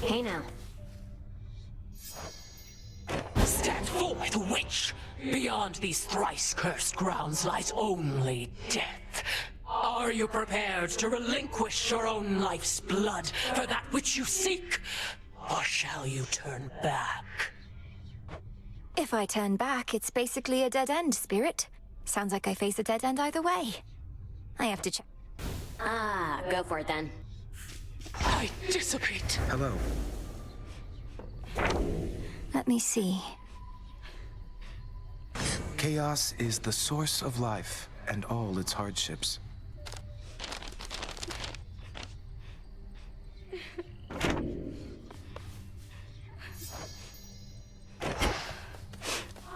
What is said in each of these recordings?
Hey now. Stand forth, witch! Beyond these thrice-cursed grounds lies only death. Are you prepared to relinquish your own life's blood for that which you seek? Or shall you turn back? If I turn back, it's basically a dead end, Spirit. Sounds like I face a dead end either way. I have to check. Ah, go for it then. I dissipate. Hello. Let me see. Chaos is the source of life and all its hardships.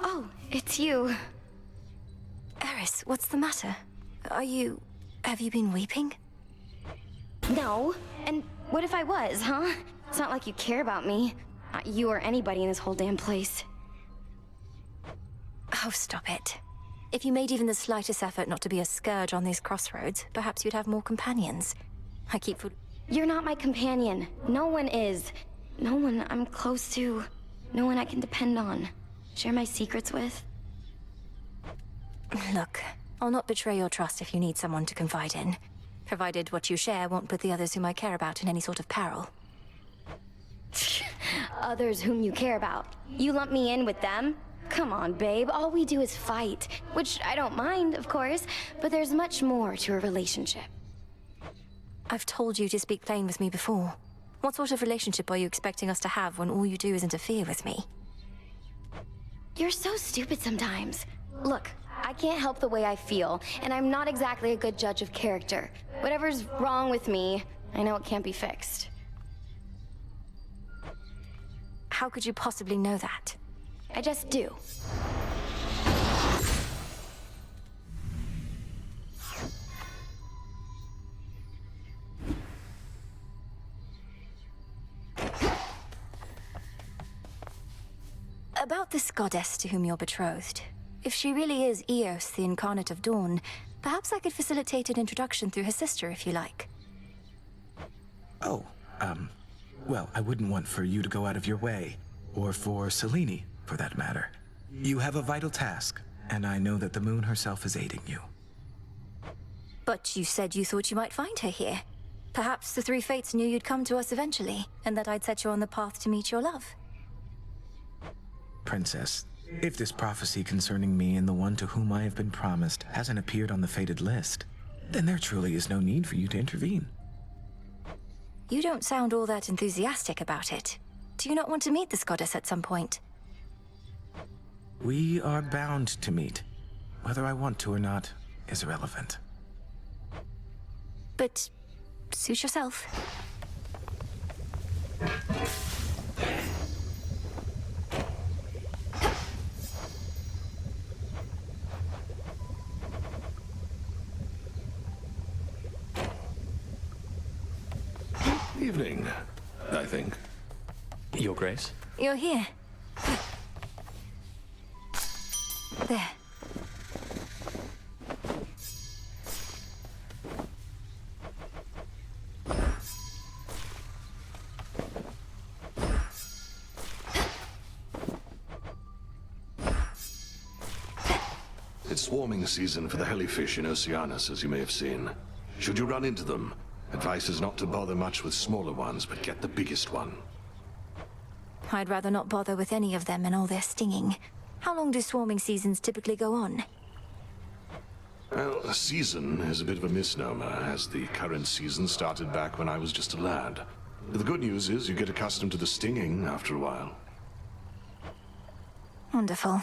Oh, it's you. Eris, what's the matter? Have you been weeping? No. And what if I was, huh? It's not like you care about me. Not you or anybody in this whole damn place. Oh, stop it. If you made even the slightest effort not to be a scourge on these crossroads, perhaps you'd have more companions. I keep You're not my companion. No one is. No one I'm close to. No one I can depend on. Share my secrets with. Look, I'll not betray your trust if you need someone to confide in, provided what you share won't put the others whom I care about in any sort of peril. Others whom you care about. You lump me in with them? Come on, babe. All we do is fight. Which I don't mind, of course, but there's much more to a relationship. I've told you to speak plain with me before. What sort of relationship are you expecting us to have when all you do is interfere with me? You're so stupid sometimes. Look, I can't help the way I feel, and I'm not exactly a good judge of character. Whatever's wrong with me, I know it can't be fixed. How could you possibly know that? I just do. About this goddess to whom you're betrothed. If she really is Eos, the incarnate of Dawn, perhaps I could facilitate an introduction through her sister, if you like. Oh, well, I wouldn't want for you to go out of your way, or for Selene, for that matter. You have a vital task, and I know that the moon herself is aiding you. But you said you thought you might find her here. Perhaps the three fates knew you'd come to us eventually, and that I'd set you on the path to meet your love. Princess, if this prophecy concerning me and the one to whom I have been promised hasn't appeared on the fated list, then there truly is no need for you to intervene. You don't sound all that enthusiastic about it. Do you not want to meet this goddess at some point? We are bound to meet. Whether I want to or not is irrelevant. But suit yourself. Evening, I think. Your Grace? You're here. There. It's swarming season for the hellyfish in Oceanus, as you may have seen. Should you run into them, advice is not to bother much with smaller ones, but get the biggest one. I'd rather not bother with any of them and all their stinging. How long do swarming seasons typically go on? Well, a season is a bit of a misnomer, as the current season started back when I was just a lad. The good news is you get accustomed to the stinging after a while. Wonderful.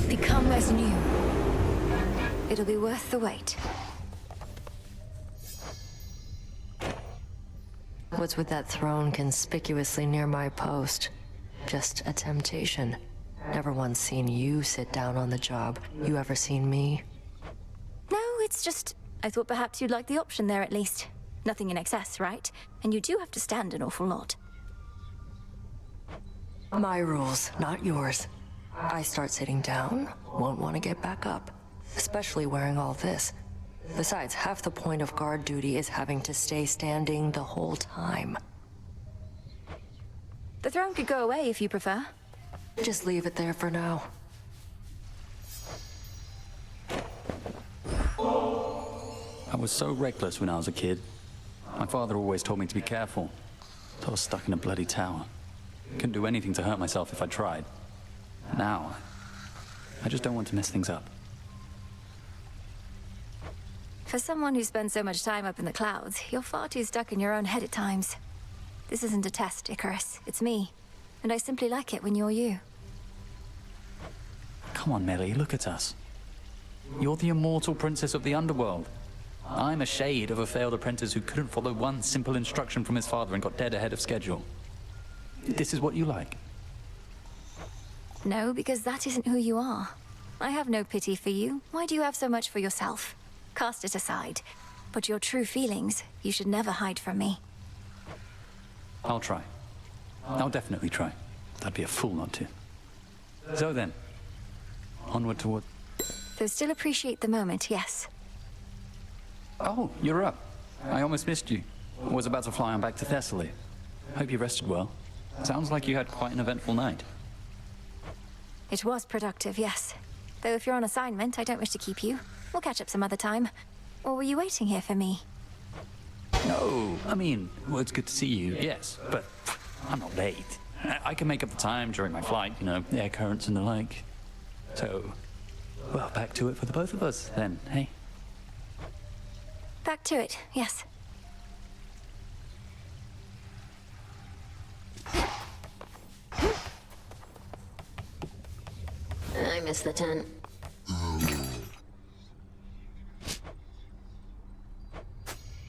Become as new. It'll be worth the wait. What's with that throne conspicuously near my post? Just a temptation. Never once seen you sit down on the job. You ever seen me? No, it's just... I thought perhaps you'd like the option there at least. Nothing in excess, right? And you do have to stand an awful lot. My rules, not yours. I start sitting down, won't want to get back up, especially wearing all this. Besides, half the point of guard duty is having to stay standing the whole time. The throne could go away if you prefer. Just leave it there for now. I was so reckless when I was a kid. My father always told me to be careful. So I was stuck in a bloody tower. Couldn't do anything to hurt myself if I tried. Now, I just don't want to mess things up. For someone who spends so much time up in the clouds, you're far too stuck in your own head at times. This isn't a test, Icarus. It's me. And I simply like it when you're you. Come on, Millie, look at us. You're the immortal princess of the underworld. I'm a shade of a failed apprentice who couldn't follow one simple instruction from his father and got dead ahead of schedule. This is what you like. No, because that isn't who you are. I have no pity for you. Why do you have so much for yourself? Cast it aside. But your true feelings, you should never hide from me. I'll try. I'll definitely try. I'd be a fool not to. So then, onward toward... Though still appreciate the moment, yes. Oh, you're up. I almost missed you. Was about to fly on back to Thessaly. Hope you rested well. Sounds like you had quite an eventful night. It was productive, yes. Though if you're on assignment, I don't wish to keep you. We'll catch up some other time. Or were you waiting here for me? No, I mean, well, it's good to see you, yes, but I'm not late. I can make up the time during my flight, you know, air currents and the like. So, well, back to it for the both of us then, hey? Back to it, yes. I missed the tent.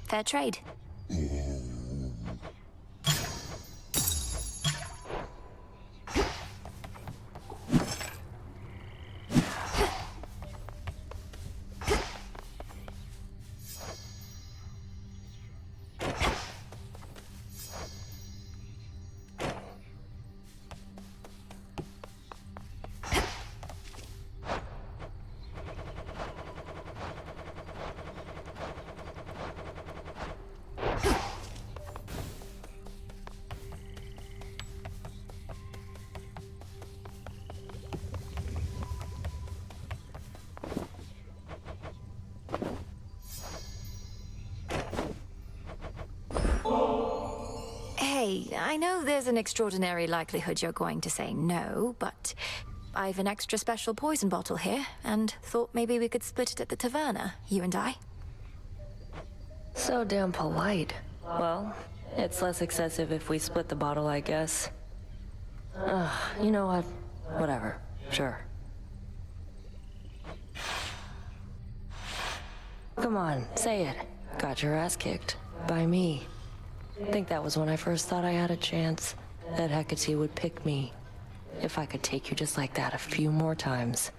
Fair trade. Hey, I know there's an extraordinary likelihood you're going to say no, but I've an extra special poison bottle here, and thought maybe we could split it at the taverna, you and I. So damn polite. Well, it's less excessive if we split the bottle, I guess. You know what? Whatever. Sure. Come on, say it. Got your ass kicked. By me. Think that was when I first thought I had a chance. That Hecate would pick me. If I could take you just like that a few more times.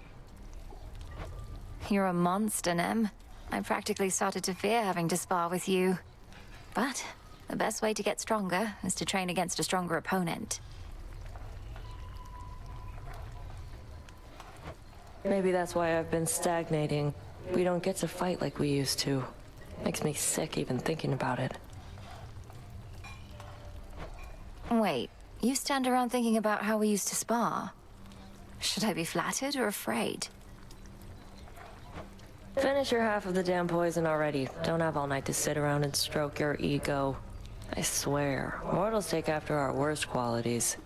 You're a monster, Nem. I practically started to fear having to spar with you. But the best way to get stronger is to train against a stronger opponent. Maybe that's why I've been stagnating. We don't get to fight like we used to. Makes me sick even thinking about it. Wait, you stand around thinking about how we used to spar? Should I be flattered or afraid? Finish your half of the damn poison already. Don't have all night to sit around and stroke your ego. I swear, mortals take after our worst qualities.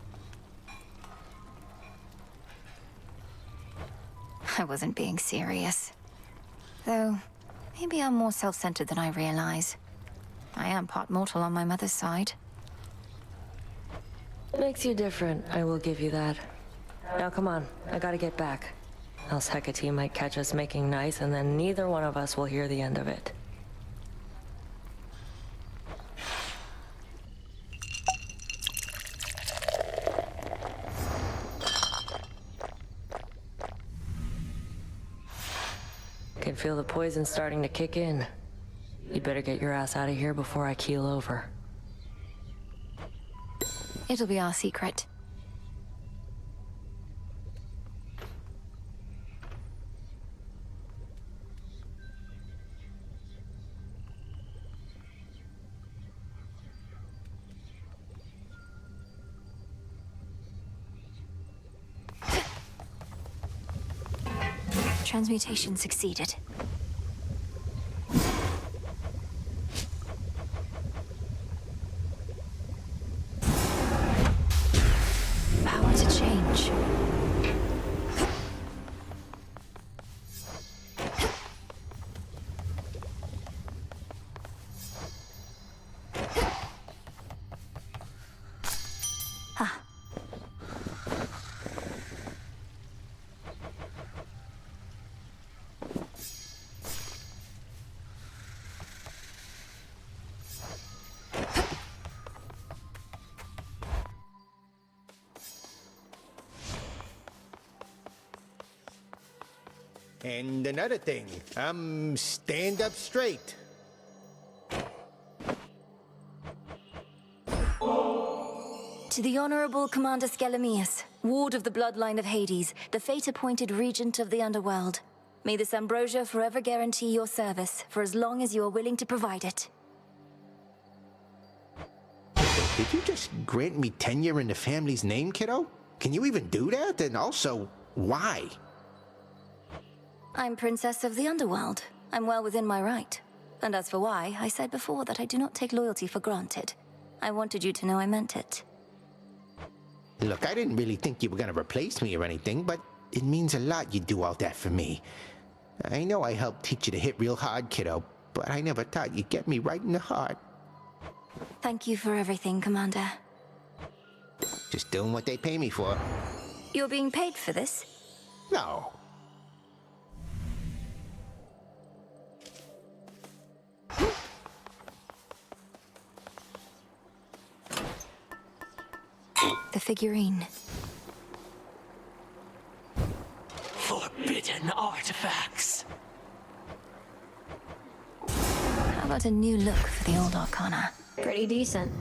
I wasn't being serious. Though, maybe I'm more self-centered than I realize. I am part mortal on my mother's side. Makes you different, I will give you that. Now come on, I gotta get back. Else Hecate might catch us making nice, and then neither one of us will hear the end of it. Can feel the poison starting to kick in. You'd better get your ass out of here before I keel over. It'll be our secret. Transmutation succeeded. Power to change. And another thing, stand up straight. To the Honorable Commander Skelemius, Ward of the Bloodline of Hades, the fate-appointed Regent of the Underworld. May this ambrosia forever guarantee your service, for as long as you are willing to provide it. Did you just grant me tenure in the family's name, kiddo? Can you even do that? And also, why? I'm Princess of the Underworld. I'm well within my right. And as for why, I said before that I do not take loyalty for granted. I wanted you to know I meant it. Look, I didn't really think you were gonna replace me or anything, but it means a lot you do all that for me. I know I helped teach you to hit real hard, kiddo, but I never thought you'd get me right in the heart. Thank you for everything, Commander. Just doing what they pay me for. You're being paid for this? No. The figurine. Forbidden artifacts. How about a new look for the old Arcana? Pretty decent.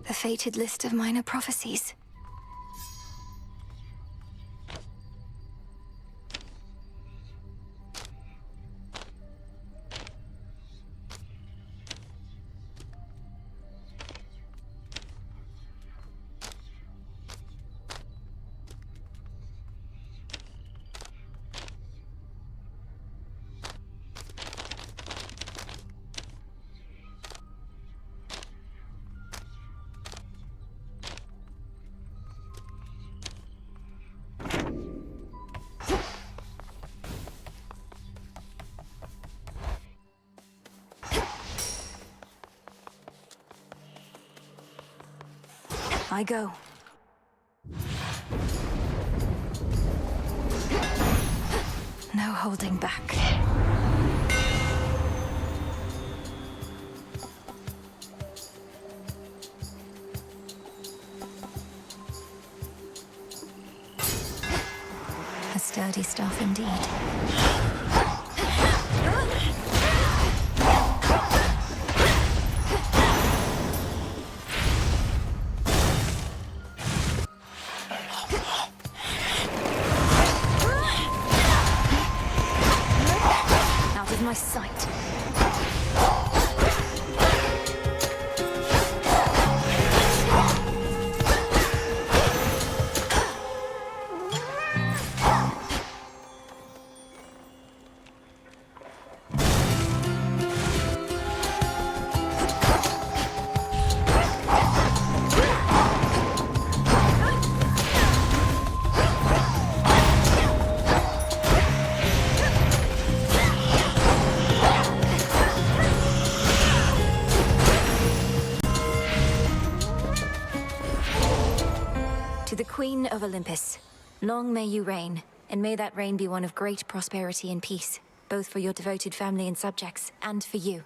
The fated list of minor prophecies. I go. No holding back. A sturdy stuff indeed. My sight. To the Queen of Olympus, long may you reign, and may that reign be one of great prosperity and peace, both for your devoted family and subjects, and for you.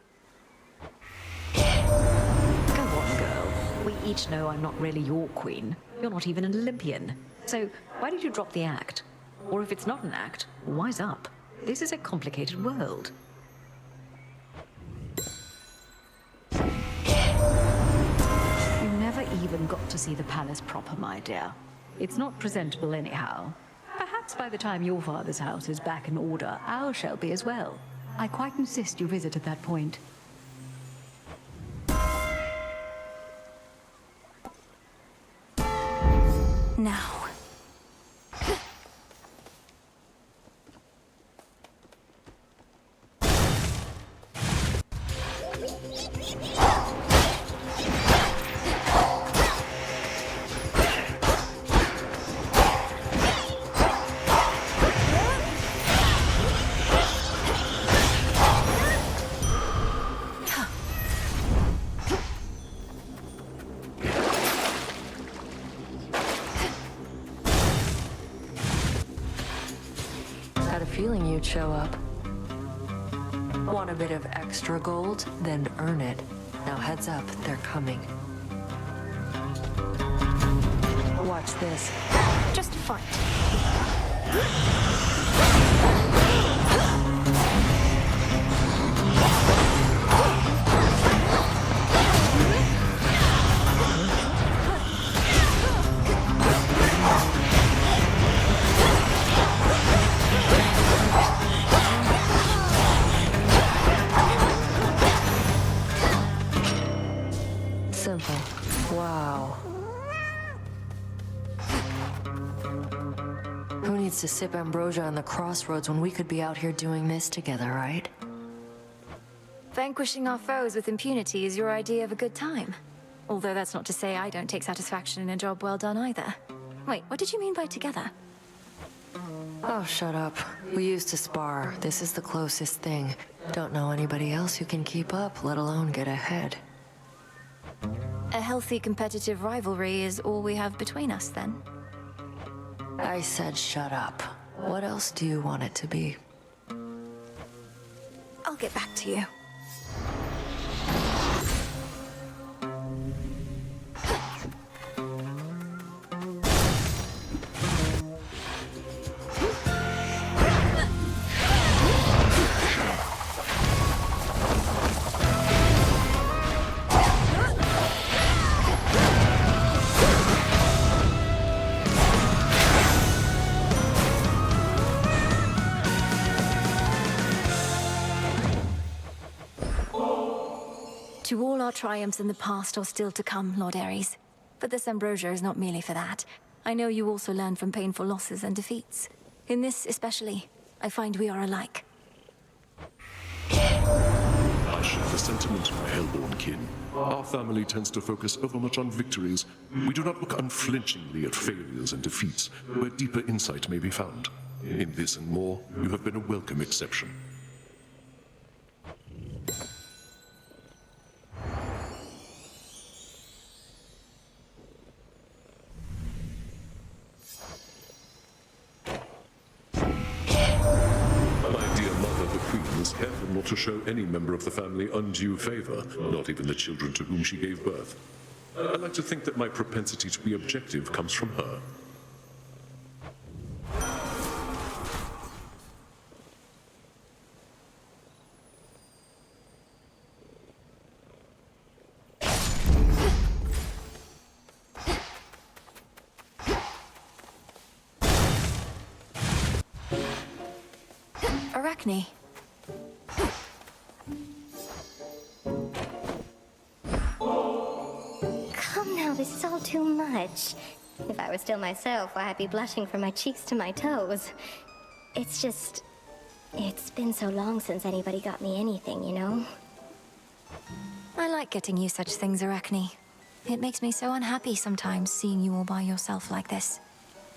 Go on, girl. We each know I'm not really your queen. You're not even an Olympian. So why did you drop the act? Or if it's not an act, wise up. This is a complicated world. You never even got to see the palace proper, my dear. It's not presentable anyhow. Perhaps Perhaps by the time your father's house is back in order, ours shall be as well. I quite insist you visit at that point. Now. Had a feeling you'd show up. Want a bit of extra gold? Then earn it. Now heads up, they're coming. Watch this. Just fight. Simple. Wow. Who needs to sip ambrosia on the crossroads when we could be out here doing this together, right? Vanquishing our foes with impunity is your idea of a good time. Although that's not to say I don't take satisfaction in a job well done either. Wait, what did you mean by together? Oh, shut up. We used to spar. This is the closest thing. Don't know anybody else who can keep up, let alone get ahead. A healthy competitive rivalry is all we have between us, then? I said shut up. What else do you want it to be? I'll get back to you. To all our triumphs in the past are still to come, Lord Ares. But this ambrosia is not merely for that. I know you also learn from painful losses and defeats. In this especially, I find we are alike. I share the sentiment, my hellborn kin. Our family tends to focus overmuch on victories. We do not look unflinchingly at failures and defeats, where deeper insight may be found. In this and more, you have been a welcome exception. Careful not to show any member of the family undue favor, not even the children to whom she gave birth. I like to think that my propensity to be objective comes from her. Arachne. Come now, this is all too much. If I were still myself, why I'd be blushing from my cheeks to my toes. It's just... it's been so long since anybody got me anything, you know? I like getting you such things, Arachne. It makes me so unhappy sometimes seeing you all by yourself like this.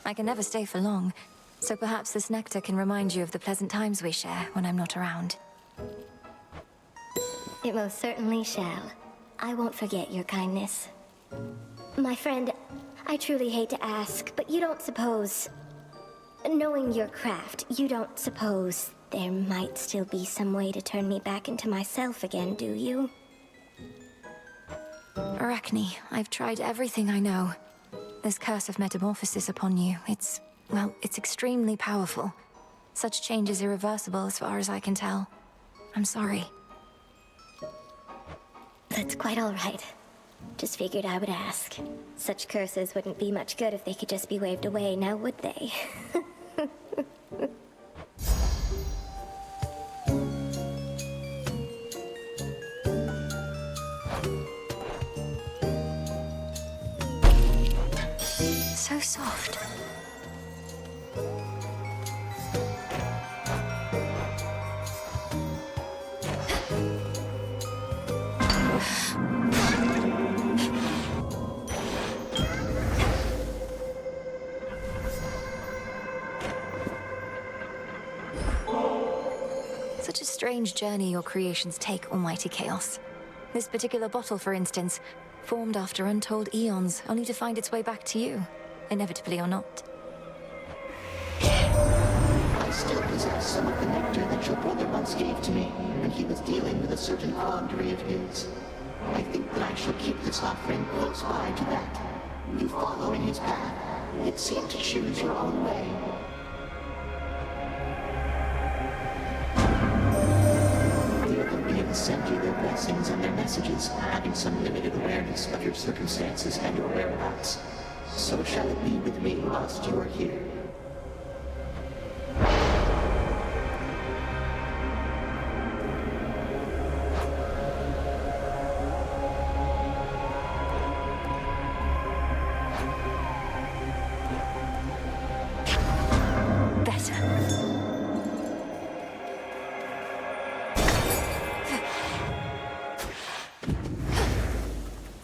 I can never stay for long, so perhaps this nectar can remind you of the pleasant times we share when I'm not around. It most certainly shall. I won't forget your kindness. My friend, I truly hate to ask, but you don't suppose... knowing your craft, you don't suppose there might still be some way to turn me back into myself again, do you? Arachne, I've tried everything I know. This curse of metamorphosis upon you, well, it's extremely powerful. Such change is irreversible as far as I can tell. I'm sorry. That's quite all right. Just figured I would ask. Such curses wouldn't be much good if they could just be waved away, now would they? so soft. Such a strange journey your creations take, Almighty Chaos. This particular bottle, for instance, formed after untold eons, only to find its way back to you, inevitably or not. I still possess some of the nectar that your brother once gave to me, and he was dealing with a certain quandary of his. I think that I shall keep this offering close by to that. You follow in his path. It seemed to choose your own way. Send you their blessings and their messages, having some limited awareness of your circumstances and your whereabouts. So shall it be with me whilst you are here.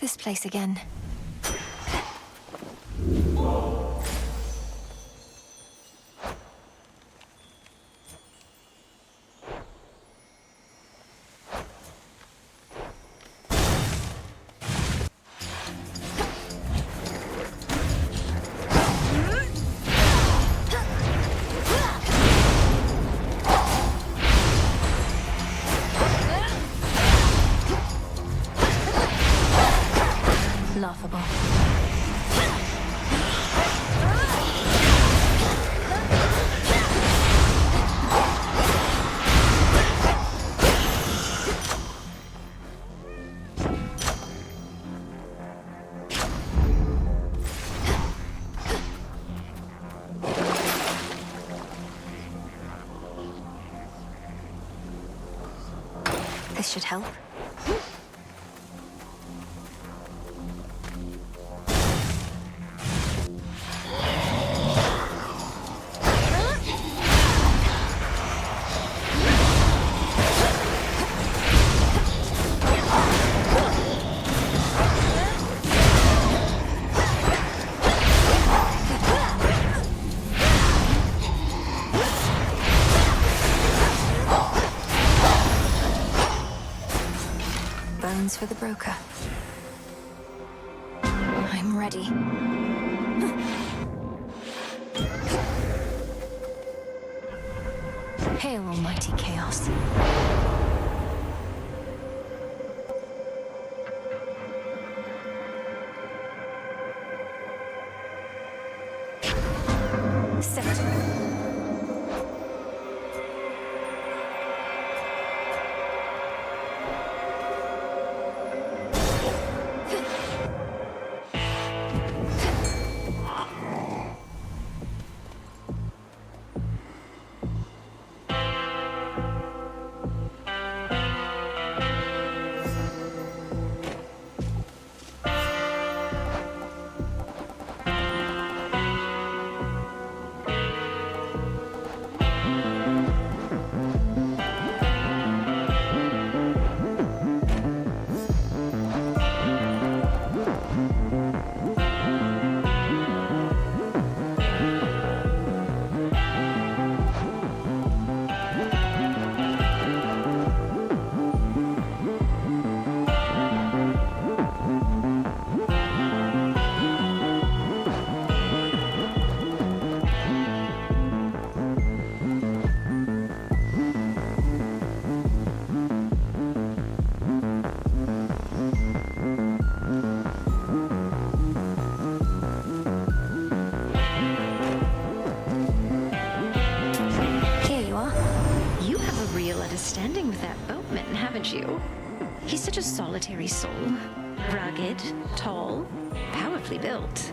This place again. Laughable. This should help. Bones for the broker. I'm ready. Hail, Almighty Chaos. Set. Understanding with that boatman, haven't you? He's such a solitary soul. Rugged, tall, powerfully built.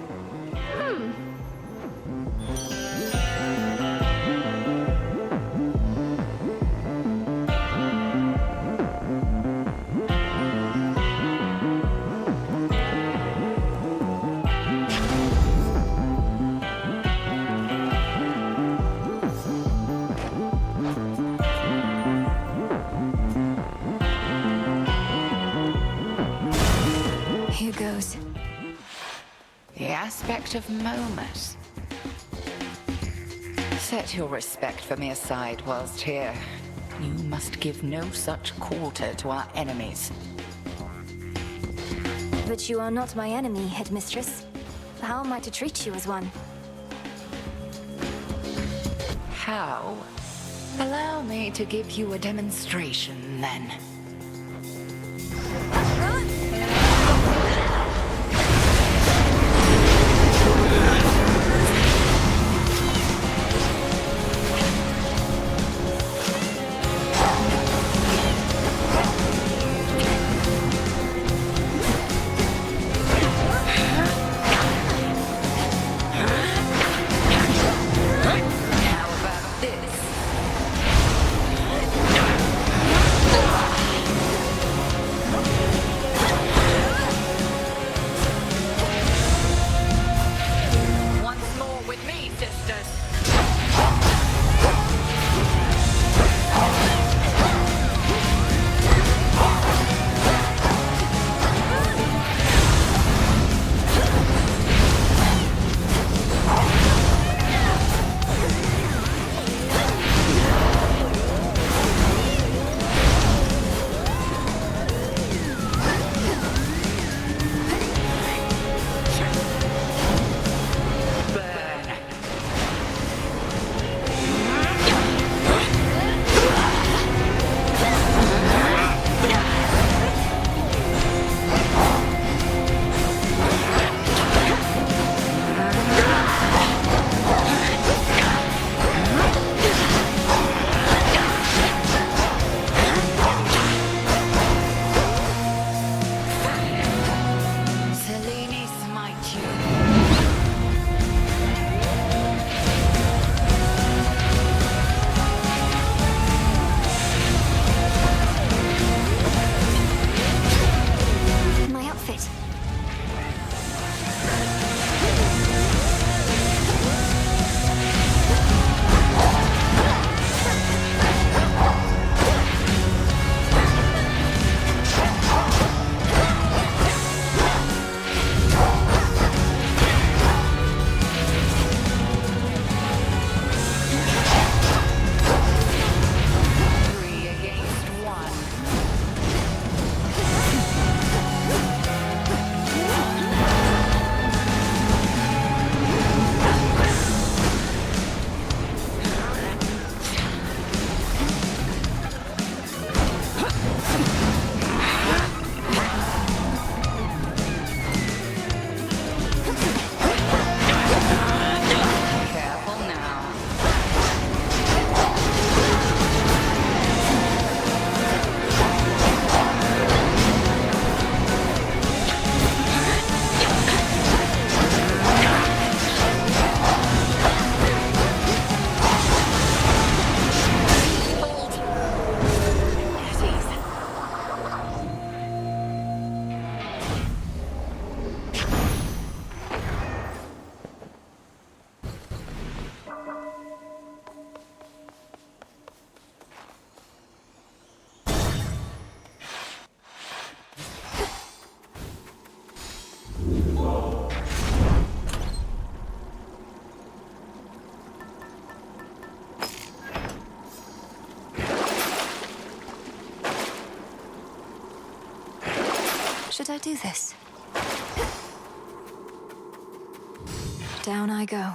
aspect of Momus. Set your respect for me aside whilst here. You must give no such quarter to our enemies. But you are not my enemy, headmistress. How am I to treat you as one? How? Allow me to give you a demonstration, then. Should I do this? Down I go.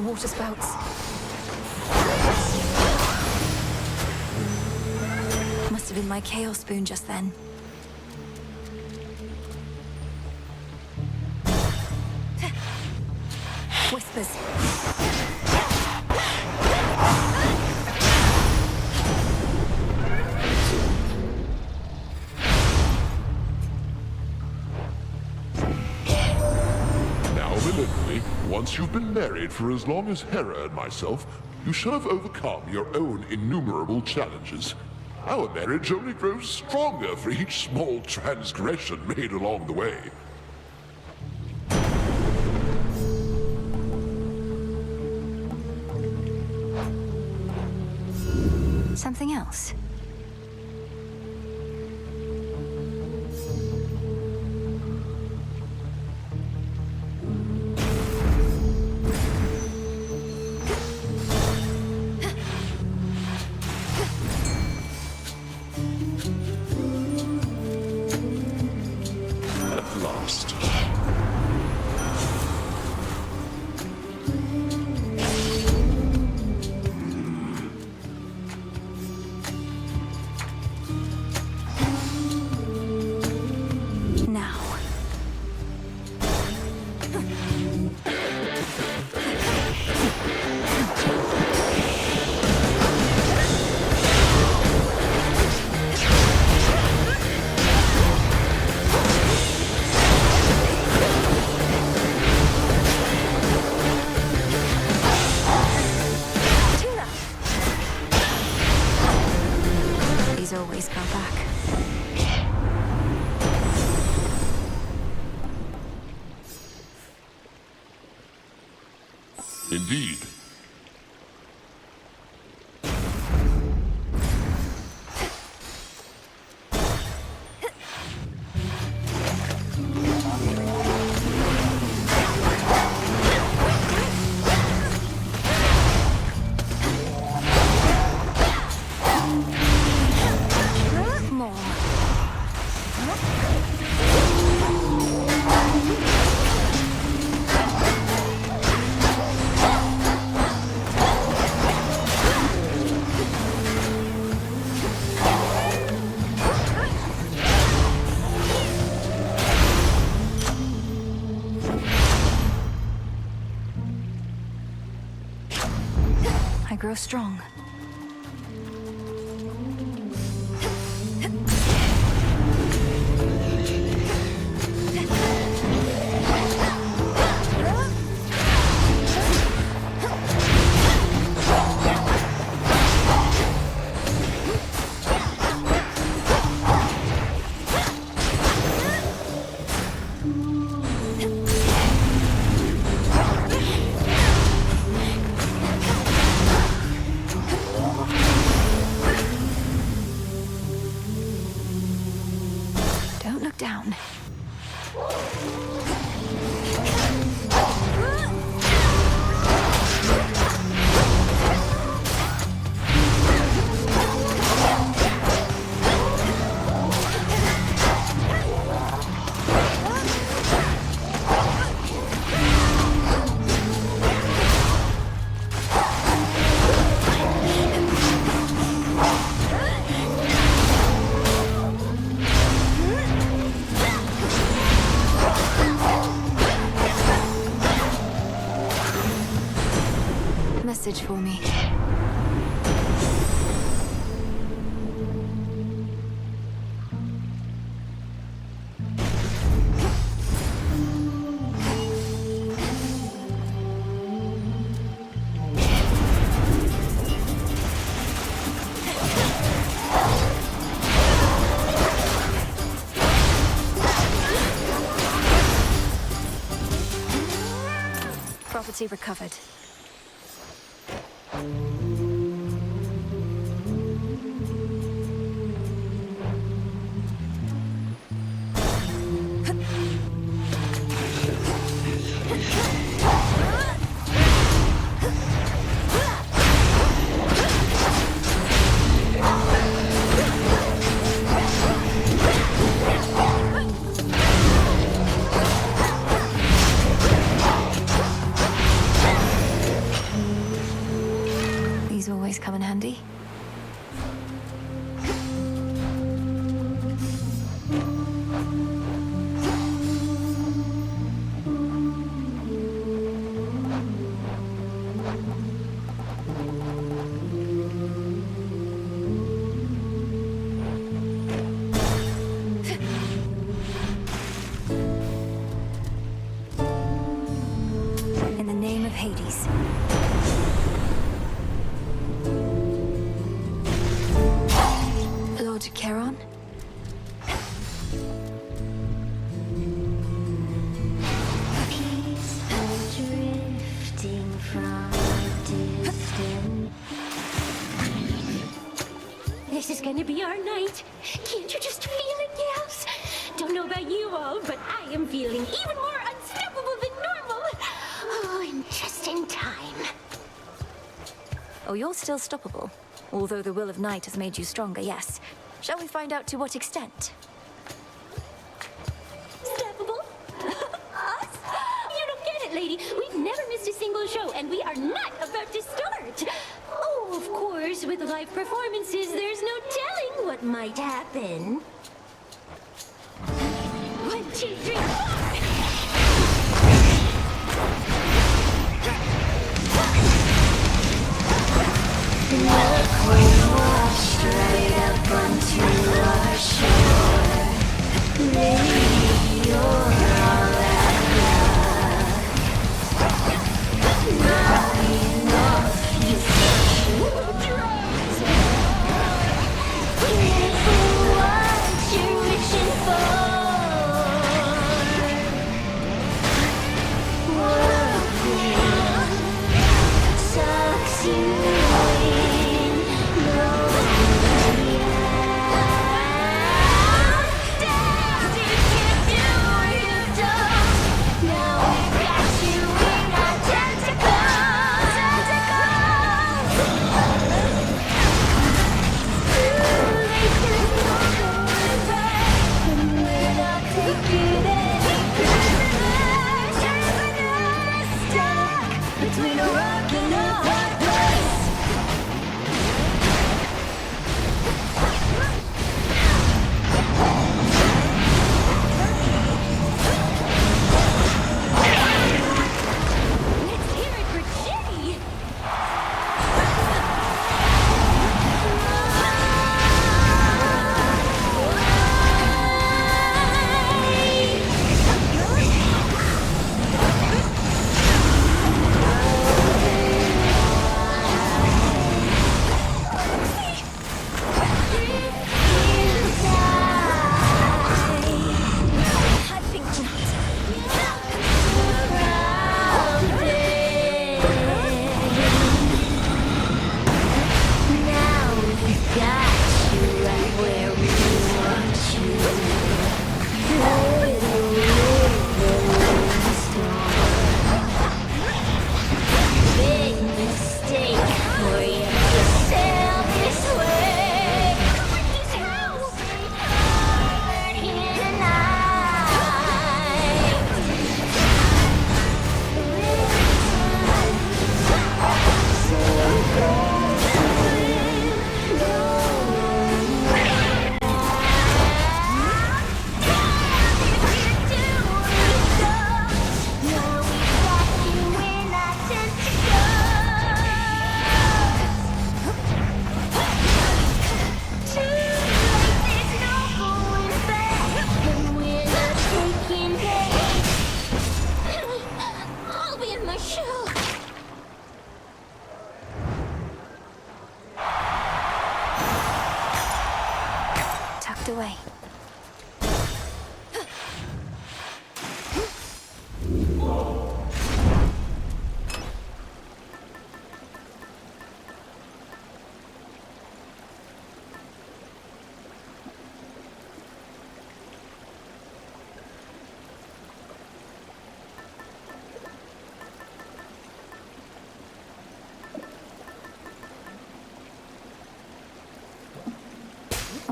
Water spouts. Must have been my chaos spoon just then. Whispers. Now, Melindy, once you've been married for as long as Hera and myself, You shall have overcome your own innumerable challenges. Our marriage only grows stronger for each small transgression made along the way. Something else? At last. Now. He's always come back. Indeed. More. I grow strong. Don't look down. Message for me. Property recovered. our night. Can't you just feel it, gals? Don't know about you all, but I am feeling even more unstoppable than normal. Oh, and just in time. Oh, you're still stoppable. Although the will of night has made you stronger, yes. Shall we find out to what extent? Stoppable? Us? You don't get it, lady. We've never missed a single show, and we are not about to start. Oh, of course, with live performances, there's no telling what might happen. 1, 2, 3,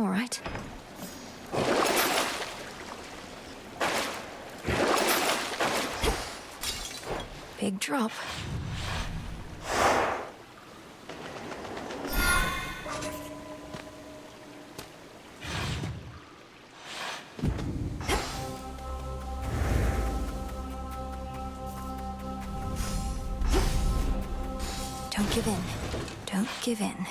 All right. Big drop. Don't give in. Don't give in.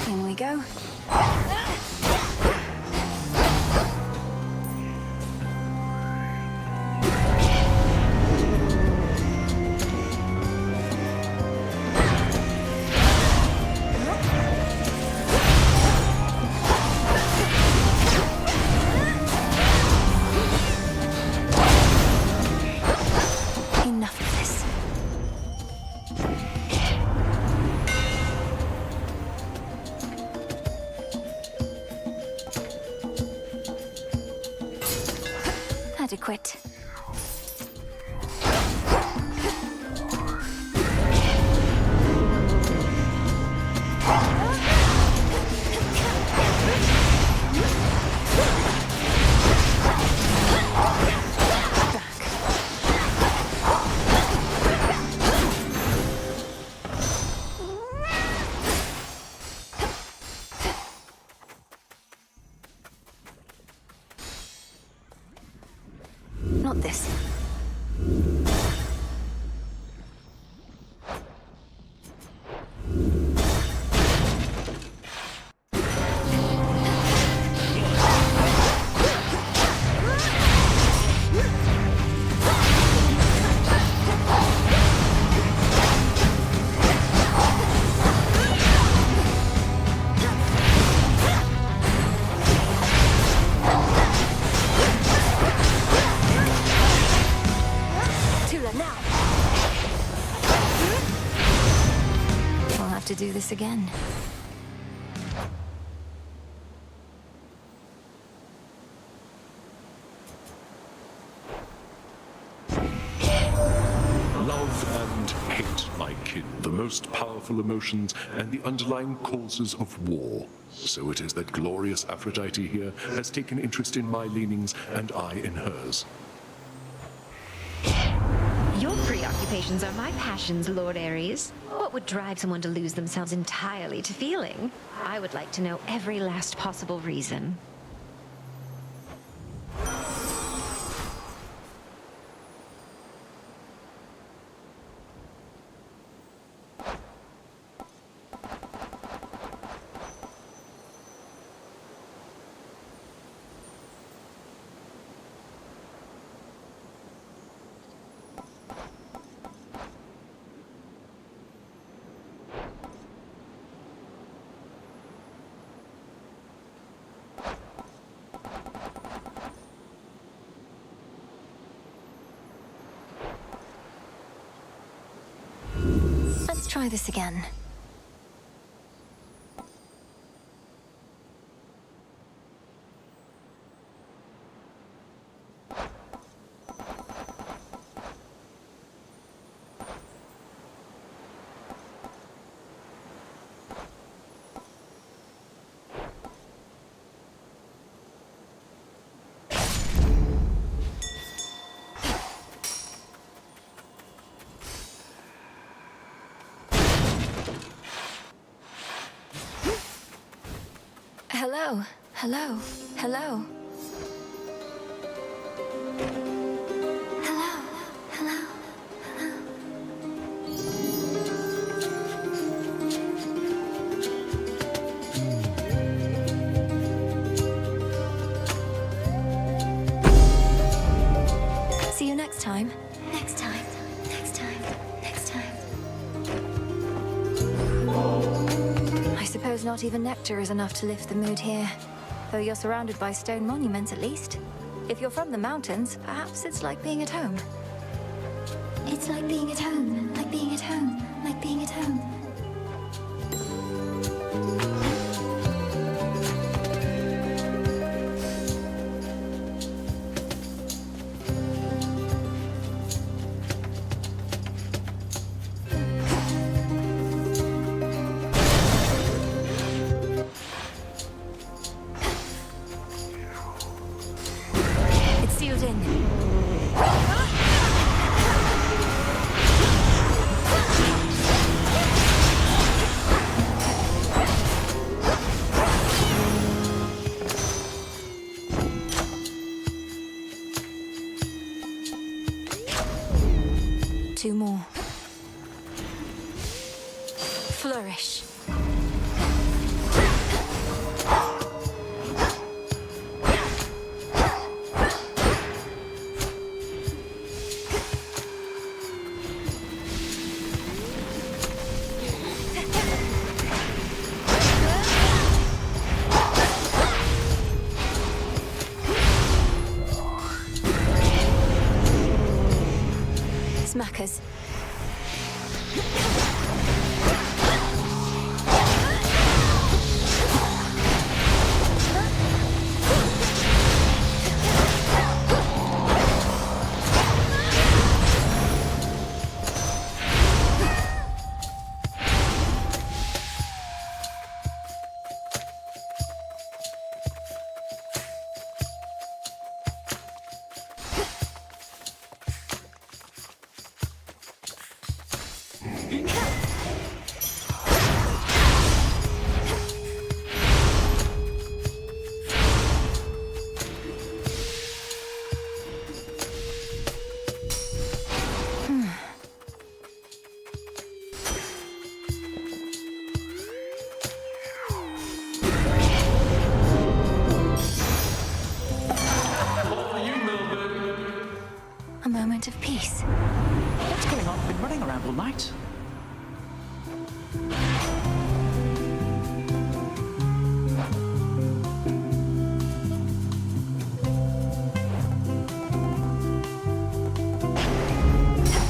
In we go. secret. Not this. To do this again. Love and hate, my kin, the most powerful emotions and the underlying causes of war. So it is that glorious Aphrodite here has taken interest in my leanings and I in hers. Your preoccupations are my passions, Lord Ares. What would drive someone to lose themselves entirely to feeling? I would like to know every last possible reason. Let's try this again. Hello, hello, hello. Hello, hello, hello. See you next time. Next time, next time, next time. I suppose not even nectar is enough to lift the mood here. Though you're surrounded by stone monuments at least. If you're from the mountains, perhaps it's like being at home. It's like being at home, like being at home, like being at home. Two more. Flourish. Smackers. hang around all night.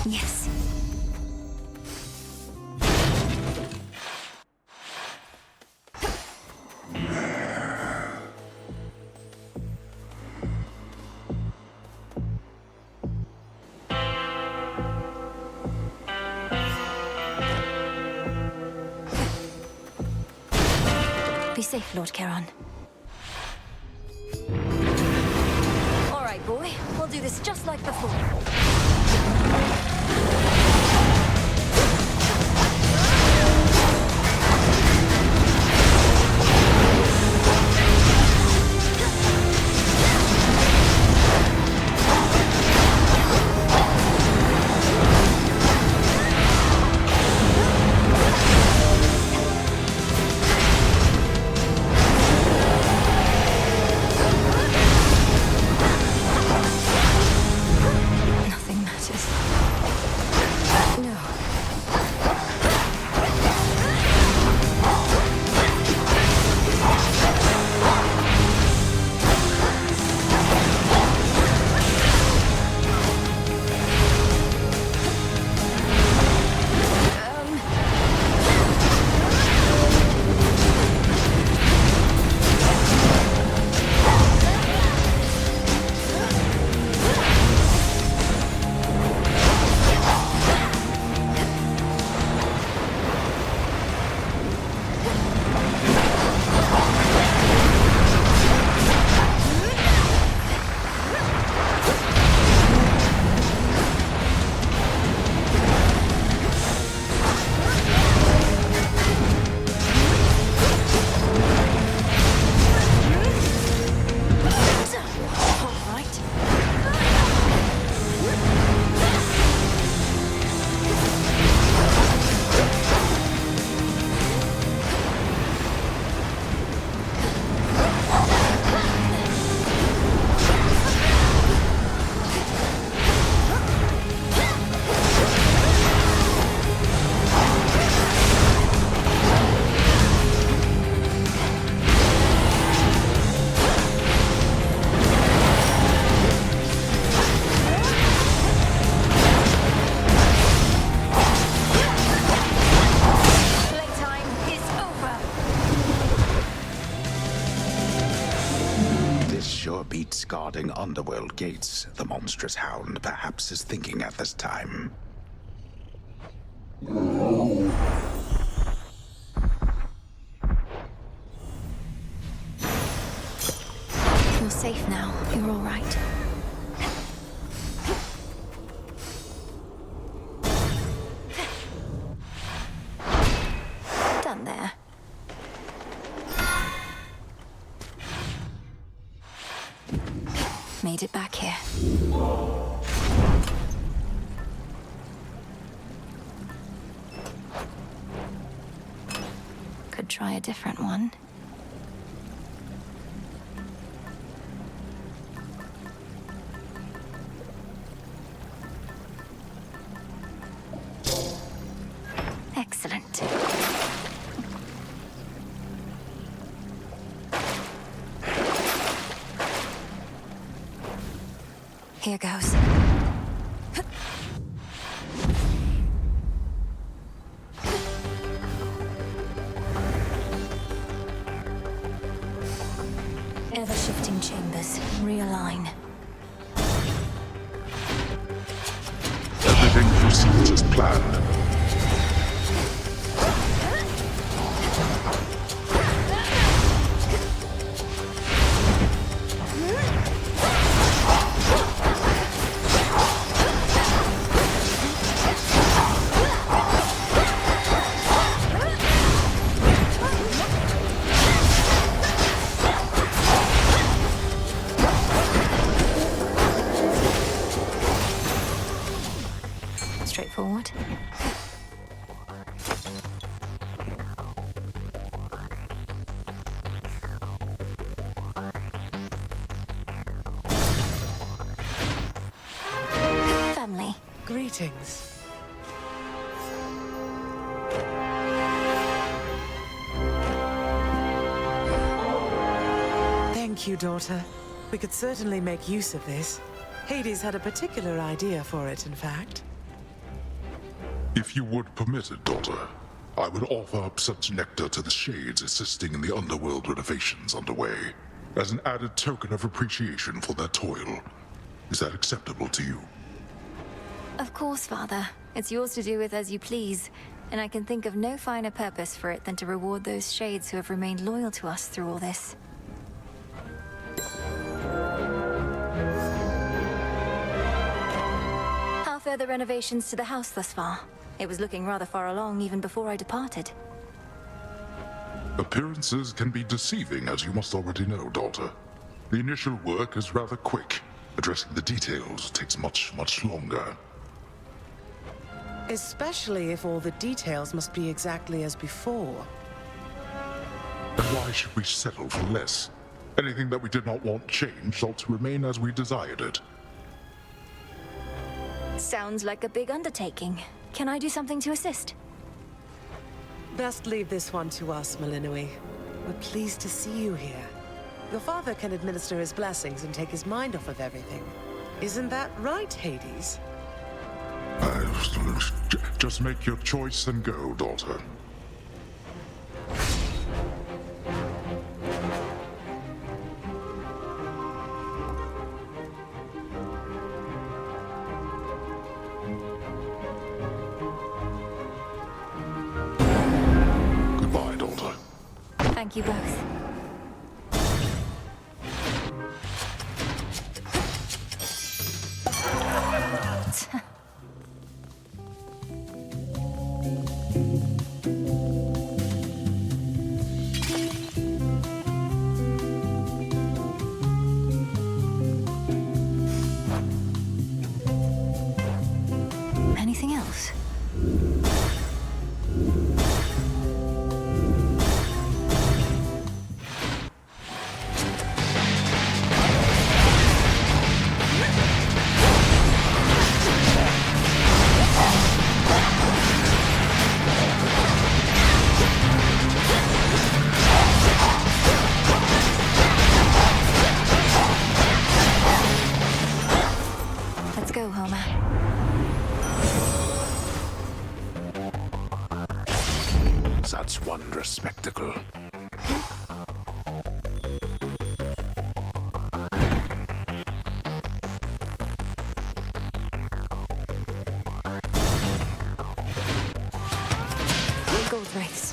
Yes. Be safe, Lord Charon. All right, boy. We'll do this just like before. Nothing matters. No. Sure beats guarding underworld gates, the monstrous hound perhaps is thinking at this time. You're safe now. You're all right. Done there. Made it back here. Could try a different one. Excellent. Here goes. Ever-shifting chambers. Realign. Everything proceeds as planned. Straightforward. Family. Greetings. Thank you, daughter. We could certainly make use of this. Hades had a particular idea for it, in fact. If you would permit it, daughter, I would offer up such nectar to the Shades assisting in the underworld renovations underway, as an added token of appreciation for their toil. Is that acceptable to you? Of course, Father. It's yours to do with as you please, and I can think of no finer purpose for it than to reward those Shades who have remained loyal to us through all this. How fare the renovations to the house thus far? It was looking rather far along even before I departed. Appearances can be deceiving, as you must already know, daughter. The initial work is rather quick. Addressing the details takes much longer. Especially if all the details must be exactly as before. And why should we settle for less? Anything that we did not want changed ought to remain as we desired it. Sounds like a big undertaking. Can I do something to assist? Best leave this one to us, Malinui. We're pleased to see you here. Your father can administer his blessings and take his mind off of everything. Isn't that right, Hades? Just make your choice and go, daughter. Goodbye, daughter. Thank you both. Anything else? Let's go, Homer. Such wondrous spectacle. Gold race.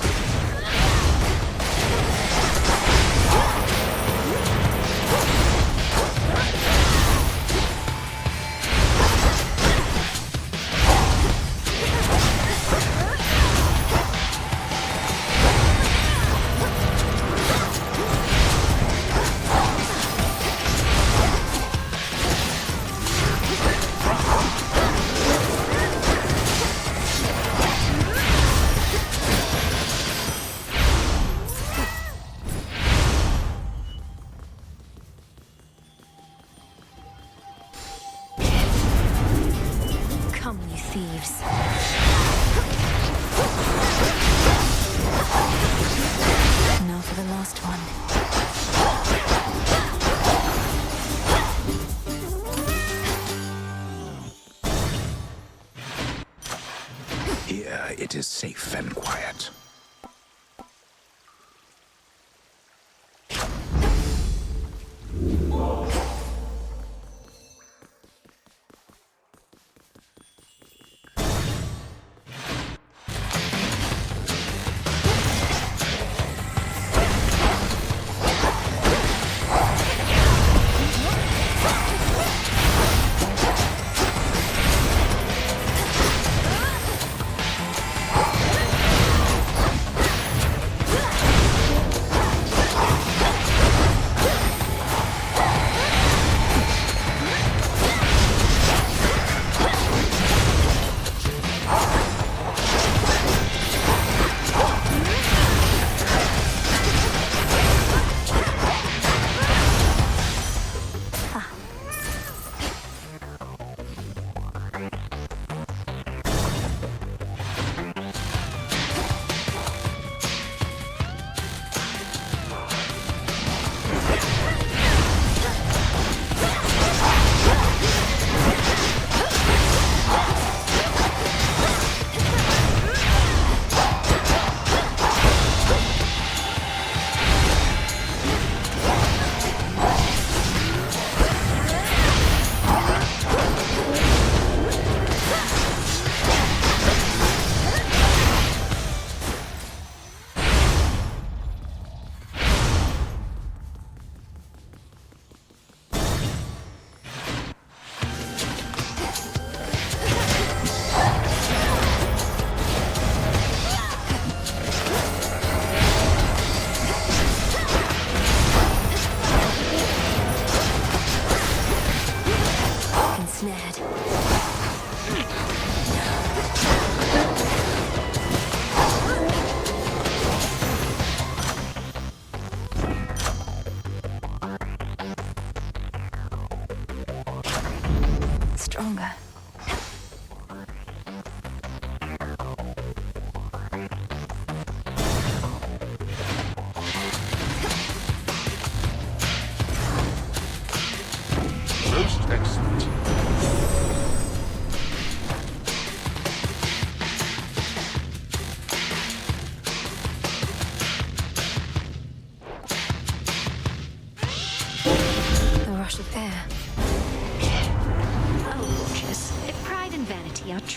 Come, you thieves. Now for the last one. Here it is safe and quiet.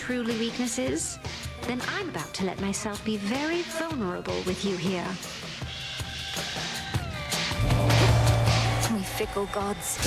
truly weaknesses, then I'm about to let myself be very vulnerable with you here. We fickle gods.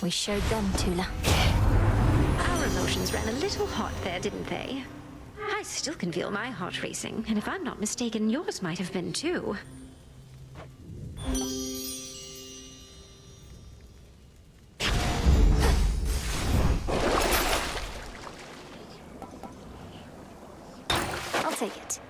We showed them, Tula. Our emotions ran a little hot there, didn't they? I still can feel my heart racing, and if I'm not mistaken, yours might have been too. I'll take it.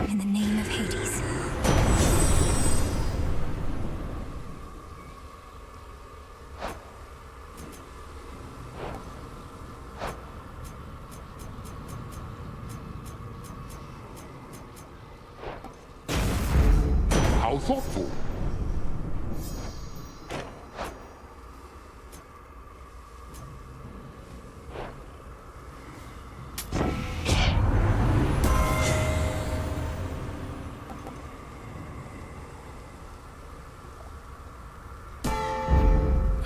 In the name of Hades. How thoughtful.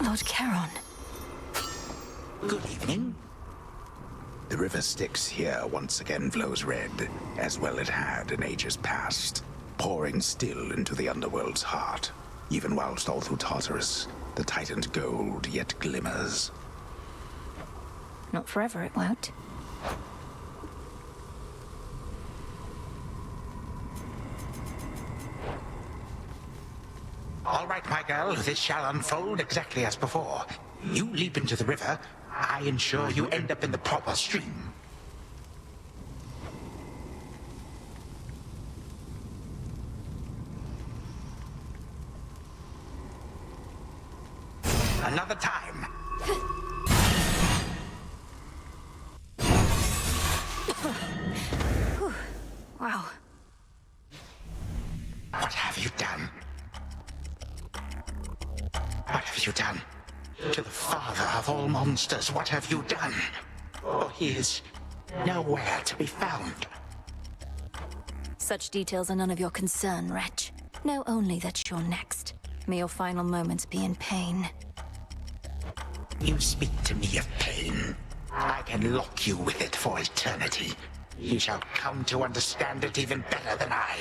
Lord Charon. Good evening. The river Styx here once again flows red, as well it had in ages past, pouring still into the underworld's heart, even whilst all through Tartarus, the titan's gold yet glimmers. Not forever, it won't. All right, my girl, this shall unfold exactly as before. You leap into the river, I ensure you end up in the proper stream. Another time. Wow. What have you done? What have you done? To the father of all monsters, what have you done? Oh, he is nowhere to be found. Such details are none of your concern, wretch. Know only that you're next. May your final moments be in pain. You speak to me of pain. I can lock you with it for eternity. You shall come to understand it even better than I.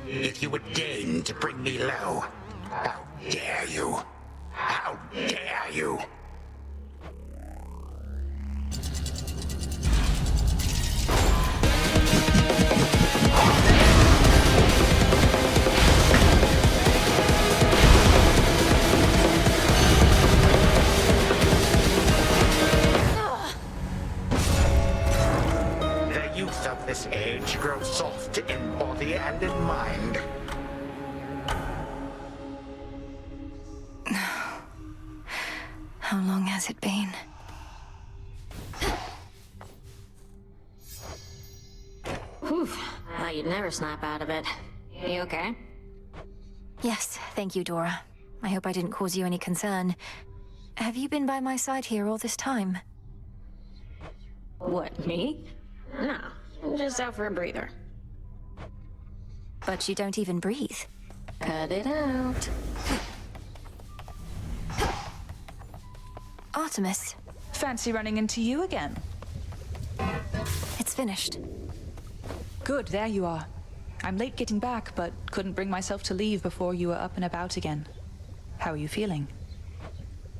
if you would deign to bring me low. How dare you? How dare you? The youth of this age grow soft in body and in mind. How long has it been? Whew. Thought you'd never snap out of it. You okay? Yes, thank you, Dora. I hope I didn't cause you any concern. Have you been by my side here all this time? What, me? No, I'm just out for a breather. But you don't even breathe. Cut it out. Artemis. Fancy running into you again. It's finished. Good, there you are. I'm late getting back, but couldn't bring myself to leave before you were up and about again. How are you feeling?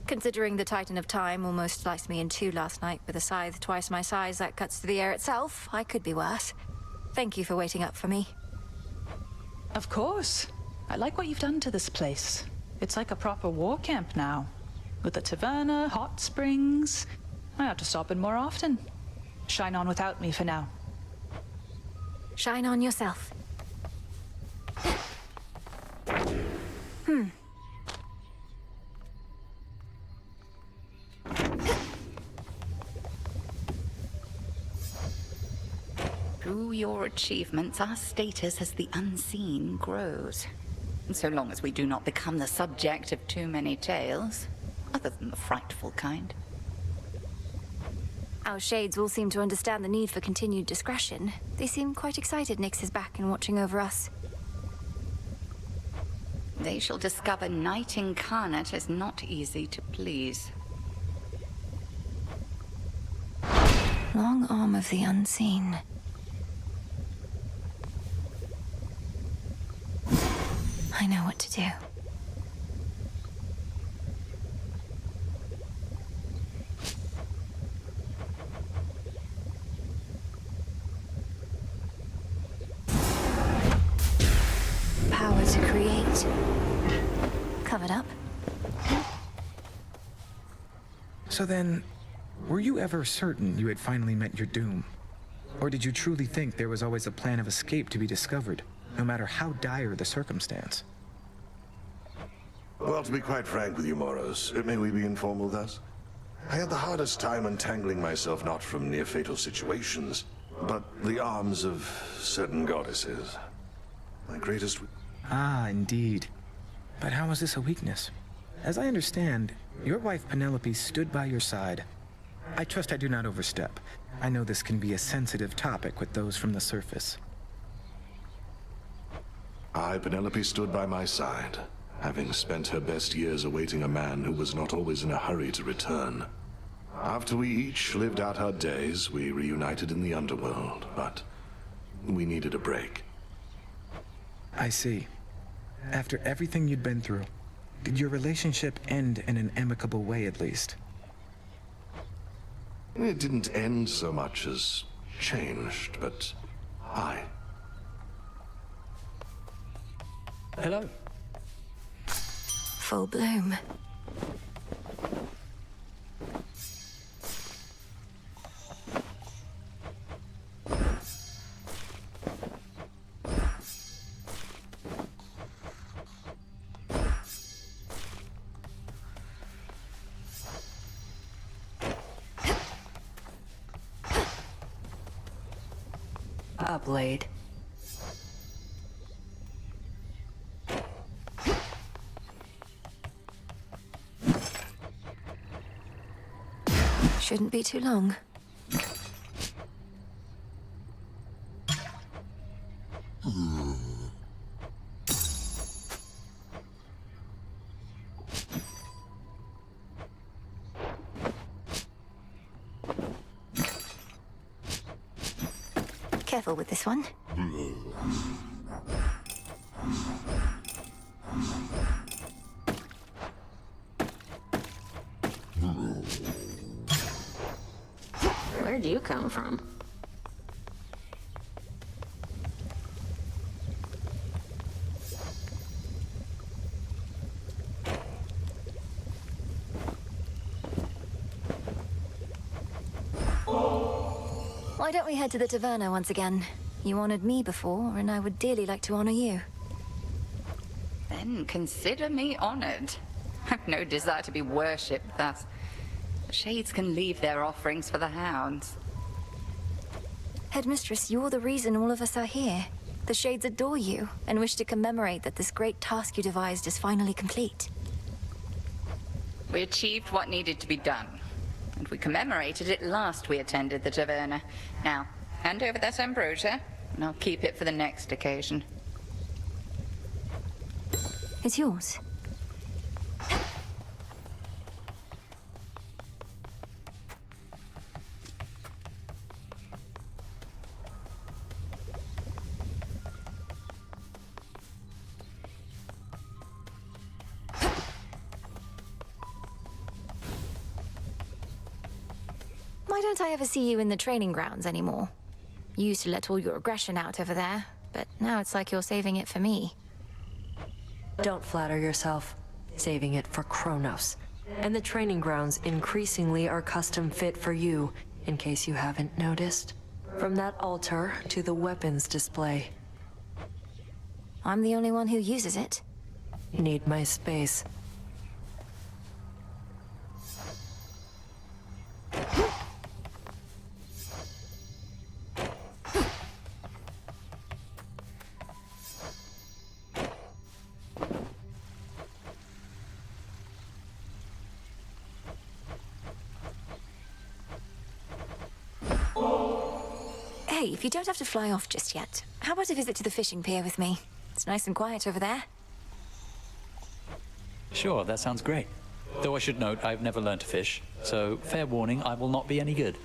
Considering the Titan of Time almost sliced me in two last night with a scythe twice my size that cuts through the air itself, I could be worse. Thank you for waiting up for me. Of course. I like what you've done to this place. It's like a proper war camp now. With the taverna, hot springs. I ought to stop in more often. Shine on without me for now. Shine on yourself. Through your achievements, our status as the unseen grows. And so long as we do not become the subject of too many tales, other than the frightful kind. Our shades all seem to understand the need for continued discretion. They seem quite excited Nyx is back and watching over us. They shall discover Night Incarnate is not easy to please. Long arm of the unseen. I know what to do. Power to create. Covered up. So then, were you ever certain you had finally met your doom? Or did you truly think there was always a plan of escape to be discovered, no matter how dire the circumstance? Well, to be quite frank with you, Moros, may we be informal thus? I had the hardest time untangling myself not from near-fatal situations, but the arms of certain goddesses. My greatest... Ah, indeed. But how was this a weakness? As I understand, your wife Penelope stood by your side. I trust I do not overstep. I know this can be a sensitive topic with those from the surface. Penelope stood by my side, having spent her best years awaiting a man who was not always in a hurry to return. After we each lived out our days, we reunited in the underworld, but we needed a break. I see. After everything you'd been through, did your relationship end in an amicable way at least? It didn't end so much as changed, but Hello. Full bloom. Blade. Shouldn't be too long. Careful with this one. Where'd you come from? Why don't we head to the taverna once again? You honored me before, and I would dearly like to honor you. Then consider me honored. I've no desire to be worshipped thus. The Shades can leave their offerings for the hounds. Headmistress, you're the reason all of us are here. The Shades adore you, and wish to commemorate that this great task you devised is finally complete. We achieved what needed to be done, and we commemorated it last we attended the taverna. Now, hand over that ambrosia, and I'll keep it for the next occasion. It's yours. Why don't I ever see you in the training grounds anymore? You used to let all your aggression out over there, but now it's like you're saving it for me. Don't flatter yourself. Saving it for Kronos. And the training grounds increasingly are custom fit for you, in case you haven't noticed. From that altar to the weapons display. I'm the only one who uses it. Need my space. Hey, if you don't have to fly off just yet, how about a visit to the fishing pier with me? It's nice and quiet over there. Sure, that sounds great. Though I should note, I've never learned to fish, so fair warning, I will not be any good.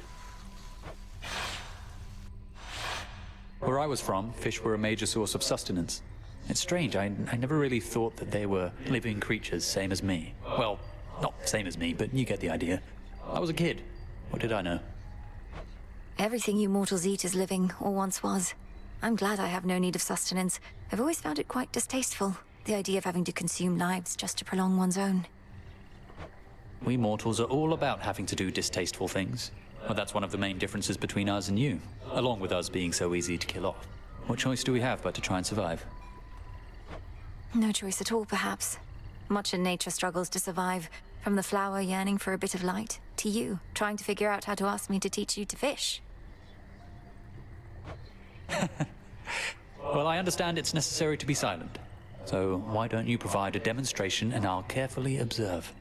Where I was from, fish were a major source of sustenance. It's strange, I never really thought that they were living creatures, same as me. Well, not same as me, but you get the idea. I was a kid. What did I know? Everything you mortals eat is living, or once was. I'm glad I have no need of sustenance. I've always found it quite distasteful, the idea of having to consume lives just to prolong one's own. We mortals are all about having to do distasteful things. Well, that's one of the main differences between us and you, along with us being so easy to kill off. What choice do we have but to try and survive? No choice at all, perhaps. Much in nature struggles to survive, from the flower yearning for a bit of light, to you, trying to figure out how to ask me to teach you to fish. Well, I understand it's necessary to be silent. So why don't you provide a demonstration and I'll carefully observe.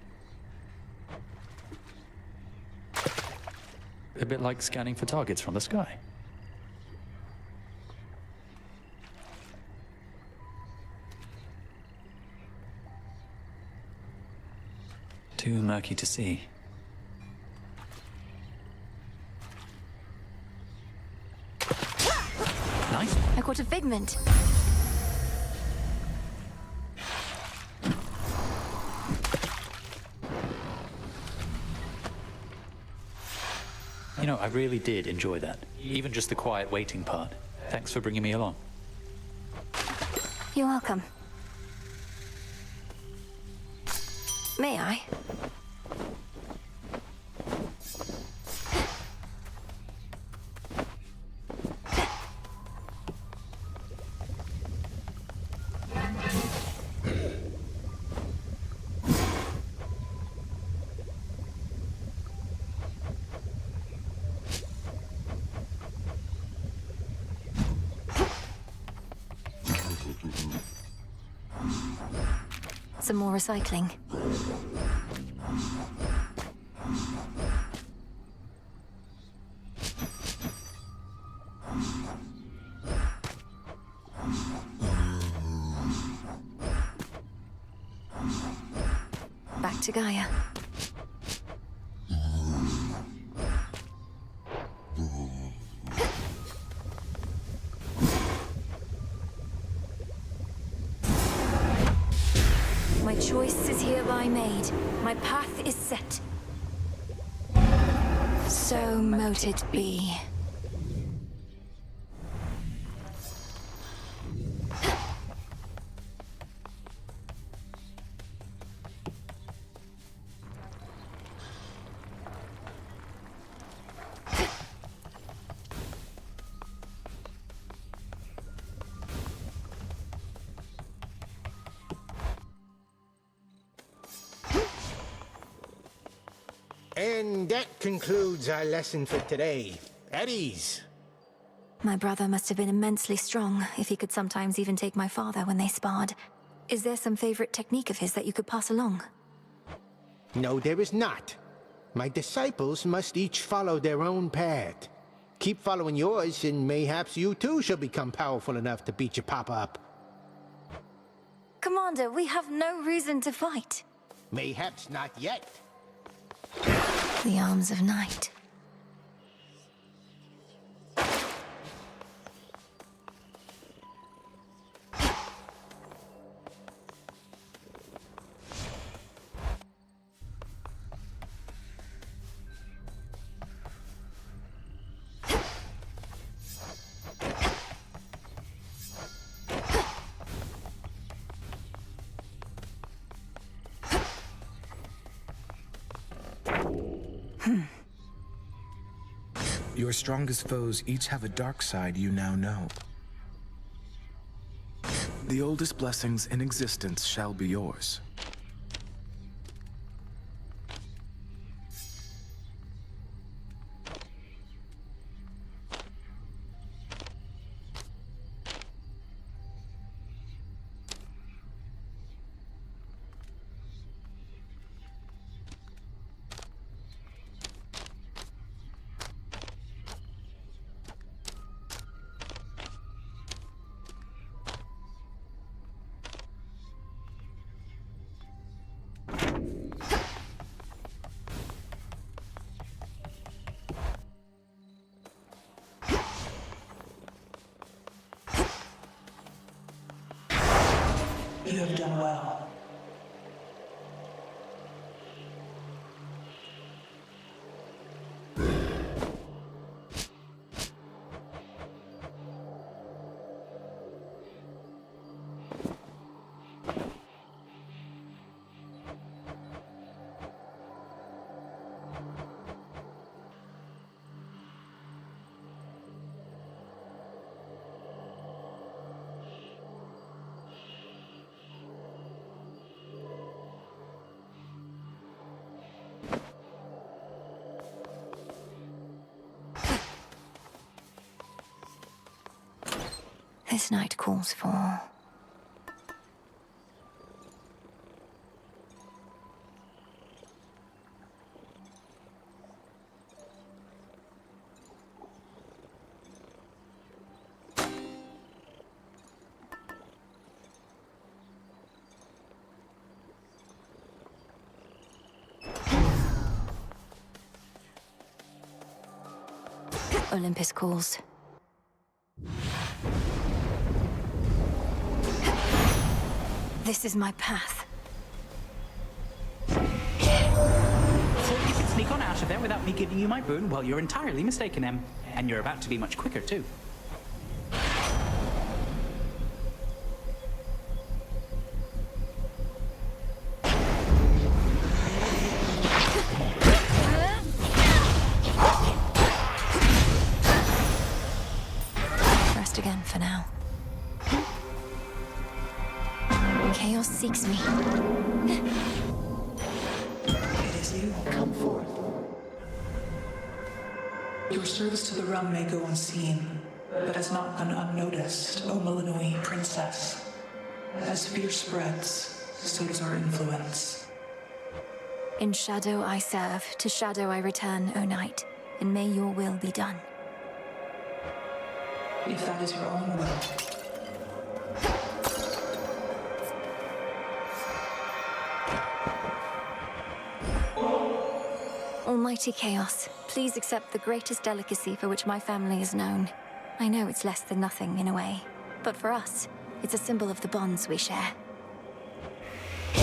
A bit like scanning for targets from the sky. Too murky to see. Nice. I caught a figment. You know, I really did enjoy that. Even just the quiet waiting part. Thanks for bringing me along. You're welcome. May I? Some more recycling. Back to Gaia. My choice is hereby made. My path is set. So So mote it be. And that concludes our lesson for today. At ease. My brother must have been immensely strong, if he could sometimes even take my father when they sparred. Is there some favorite technique of his that you could pass along? No, there is not. My disciples must each follow their own path. Keep following yours, and mayhaps you too shall become powerful enough to beat your papa up. Commander, we have no reason to fight. Mayhaps not yet. The arms of night. Your strongest foes each have a dark side you now know. The oldest blessings in existence shall be yours. You have done well. This night calls for... Olympus calls. This is my path. So you can sneak on out of there without me giving you my boon? Well, you're entirely mistaken, Em. And you're about to be much quicker, too. Rest again for now. Chaos seeks me. It is you. Come forth. Your service to the realm may go unseen, but has not gone unnoticed, O Millennium Princess. As fear spreads, so does our influence. In shadow I serve, to shadow I return, O night, and may your will be done. If that is your own will. Almighty Chaos, please accept the greatest delicacy for which my family is known. I know it's less than nothing in a way, but for us, it's a symbol of the bonds we share. I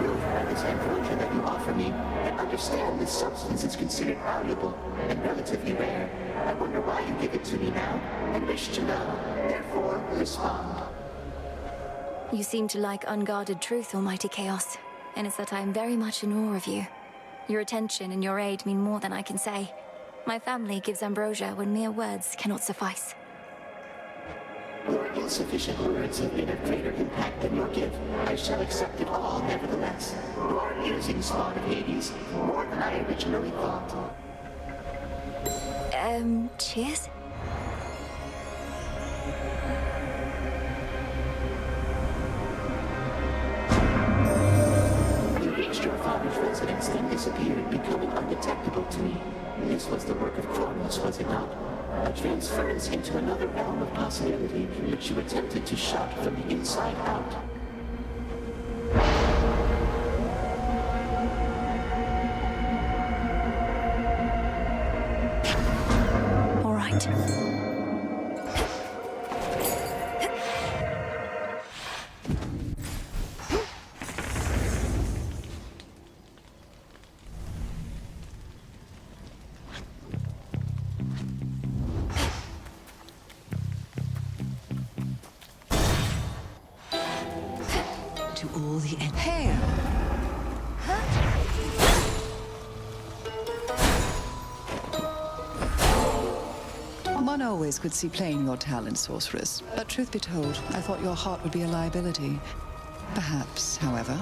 will have this ambrosia that you offer me, and understand this substance is considered valuable and relatively rare. I wonder why you give it to me now, and wish to know. Therefore, respond. You seem to like unguarded truth, Almighty Chaos, and it's that I am very much in awe of you. Your attention and your aid mean more than I can say. My family gives ambrosia when mere words cannot suffice. Your insufficient words have been of greater impact than your gift. I shall accept it all, nevertheless. You are an amusing spawn of Hades, more than I originally thought. Cheers? You reached your father's residence, then disappeared, becoming undetectable to me. This was the work of Kronos, was it not? A transference into another realm of possibility, which you attempted to shut from the inside out. All right. To all the end. Hair! One always could see plain your talent, sorceress. But truth be told, I thought your heart would be a liability. Perhaps, however,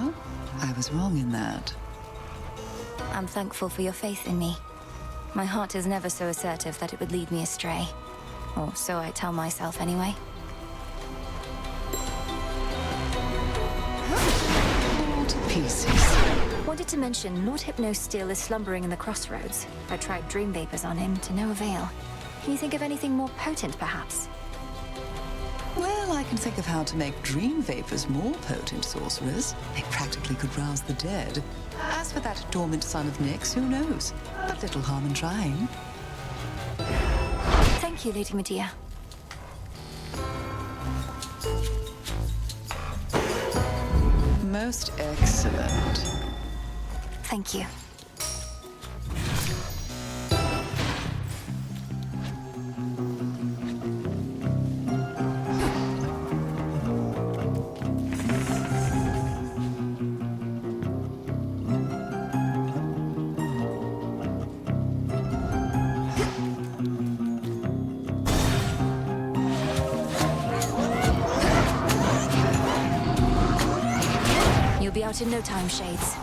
I was wrong in that. I'm thankful for your faith in me. My heart is never so assertive that it would lead me astray. Or so I tell myself anyway. All to pieces. Wanted to mention, Lord Hypno still is slumbering in the crossroads. I tried dream vapors on him to no avail. Can you think of anything more potent, perhaps? Well, I can think of how to make dream vapors more potent, sorcerers. They practically could rouse the dead. As for that dormant son of Nyx, who knows? But little harm in trying. Thank you, Lady Medea. Most excellent. Thank you. You'll be out in no time, Shades.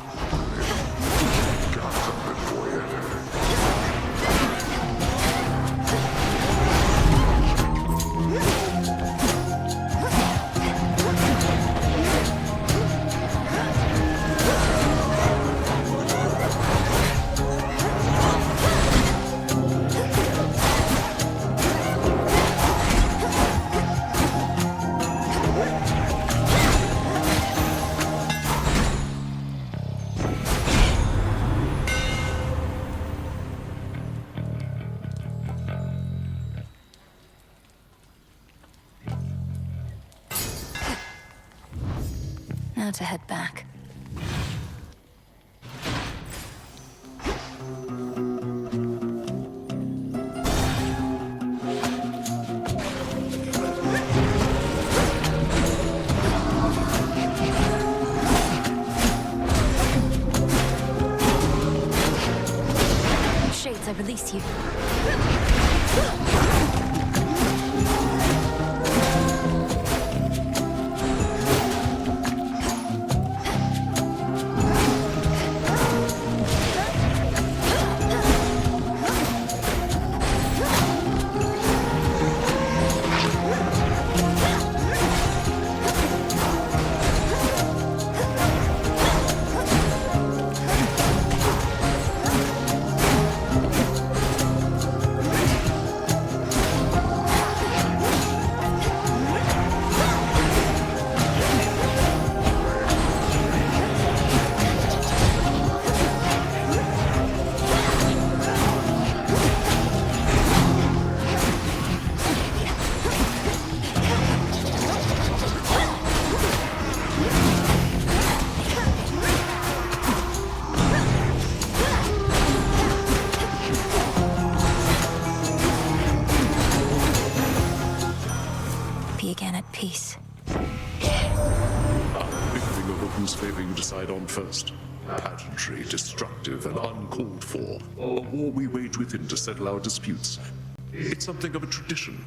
Now to head back. Shades, I release you. whose favor you decide on first. Pageantry, destructive and uncalled for, or a war we wage within to settle our disputes. It's something of a tradition.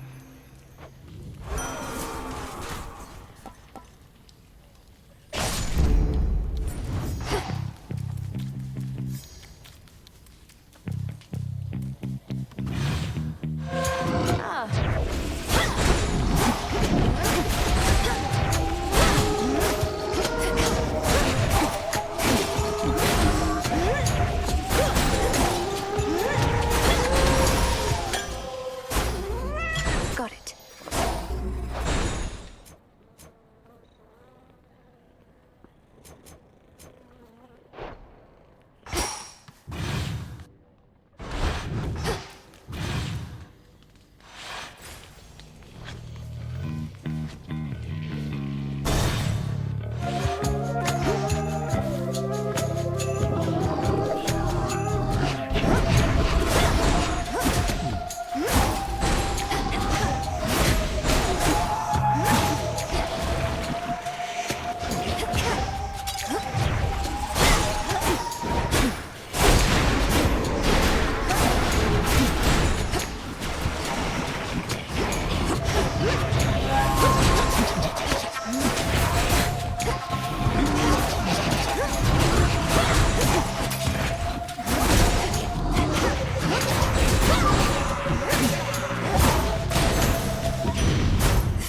Got it.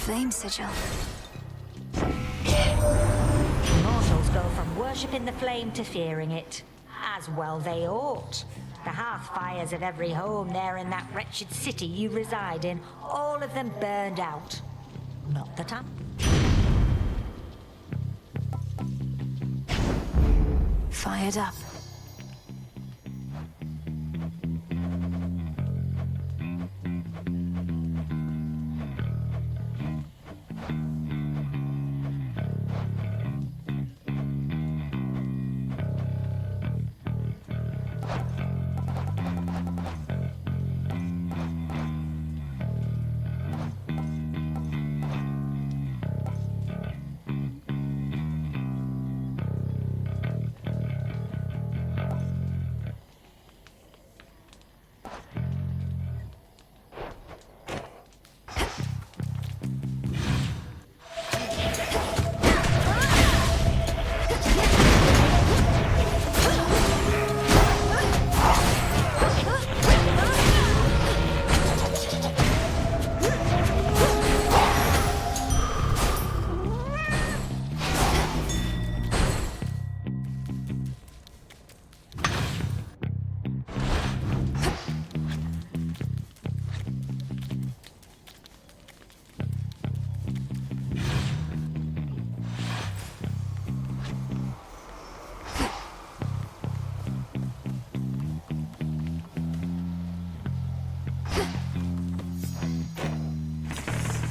Flame sigil. Mortals go from worshipping the flame to fearing it. As well they ought. The hearth fires of every home there in that wretched city you reside in, all of them burned out. Not that I'm... Fired up.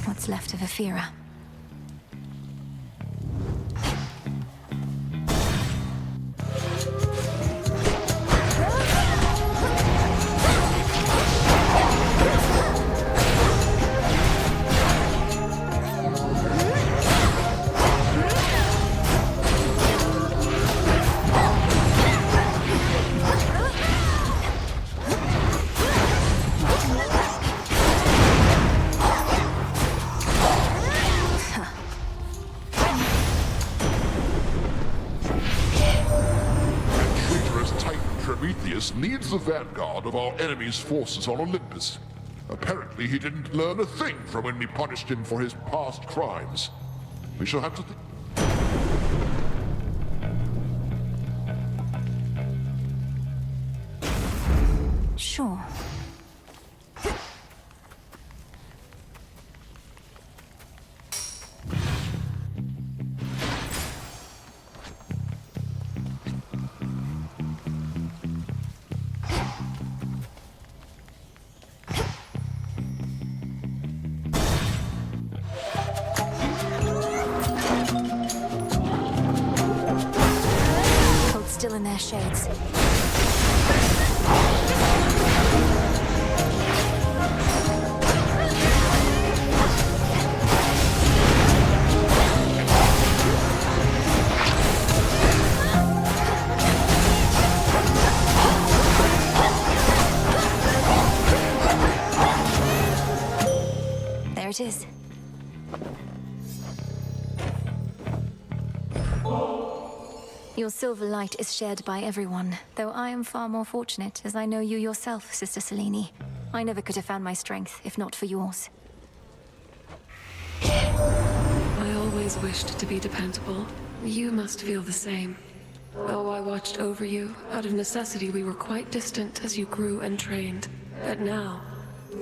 What's left of Aphira? Leads the vanguard of our enemy's forces on Olympus. Apparently he didn't learn a thing from when we punished him for his past crimes. We shall have to Sure. Still in their shades. Your silver light is shared by everyone, though I am far more fortunate, as I know you yourself, Sister Selene. I never could have found my strength if not for yours. I always wished to be dependable. You must feel the same. Though I watched over you, out of necessity we were quite distant as you grew and trained. But now,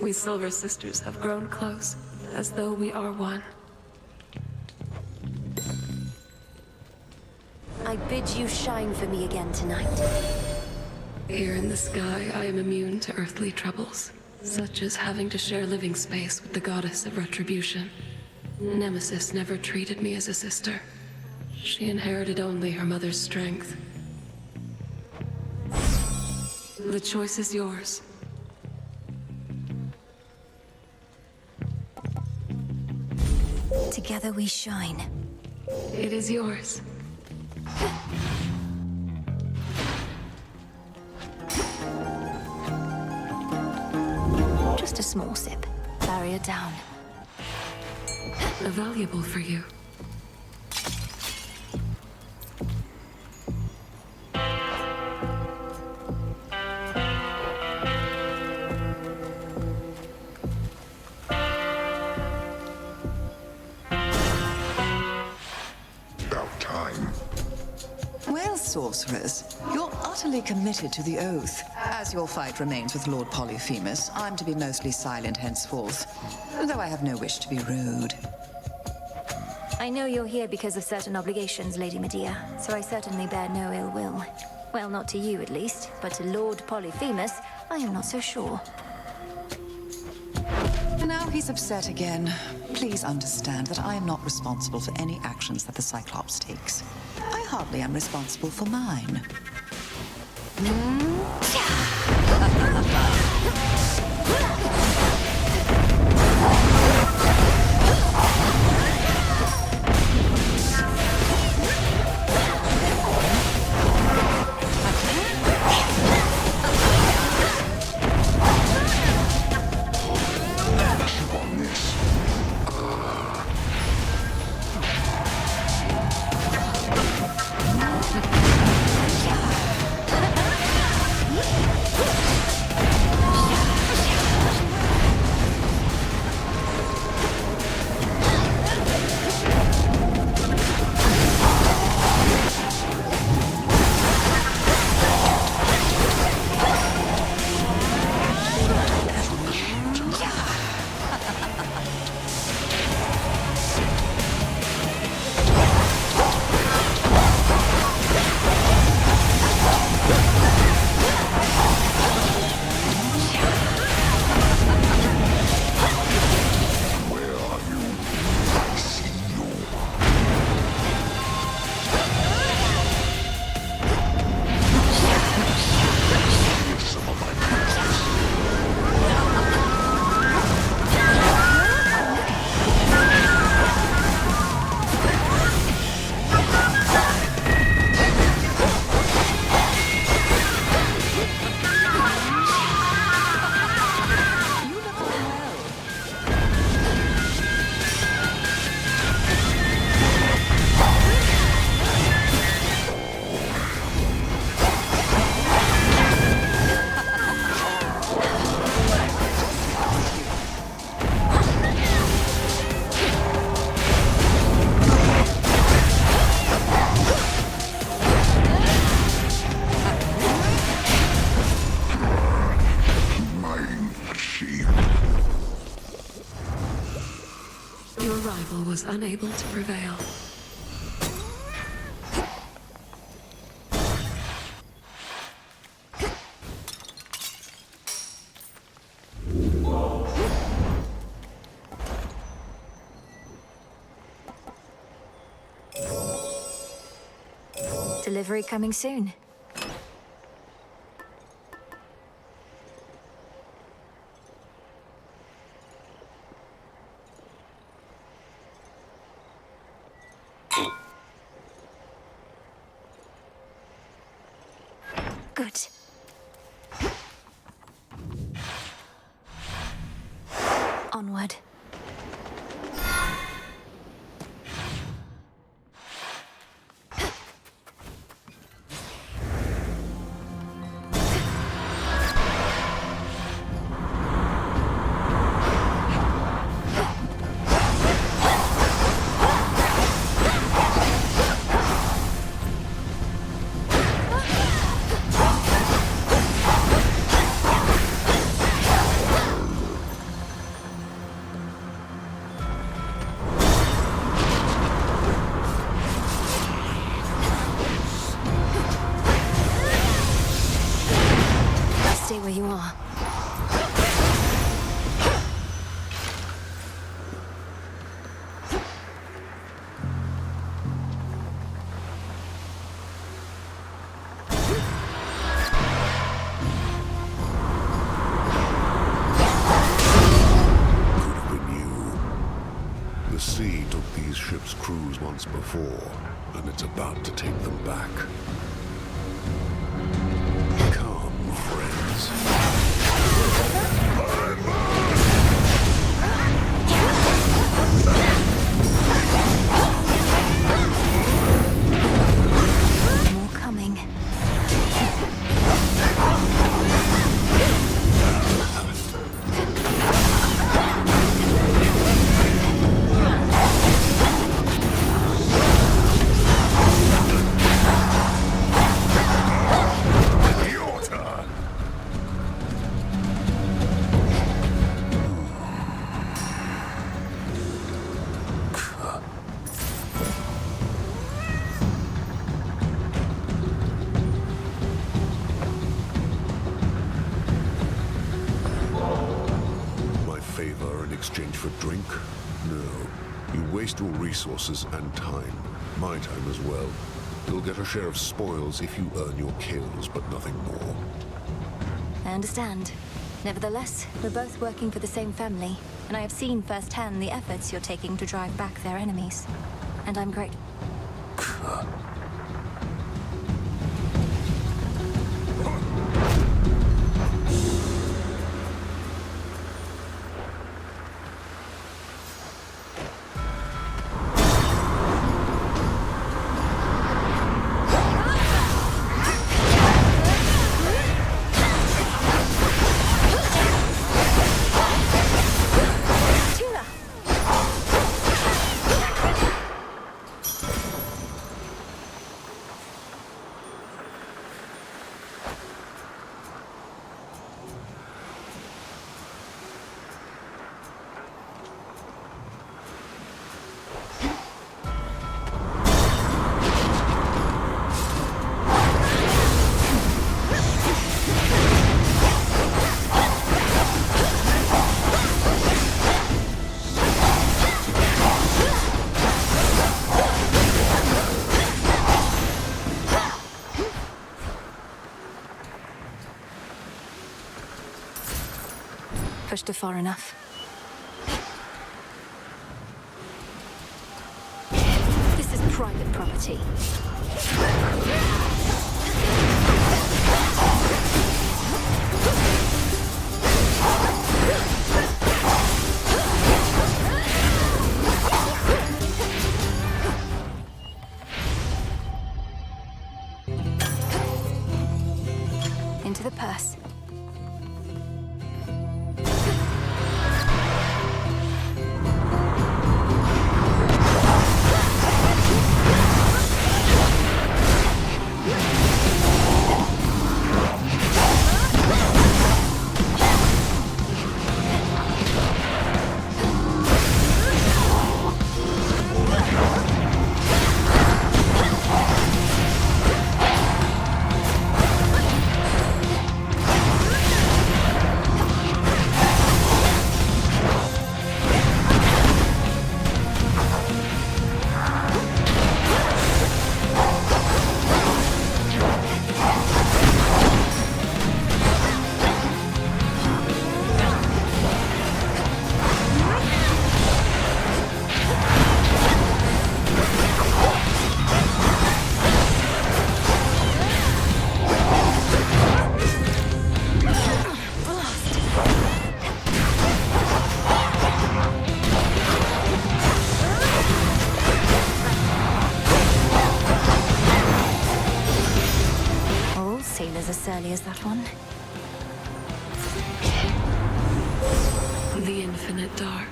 we Silver Sisters have grown close, as though we are one. I bid you shine for me again tonight. Here in the sky, I am immune to earthly troubles, such as having to share living space with the goddess of retribution. Nemesis never treated me as a sister. She inherited only her mother's strength. The choice is yours. Together we shine. It is yours. Just a small sip. Barrier down. Valuable for you. About time. Well, sorcerers, you're utterly committed to the oath. As your fight remains with Lord Polyphemus, I'm to be mostly silent henceforth, though I have no wish to be rude. I know you're here because of certain obligations, Lady Medea, so I certainly bear no ill will. Well, not to you at least, but to Lord Polyphemus, I am not so sure. Now he's upset again. Please understand that I am not responsible for any actions that the Cyclops takes. I hardly am responsible for mine. Your rival was unable to prevail. Delivery coming soon. Good. Onward. ship's crews once before, and it's about to take them back. Come, friends. More coming. Exchange for drink? No. You waste your resources and time. My time as well. You'll get a share of spoils if you earn your kills, but nothing more. I understand. Nevertheless, we're both working for the same family, and I have seen firsthand the efforts you're taking to drive back their enemies. And I'm grateful. Pushed her far enough. This is private property. Into the purse. As surly as that one. The infinite dark.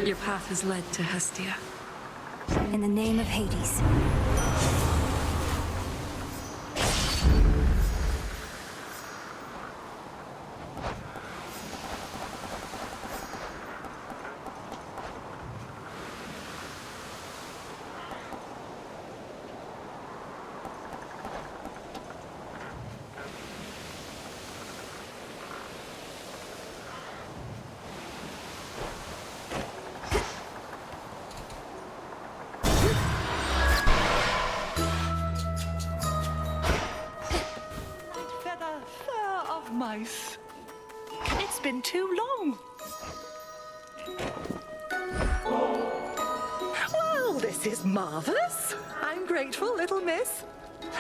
Your path has led to Hestia. In the name of Hades. been too long. Well, this is marvelous. I'm grateful, little miss.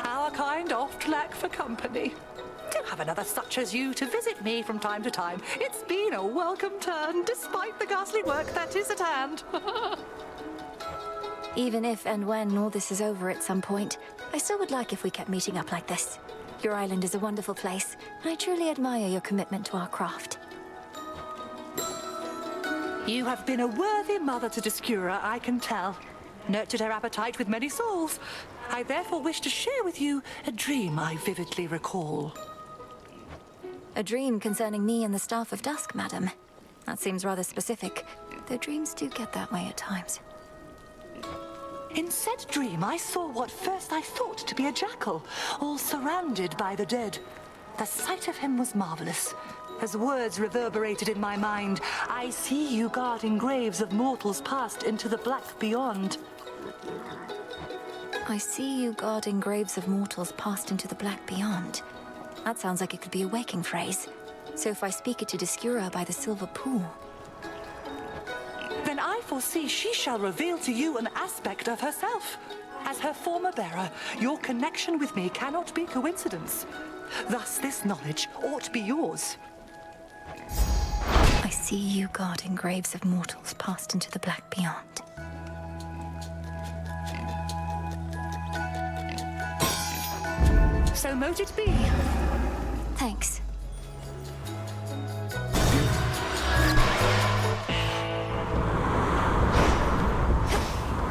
Our kind oft lack for company. To have another such as you to visit me from time to time, it's been a welcome turn, despite the ghastly work that is at hand. Even if and when all this is over at some point, I still would like if we kept meeting up like this. Your island is a wonderful place, and I truly admire your commitment to our craft. You have been a worthy mother to Discura, I can tell. Nurtured her appetite with many souls. I therefore wish to share with you a dream I vividly recall. A dream concerning me and the Staff of Dusk, madam. That seems rather specific, though dreams do get that way at times. In said dream, I saw what first I thought to be a jackal, all surrounded by the dead. The sight of him was marvelous. As words reverberated in my mind, I see you guarding graves of mortals passed into the black beyond. I see you guarding graves of mortals passed into the black beyond. That sounds like it could be a waking phrase. So if I speak it to Discura by the Silver Pool... Then I foresee she shall reveal to you an aspect of herself. As her former bearer, your connection with me cannot be coincidence. Thus, this knowledge ought be yours. I see you guarding graves of mortals passed into the black beyond. So mote it be. Thanks.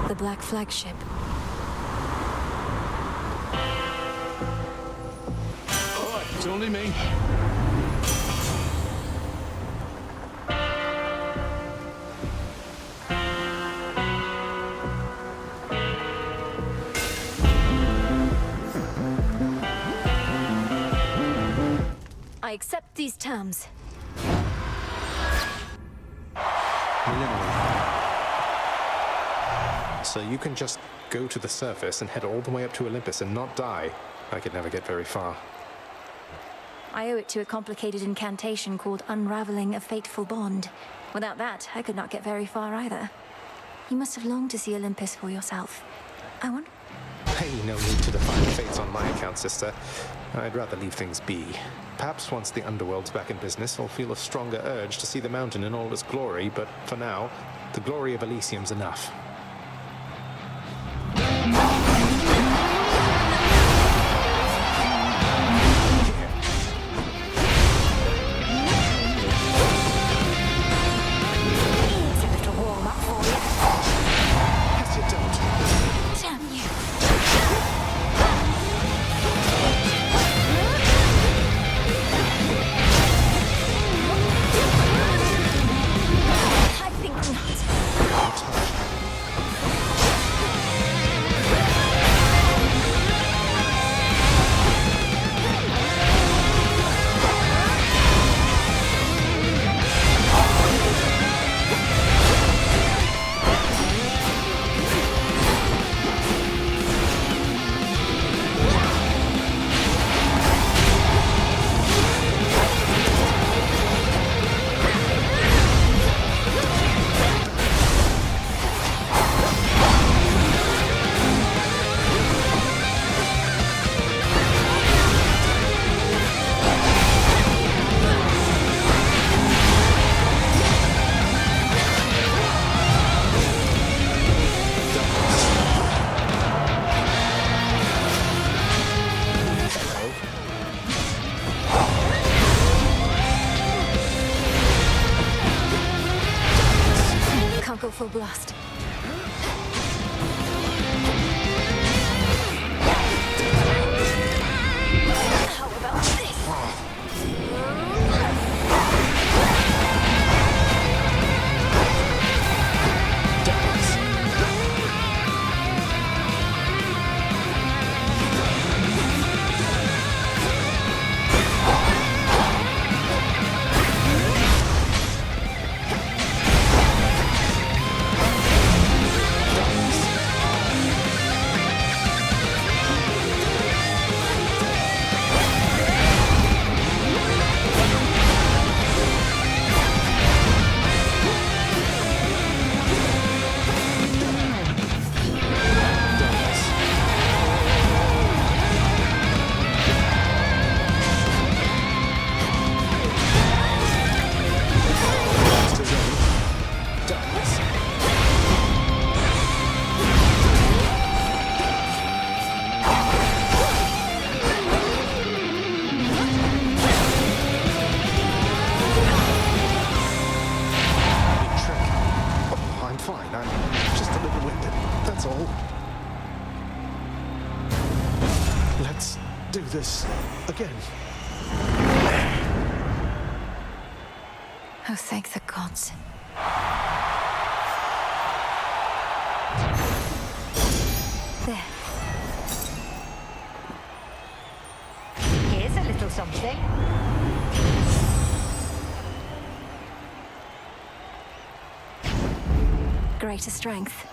The Black Flagship. Oh, it's only me. I accept these terms. So you can just go to the surface and head all the way up to Olympus and not die. I could never get very far. I owe it to a complicated incantation called Unraveling a Fateful Bond. Without that, I could not get very far either. You must have longed to see Olympus for yourself. I wonder... Hey, no need to define fates on my account, sister. I'd rather leave things be. Perhaps once the underworld's back in business, I'll feel a stronger urge to see the mountain in all its glory, but for now, the glory of Elysium's enough. Full blast. How about this? this again. Oh, thank the gods. There. Here's a little something. Greater strength.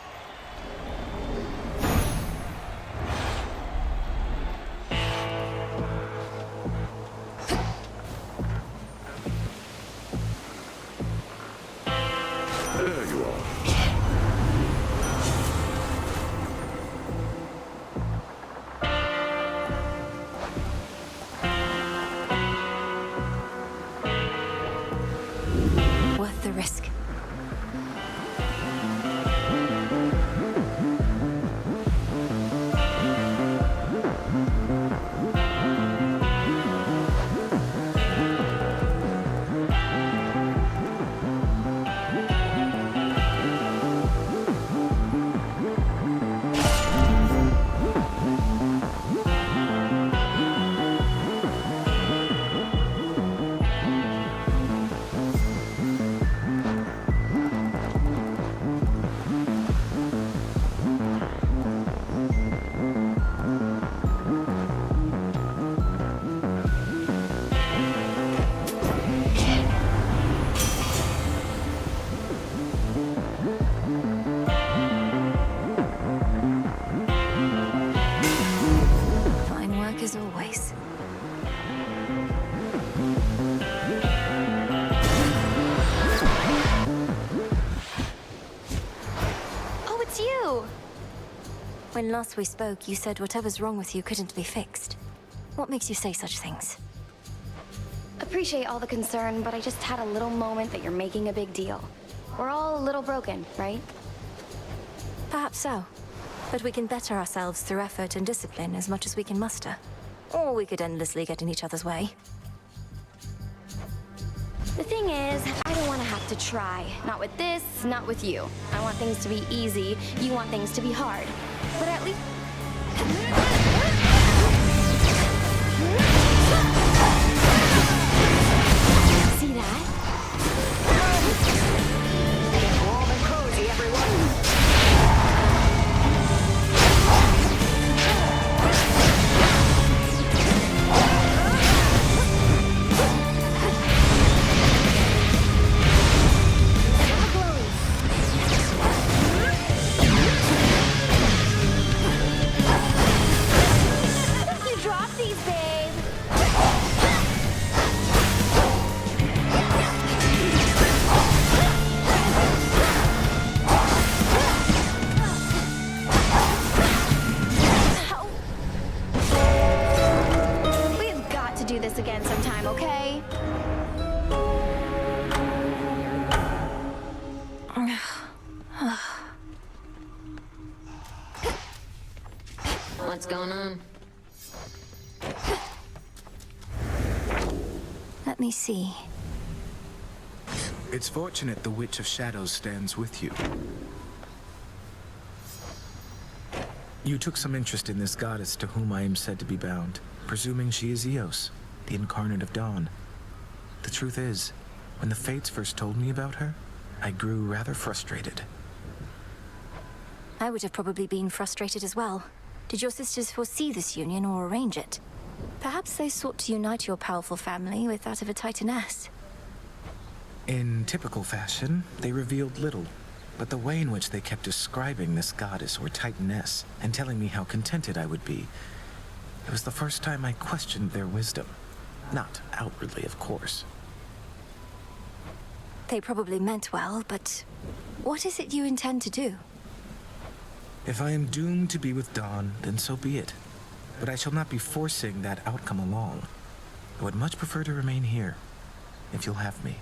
There you are. Worth the risk. As always. Oh, it's you! When last we spoke, you said whatever's wrong with you couldn't be fixed. What makes you say such things? Appreciate all the concern, but I just had a little moment that you're making a big deal. We're all a little broken, right? Perhaps so. But we can better ourselves through effort and discipline as much as we can muster. Or we could endlessly get in each other's way. The thing is, I don't want to have to try. Not with this, not with you. I want things to be easy, you want things to be hard. But at least... See that? Get warm and cozy, everyone! Again sometime, okay? What's going on? Let me see. It's fortunate the Witch of Shadows stands with you. You took some interest in this goddess to whom I am said to be bound, presuming she is Eos, the incarnate of dawn. The truth is, when the Fates first told me about her, I grew rather frustrated. I would have probably been frustrated as well. Did your sisters foresee this union or arrange it? Perhaps they sought to unite your powerful family with that of a Titaness. In typical fashion, they revealed little, but the way in which they kept describing this goddess or Titaness and telling me how contented I would be, it was the first time I questioned their wisdom. Not outwardly, of course. They probably meant well, but what is it you intend to do? If I am doomed to be with Dawn, then so be it. But I shall not be forcing that outcome along. I would much prefer to remain here, if you'll have me.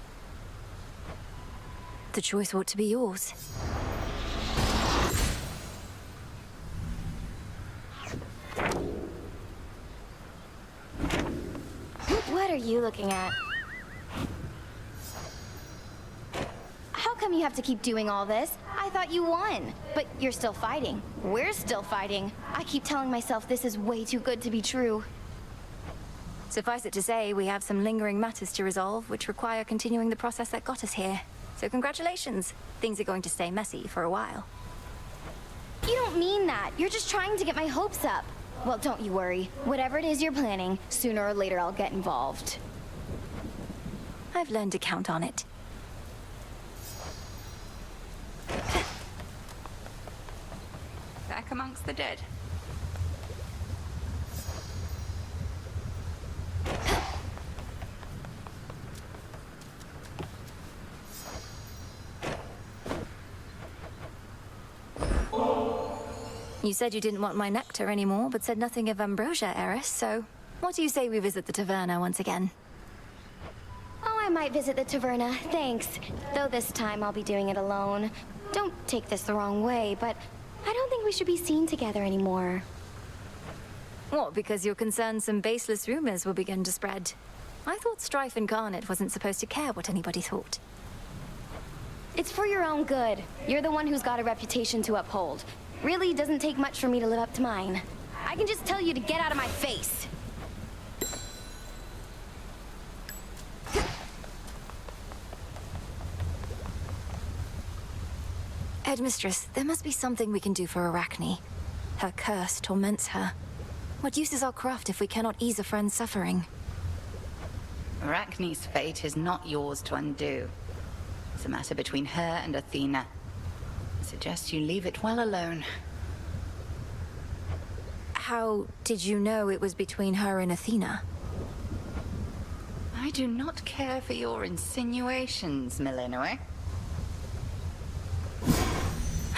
The choice ought to be yours. What are you looking at? How come you have to keep doing all this? I thought you won. But you're still fighting. We're still fighting. I keep telling myself this is way too good to be true. Suffice it to say, we have some lingering matters to resolve, which require continuing the process that got us here. So congratulations. Things are going to stay messy for a while. You don't mean that. You're just trying to get my hopes up. Well, don't you worry. Whatever it is you're planning, sooner or later I'll get involved. I've learned to count on it. Back amongst the dead. You said you didn't want my nectar anymore, but said nothing of ambrosia, Eris, so what do you say we visit the taverna once again? Oh, I might visit the taverna, thanks. Though this time I'll be doing it alone. Don't take this the wrong way, but I don't think we should be seen together anymore. What, because you're concerned some baseless rumors will begin to spread? I thought Strife Incarnate wasn't supposed to care what anybody thought. It's for your own good. You're the one who's got a reputation to uphold. Really doesn't take much for me to live up to mine. I can just tell you to get out of my face. Headmistress, there must be something we can do for Arachne. Her curse torments her. What use is our craft if we cannot ease a friend's suffering? Arachne's fate is not yours to undo. It's a matter between her and Athena. I suggest you leave it well alone. How did you know it was between her and Athena? I do not care for your insinuations, Millenoi.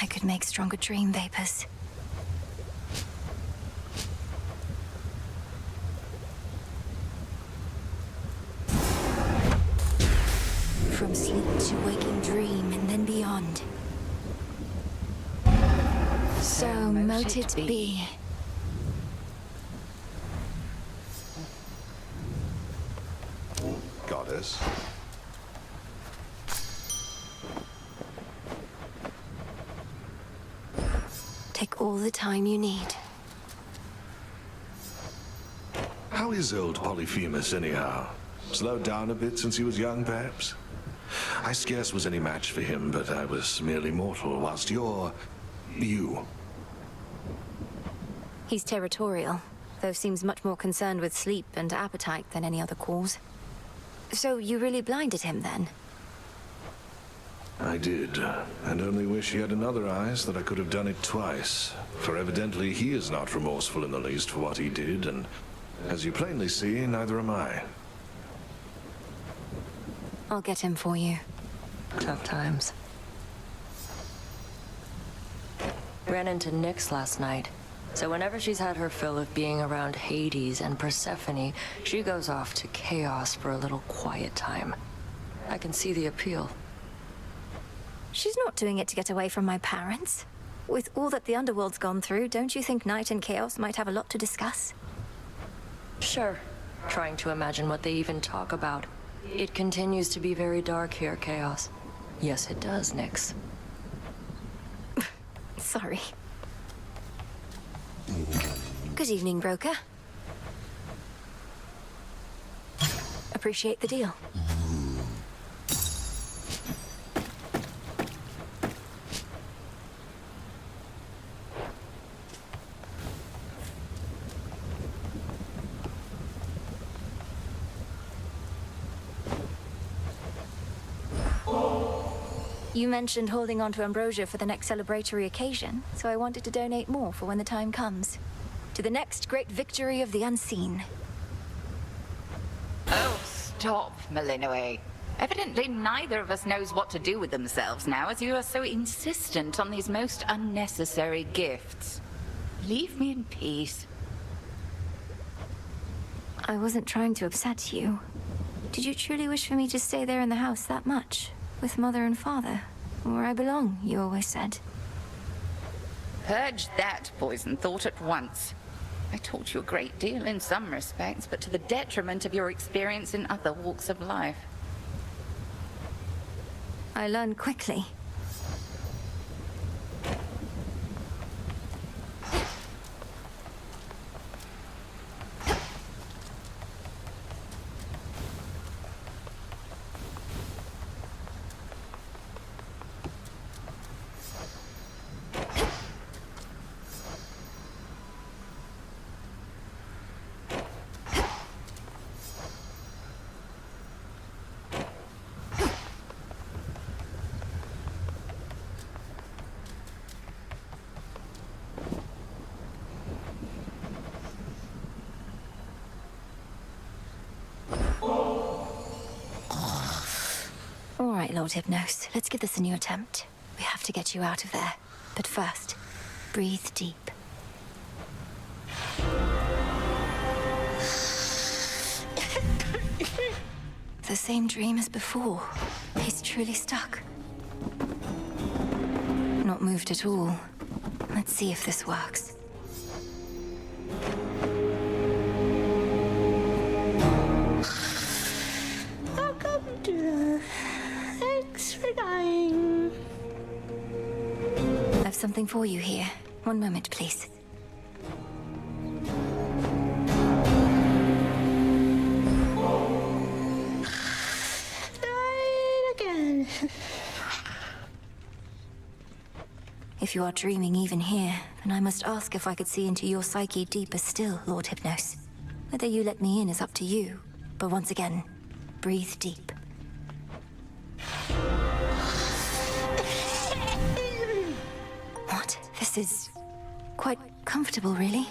I could make stronger dream vapors. From sleep to waking dream and then beyond. So mote it be. Goddess. Take all the time you need. How is old Polyphemus, anyhow? Slowed down a bit since he was young, perhaps? I scarce was any match for him, but I was merely mortal, whilst you're... you. He's territorial, though seems much more concerned with sleep and appetite than any other cause. So you really blinded him, then? I did, and only wish he had another eye so that I could have done it twice. For evidently he is not remorseful in the least for what he did, and as you plainly see, neither am I. I'll get him for you. Tough times. Ran into Nyx last night. So whenever she's had her fill of being around Hades and Persephone, she goes off to chaos for a little quiet time. I can see the appeal. She's not doing it to get away from my parents. With all that the Underworld's gone through, don't you think Night and Chaos might have a lot to discuss? Sure. Trying to imagine what they even talk about. It continues to be very dark here, Chaos. Yes, it does, Nyx. Sorry. Good evening, broker. Appreciate the deal. You mentioned holding on to ambrosia for the next celebratory occasion, so I wanted to donate more for when the time comes. To the next great victory of the unseen. Oh, stop, Millenoi. Evidently neither of us knows what to do with themselves now, as you are so insistent on these most unnecessary gifts. Leave me in peace. I wasn't trying to upset you. Did you truly wish for me to stay there in the house that much? With Mother and Father? Where I belong, you always said. Purge that poison thought at once. I taught you a great deal in some respects, but to the detriment of your experience in other walks of life. I learned quickly. All right, Lord Hypnos. Let's give this a new attempt. We have to get you out of there. But first, breathe deep. The same dream as before. He's truly stuck. Not moved at all. Let's see if this works. Welcome to the... Thanks for dying. I've something for you here. One moment, please. Died again. If you are dreaming even here, then I must ask if I could see into your psyche deeper still, Lord Hypnos. Whether you let me in is up to you. But once again, breathe deep. What? This is quite comfortable, really.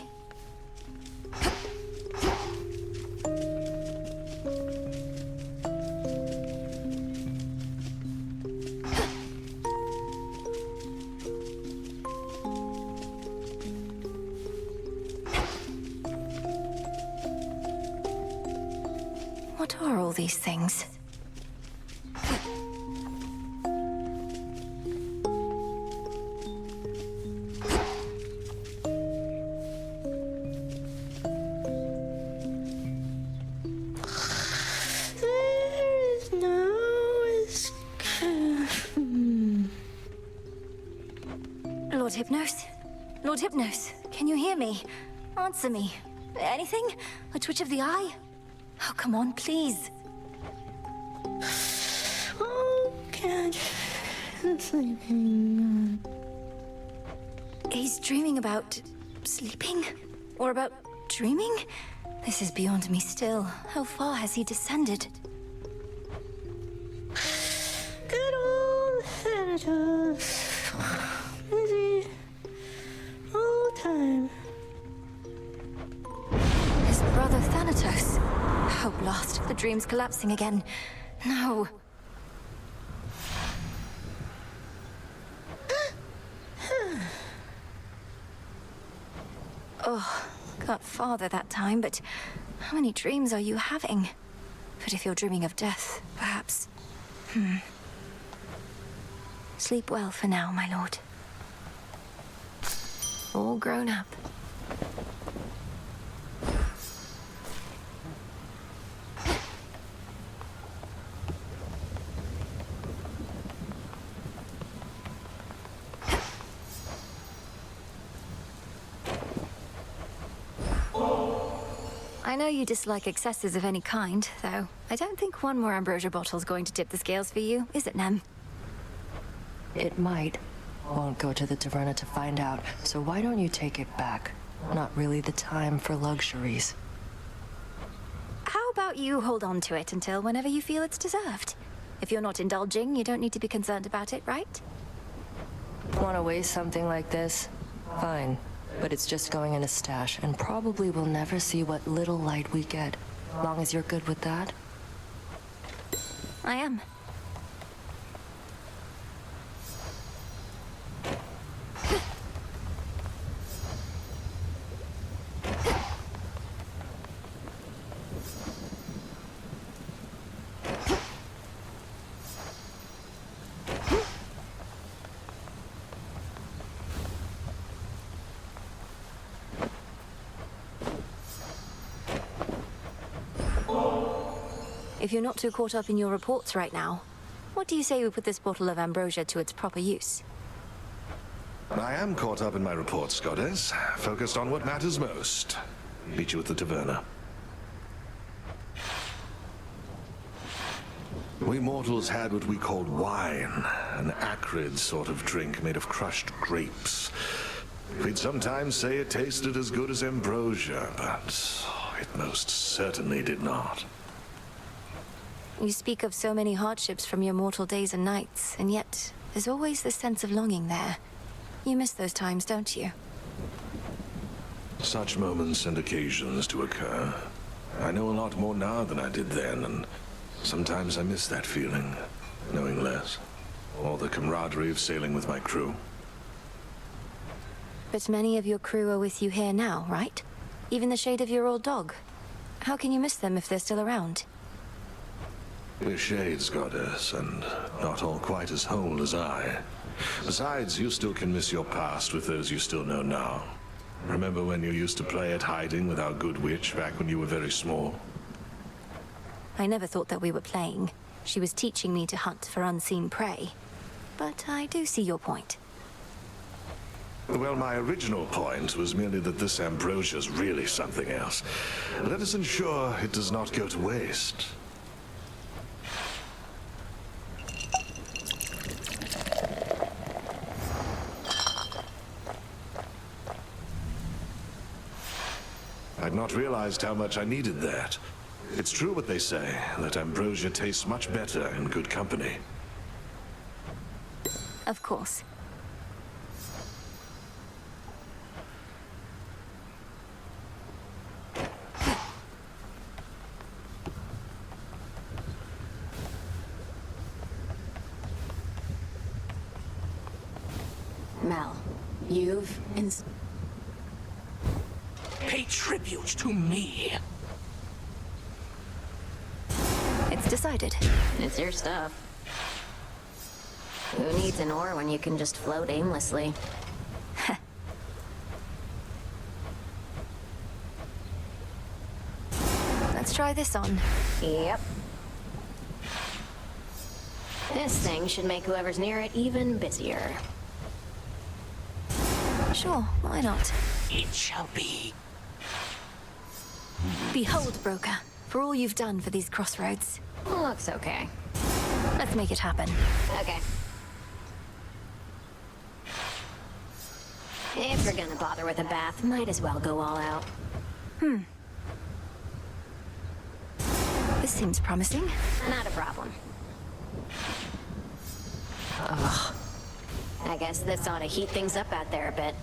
What are all these things? There is no escape. Lord Hypnos? Lord Hypnos, can you hear me? Answer me. Anything? A twitch of the eye? Oh, come on, please. Oh, can't. I'm sleeping. He's dreaming about sleeping? Or about dreaming? This is beyond me still. How far has he descended? Good old Thanatos. Busy all time. His brother Thanatos. Oh, blast. The dream's collapsing again. No. Oh, got farther that time, but how many dreams are you having? But if you're dreaming of death, perhaps... Sleep well for now, my lord. All grown up. I know you dislike excesses of any kind, though. I don't think one more ambrosia bottle's going to tip the scales for you, is it, Nem? It might. Won't go to the taverna to find out, so why don't you take it back? Not really the time for luxuries. How about you hold on to it until whenever you feel it's deserved? If you're not indulging, you don't need to be concerned about it, right? Want to waste something like this? Fine. But it's just going in a stash, and probably we'll never see what little light we get. Long as you're good with that? I am. If you're not too caught up in your reports right now, what do you say we put this bottle of ambrosia to its proper use? I am caught up in my reports, Goddess. Focused on what matters most. Meet you at the taverna. We mortals had what we called wine, an acrid sort of drink made of crushed grapes. We'd sometimes say it tasted as good as ambrosia, but it most certainly did not. You speak of so many hardships from your mortal days and nights, and yet there's always this sense of longing there. You miss those times, don't you? Such moments and occasions do occur. I know a lot more now than I did then, and sometimes I miss that feeling, knowing stars, or the camaraderie of sailing with my crew. But many of your crew are with you here now, right? Even the shade of your old dog. How can you miss them if they're still around? We're shades, goddess, and not all quite as whole as I. Besides, you still can miss your past with those you still know now. Remember when you used to play at hiding with our good witch back when you were very small? I never thought that we were playing. She was teaching me to hunt for unseen prey. But I do see your point. Well, my original point was merely that this ambrosia's really something else. Let us ensure it does not go to waste. I'd not realized how much I needed that. It's true what they say, that ambrosia tastes much better in good company. Of course. Mal, you've Pay tribute to me. It's decided. It's your stuff. Who needs an oar when you can just float aimlessly? Let's try this on. Yep. This thing should make whoever's near it even busier. Sure, why not? It shall be. Behold, broker, for all you've done for these crossroads. Looks okay. Let's make it happen. Okay. If you're gonna bother with a bath, might as well go all out. This seems promising. Not a problem. Ugh. I guess this ought to heat things up out there a bit.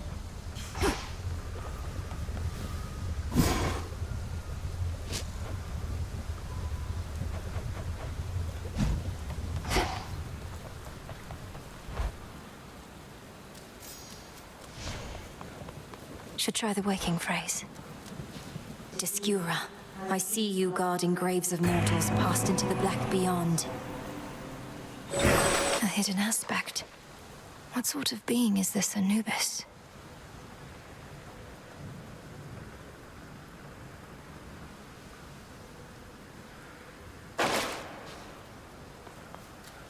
Should try the waking phrase. Discura, I see you guarding graves of mortals passed into the black beyond. A hidden aspect. What sort of being is this Anubis?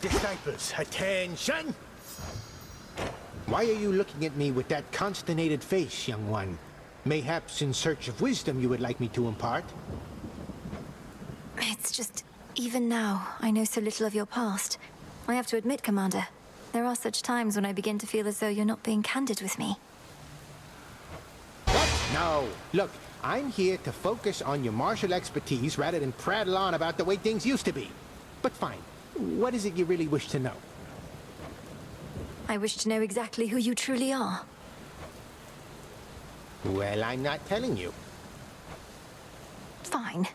Disciples, attention! Why are you looking at me with that consternated face, young one? Mayhaps in search of wisdom you would like me to impart? It's just, even now, I know so little of your past. I have to admit, Commander, there are such times when I begin to feel as though you're not being candid with me. What? No. Look, I'm here to focus on your martial expertise rather than prattle on about the way things used to be. But fine, what is it you really wish to know? I wish to know exactly who you truly are. Well, I'm not telling you. Fine.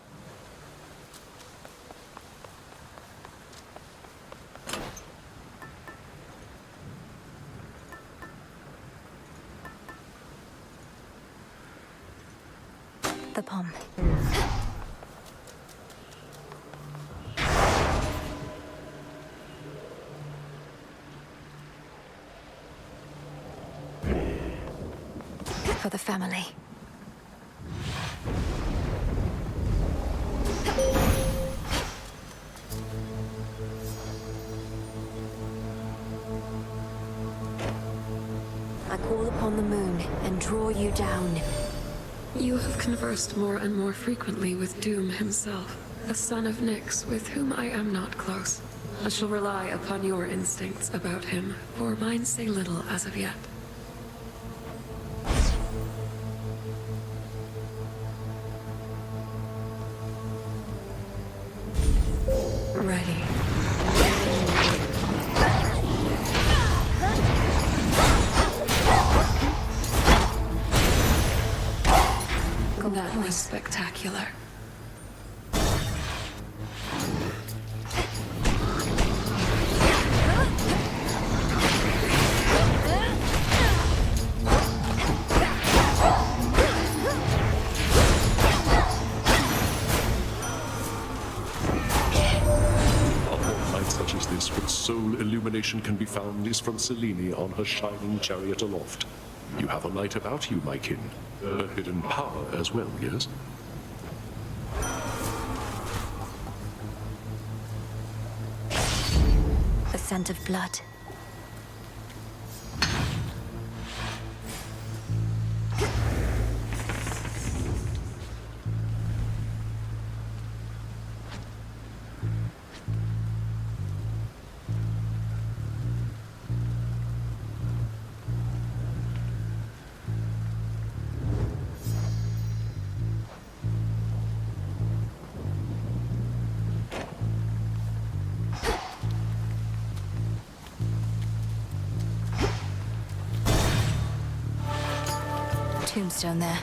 The palm. For the family. I call upon the moon and draw you down. You have conversed more and more frequently with Doom himself, a son of Nyx with whom I am not close. I shall rely upon your instincts about him, for mine say little as of yet. Ready. That was spectacular. illumination can be found is from Selene on her shining chariot aloft. You have a light about you, my kin. A hidden power as well, yes? The scent of blood. Tombstone there.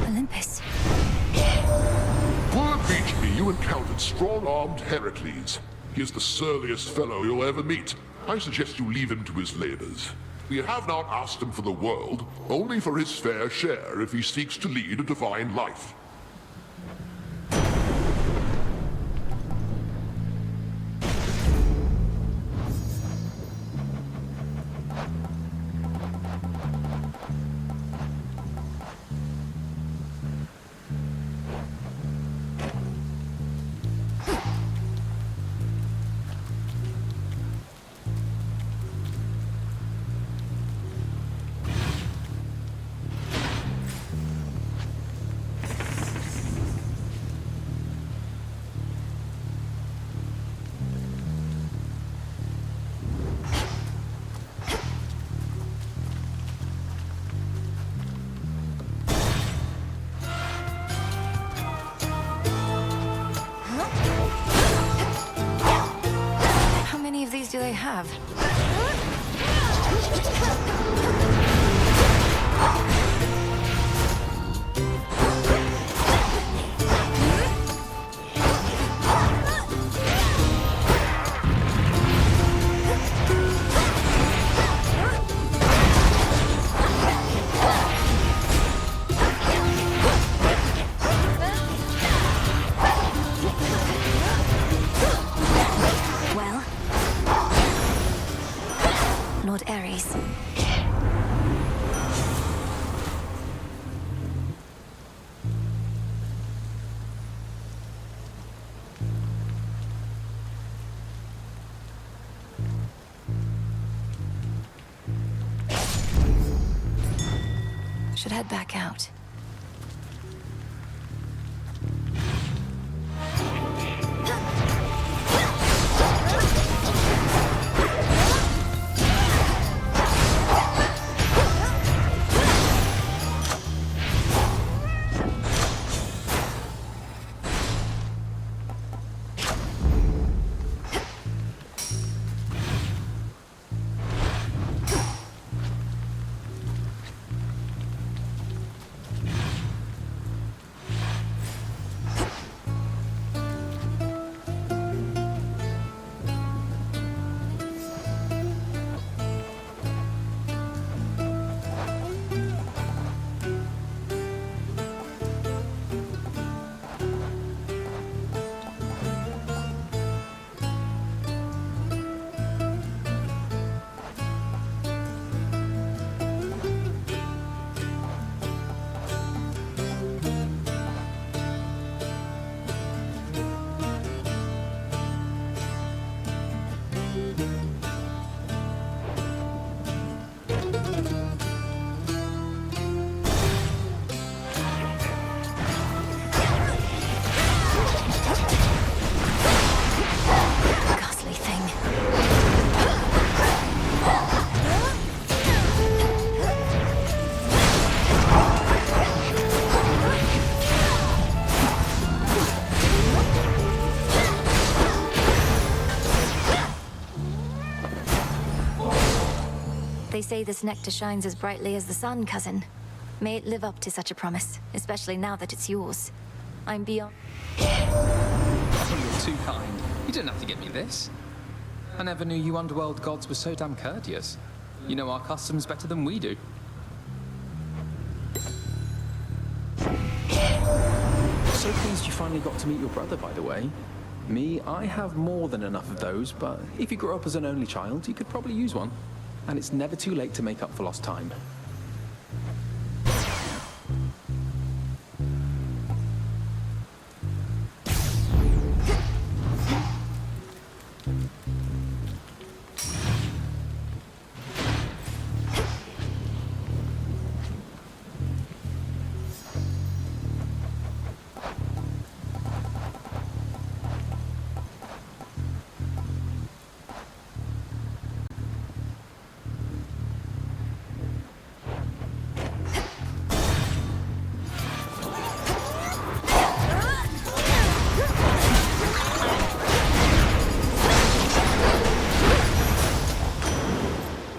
Olympus. Word reached me you encountered strong-armed Heracles. He is the surliest fellow you'll ever meet. I suggest you leave him to his labors. We have not asked him for the world, only for his fair share if he seeks to lead a divine life. How many of these do they have? Well, Lord Ares. Should head back out. Ghastly thing. They say this nectar shines as brightly as the sun, cousin. May it live up to such a promise, especially now that it's yours. I'm beyond... Oh, you're too kind. You didn't have to get me this. I never knew you underworld gods were so damn courteous. You know our customs better than we do. So pleased you finally got to meet your brother, by the way. Me, I have more than enough of those, but if you grew up as an only child, you could probably use one. And it's never too late to make up for lost time.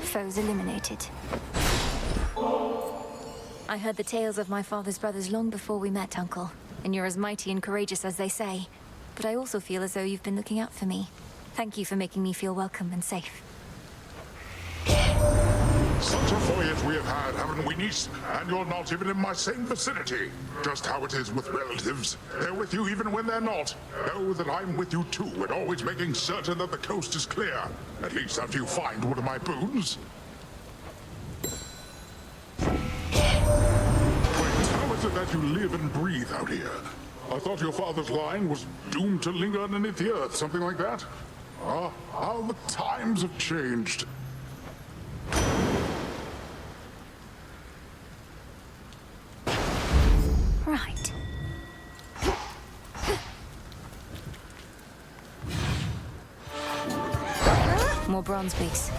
Foes eliminated. I heard the tales of my father's brothers long before we met, Uncle. And you're as mighty and courageous as they say. But I also feel as though you've been looking out for me. Thank you for making me feel welcome and safe. Such a voyage we have had, haven't we, niece? And you're not even in my same vicinity. Just how it is with relatives. They're with you even when they're not. Know that I'm with you too, and always making certain that the coast is clear. At least after you find one of my boons. Wait, how is it that you live and breathe out here? I thought your father's line was doomed to linger underneath the earth, something like that? Ah, how the times have changed. Right. More bronze beaks.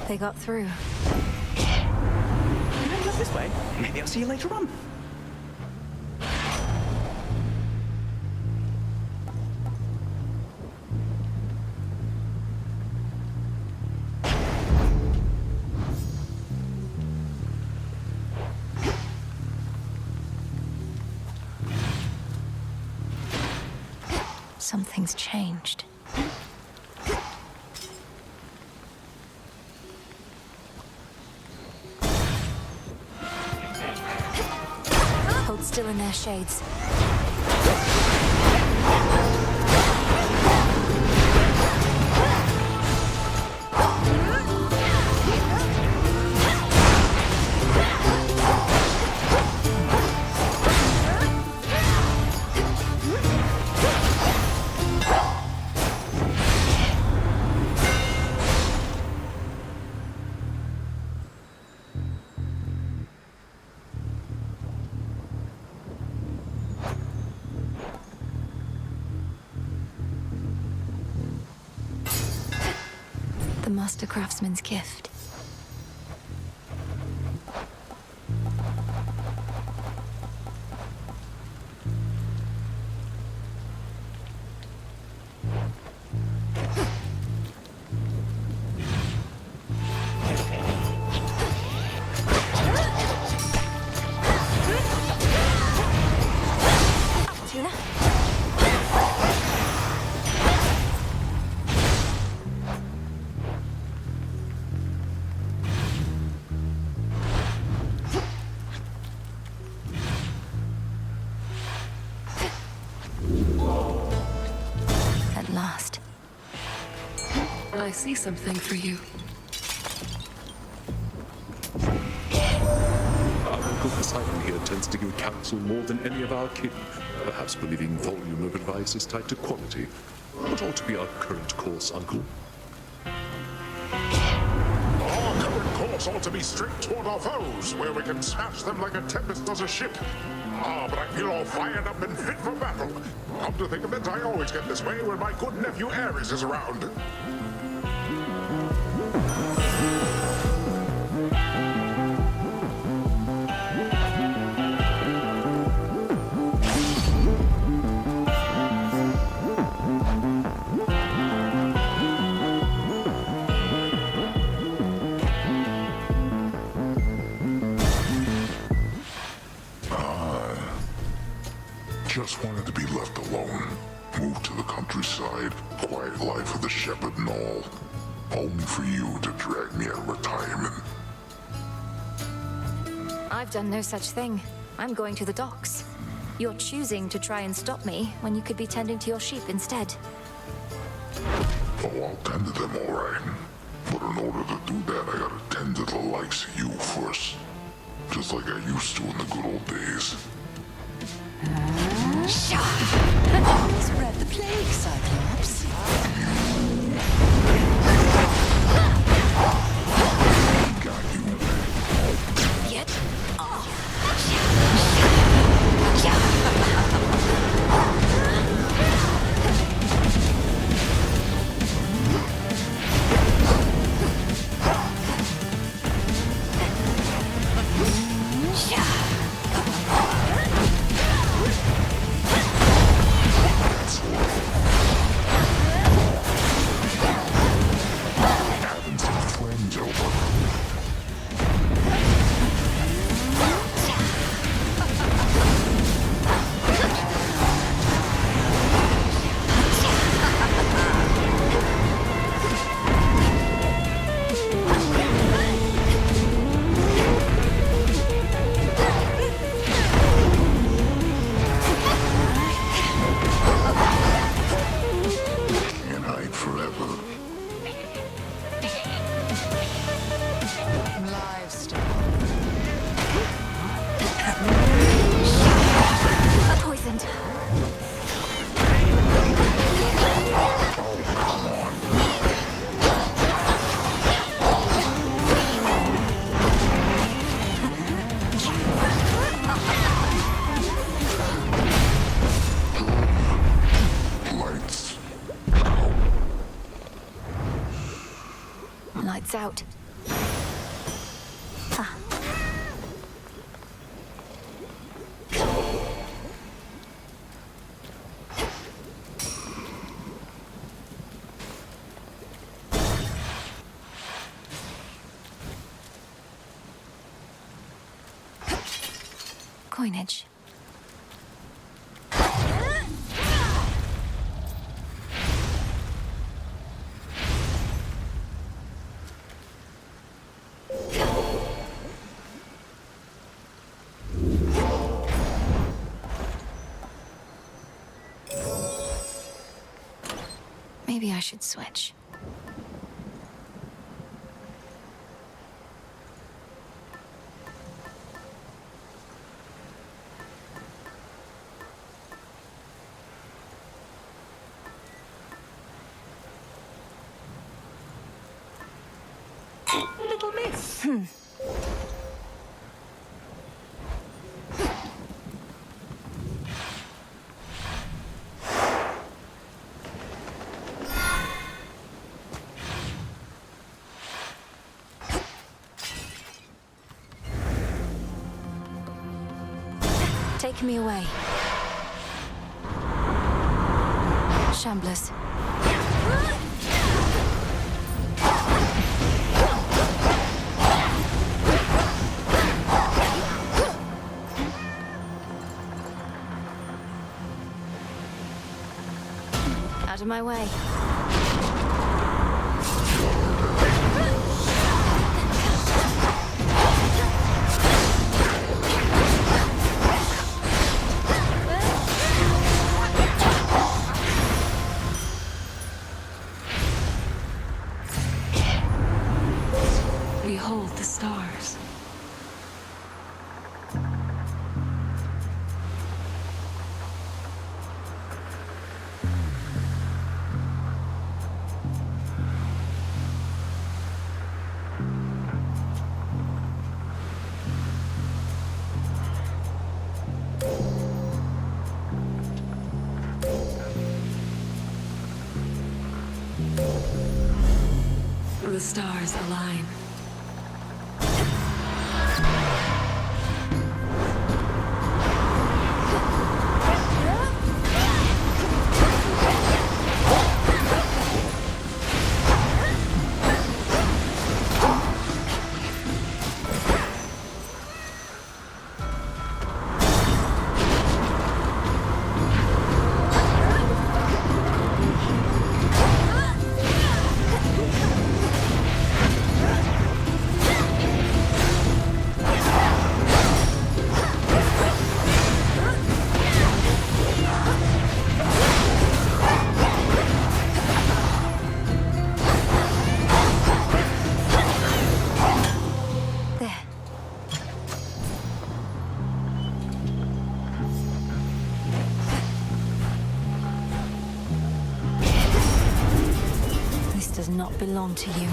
They got through. You don't look this way. Maybe I'll see you later on. Something's changed. Hold still in their shades. The Master Craftsman's gift. Tuna? At last. I see something for you. Our goodness, Simon here tends to give counsel more than any of our kin, perhaps believing volume of advice is tied to quality. What ought to be our current course, Uncle? Our current course ought to be straight toward our foes, where we can smash them like a tempest does a ship. But I feel all fired up and fit for battle. Come to think of it, I always get this way when my good nephew Ares is around. Just wanted to be left alone. Moved to the countryside, quiet life of the shepherd and all. Only for you to drag me out of retirement. I've done no such thing. I'm going to the docks. You're choosing to try and stop me when you could be tending to your sheep instead. Oh, I'll tend to them all right. But in order to do that, I gotta tend to the likes of you first. Just like I used to in the good old days. Spread the plague, Cyclops. Got you. Get off! Having some friends over. Can't hide forever. Livestock. Poisoned. Lights. Lights out. Ah. Coinage. Maybe I should switch. Little miss. Take me away. Shamblers. Out of my way. Behold the stars. the stars align. Does not belong to you.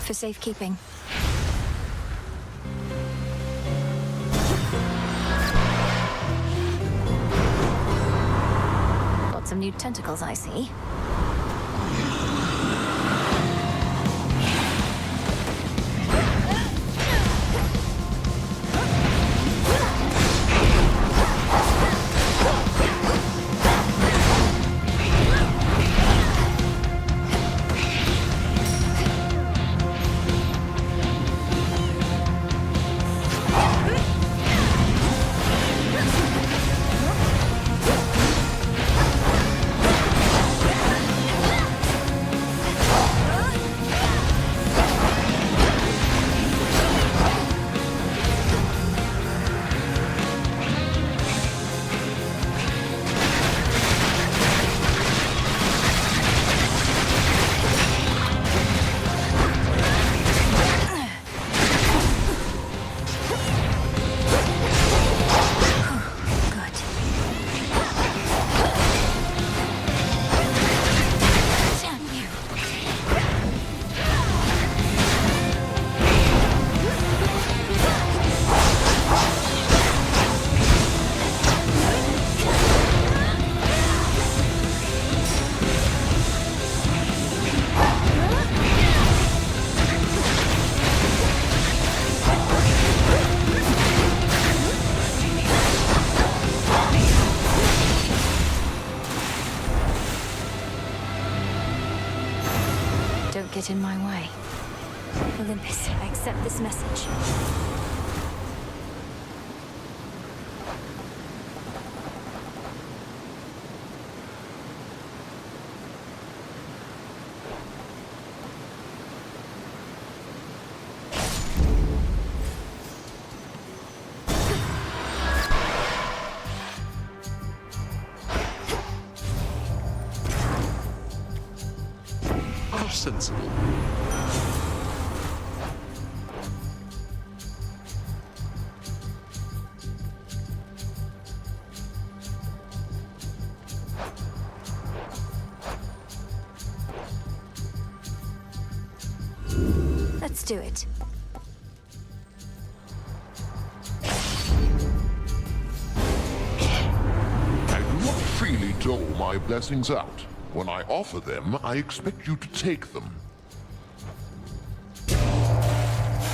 For safekeeping. Lots of new tentacles, I see. Don't get in my way. Olympus, I accept this message. How sensible. Let's do it. I do not freely dole my blessings out. When I offer them, I expect you to take them.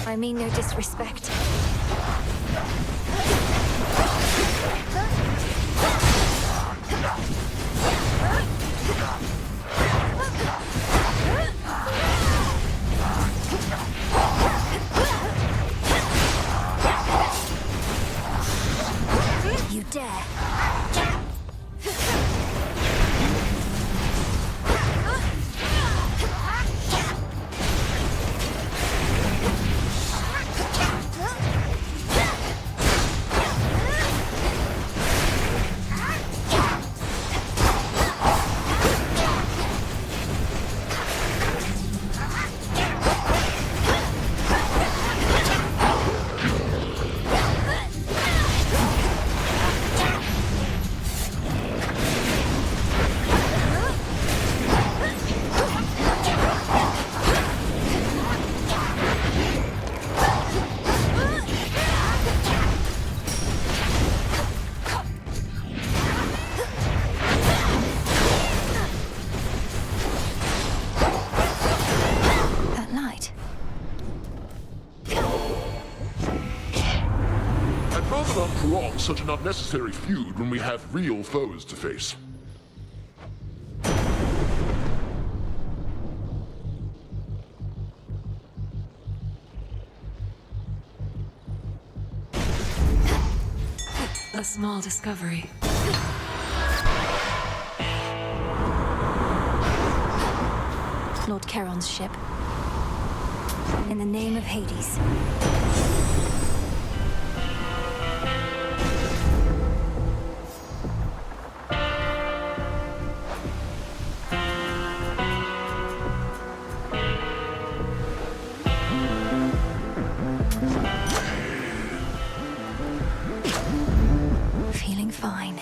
I mean no disrespect. You dare. prolong such an unnecessary feud when we have real foes to face. A small discovery. Lord Charon's ship. In the name of Hades. Feeling fine.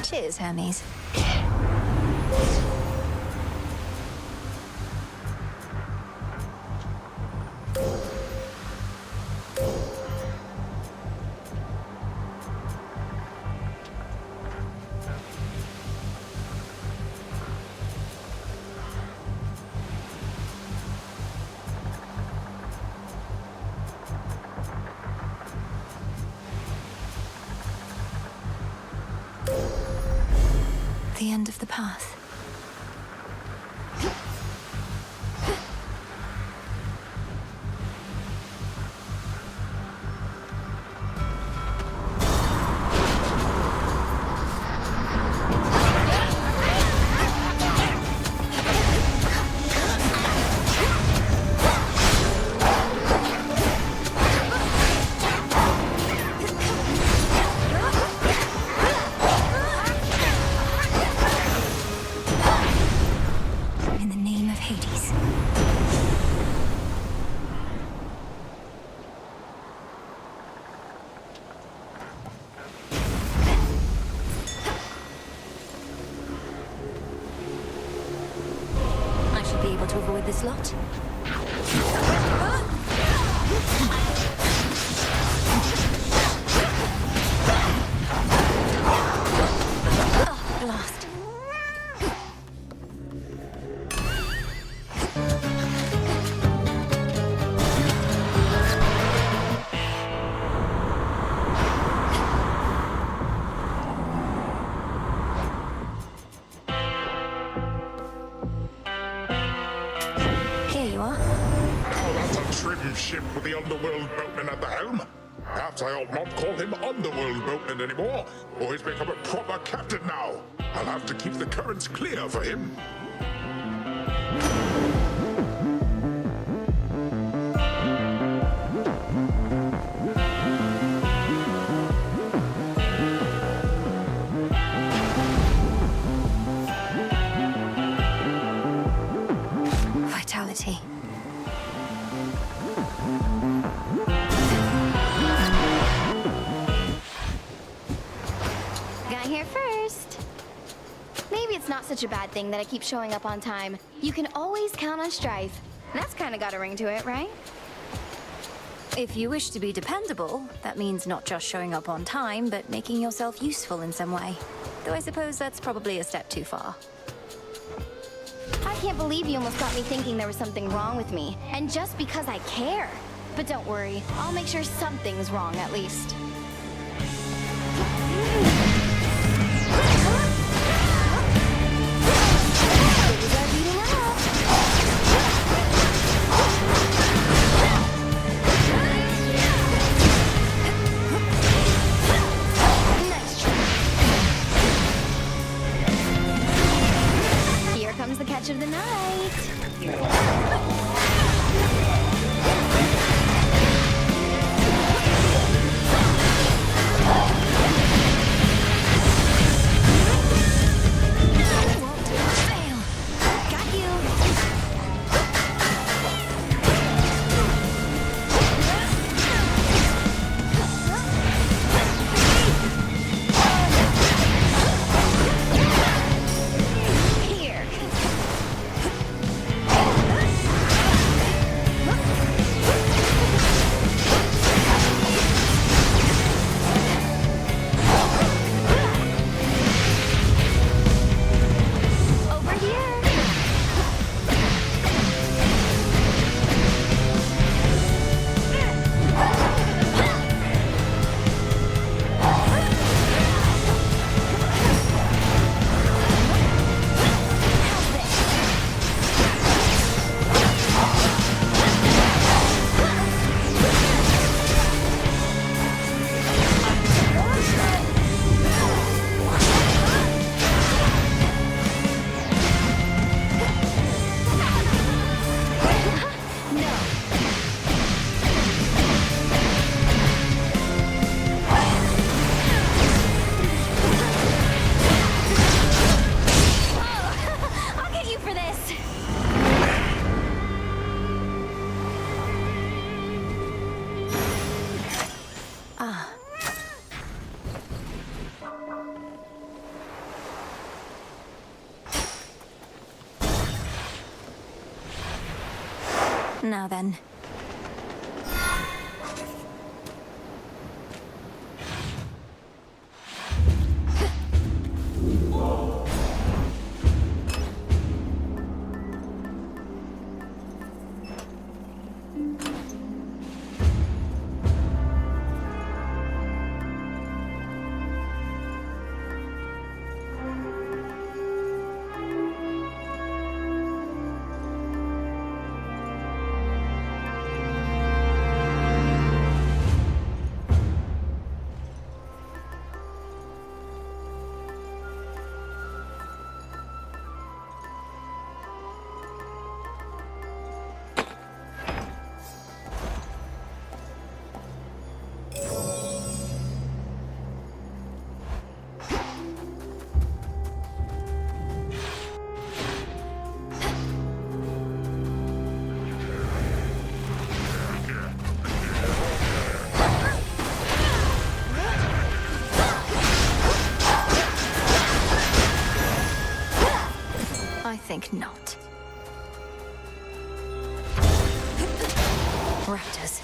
Cheers, Hermes. The end of the path. In the name of Hades. I should be able to avoid this lot. Oh, blast. Here you are. Call us a trim ship with the underworld boatman at the helm. Perhaps I ought not call him underworld boatman anymore, or he's become a proper captain now. I'll have to keep the currents clear for him. Vitality. Got here first. Maybe it's not such a bad thing that I keep showing up on time. You can always count on Strife. That's kind of got a ring to it, right? If you wish to be dependable, that means not just showing up on time, but making yourself useful in some way. Though I suppose that's probably a step too far. I can't believe you almost got me thinking there was something wrong with me. And just because I care. But don't worry, I'll make sure something's wrong at least. Things are heating up. Nice try. Here comes the catch of the night. Here. Now then. I think not. Raptors.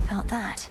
Felt that.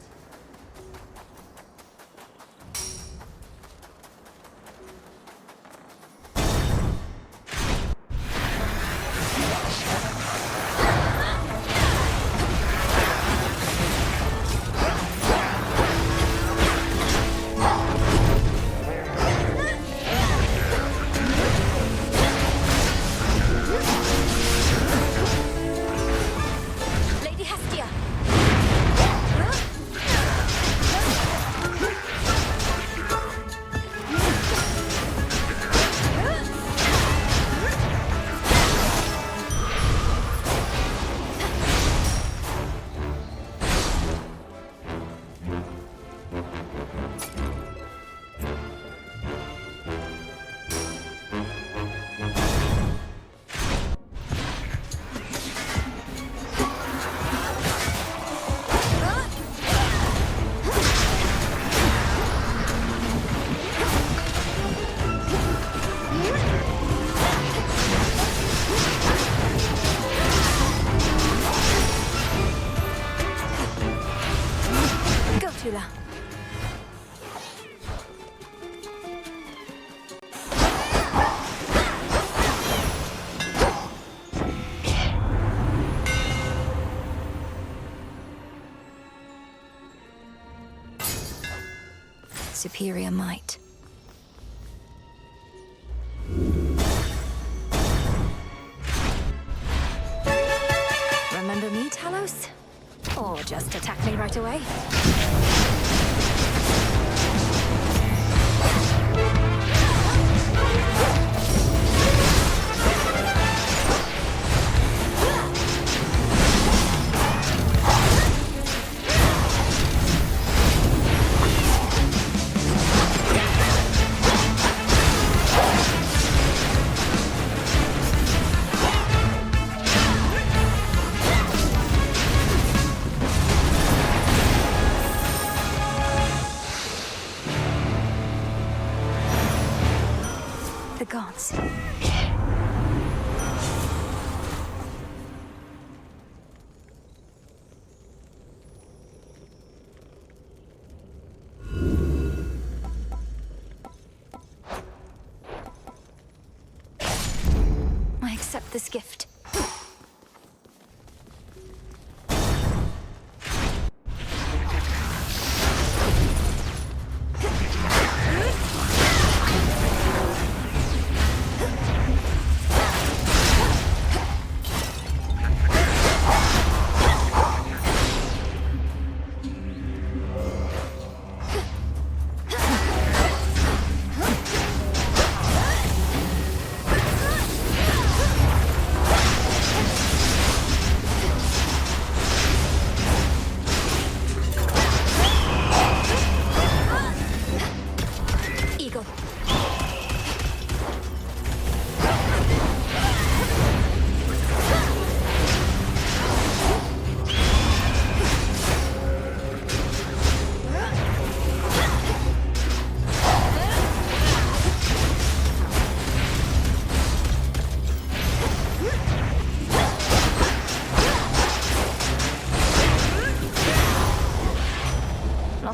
Superior might. Remember me, Talos? Or just attack me right away? The gods. I accept this gift.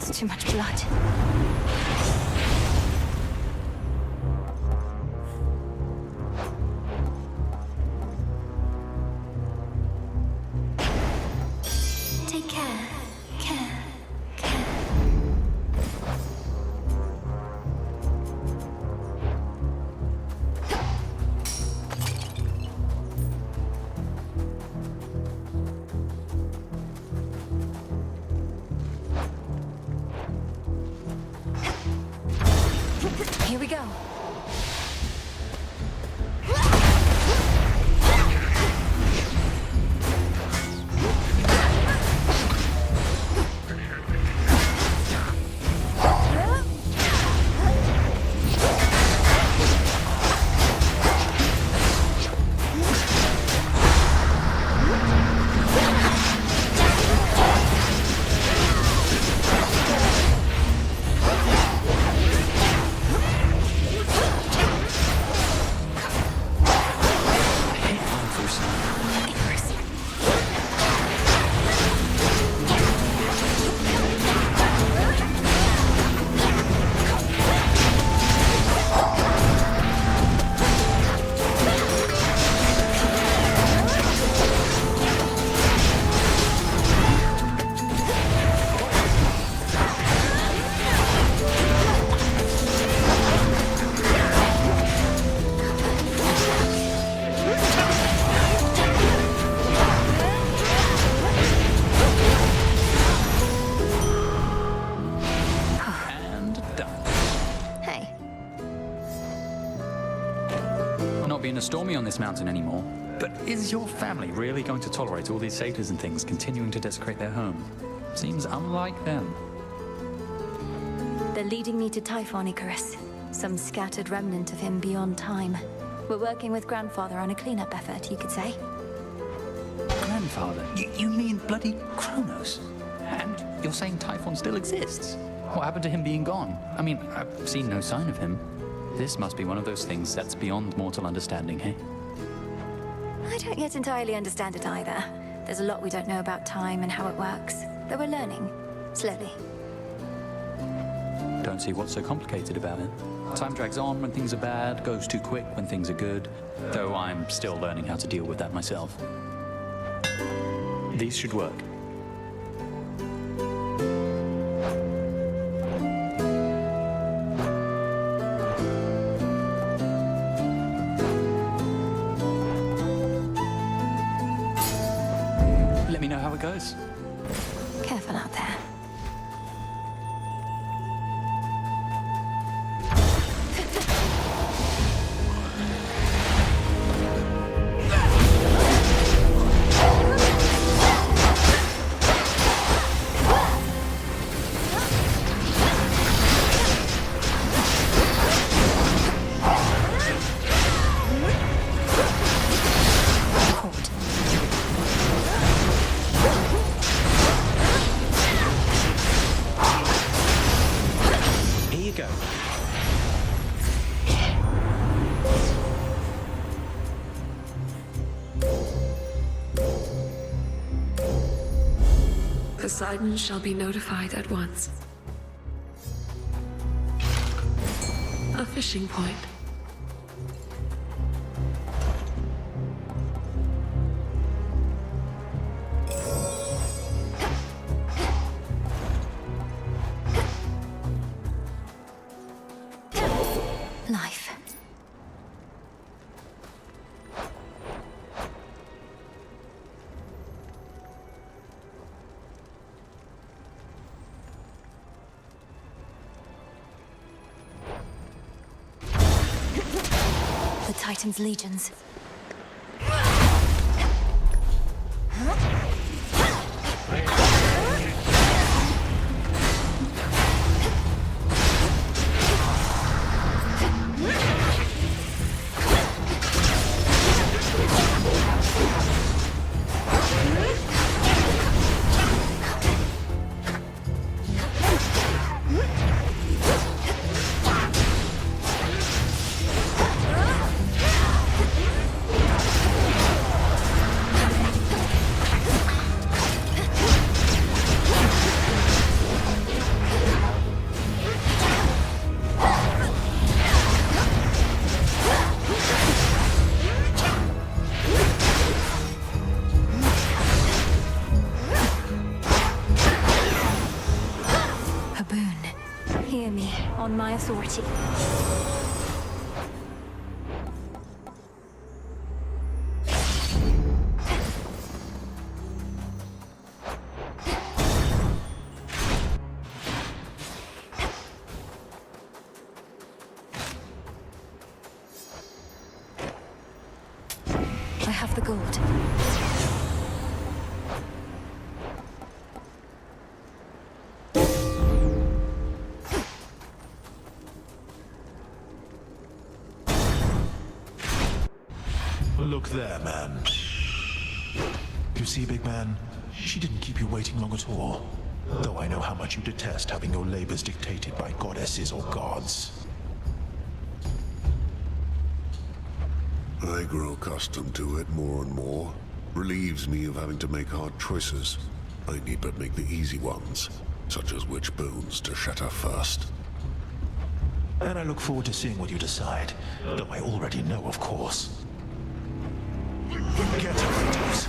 lost too much blood. Take care. Care. Here we go. Being stormy on this mountain anymore. But is your family really going to tolerate all these satyrs and things continuing to desecrate their home? Seems unlike them. They're leading me to Typhon, Icarus. Some scattered remnant of him beyond time. We're working with Grandfather on a cleanup effort, you could say. Grandfather? You mean bloody Kronos? And you're saying Typhon still exists? What happened to him being gone? I mean, I've seen no sign of him. This must be one of those things that's beyond mortal understanding, hey? I don't yet entirely understand it either. There's a lot we don't know about time and how it works. Though we're learning. Slowly. Don't see what's so complicated about it. Time drags on when things are bad, goes too quick when things are good. Though I'm still learning how to deal with that myself. These should work. Let me know how it goes. Careful out there. Poseidon shall be notified at once. A fishing point. Life. The Titan's legions. on my authority. I have the gold. Look there, man. You see, big man, she didn't keep you waiting long at all. Though I know how much you detest having your labors dictated by goddesses or gods. I grow accustomed to it more and more. Relieves me of having to make hard choices. I need but make the easy ones, such as which bones to shatter first. And I look forward to seeing what you decide, though I already know, of course. Get items.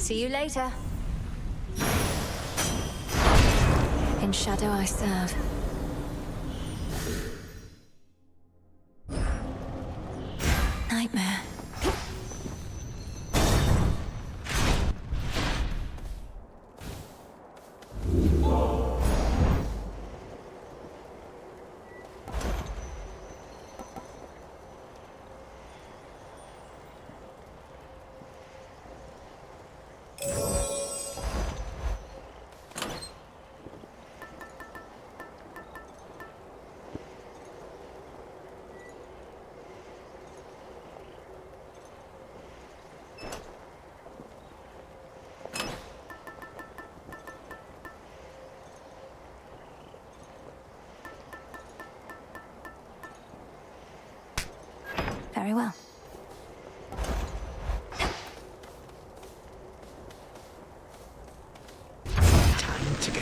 See you later. In shadow I serve. Nightmare. Very well. Time to go.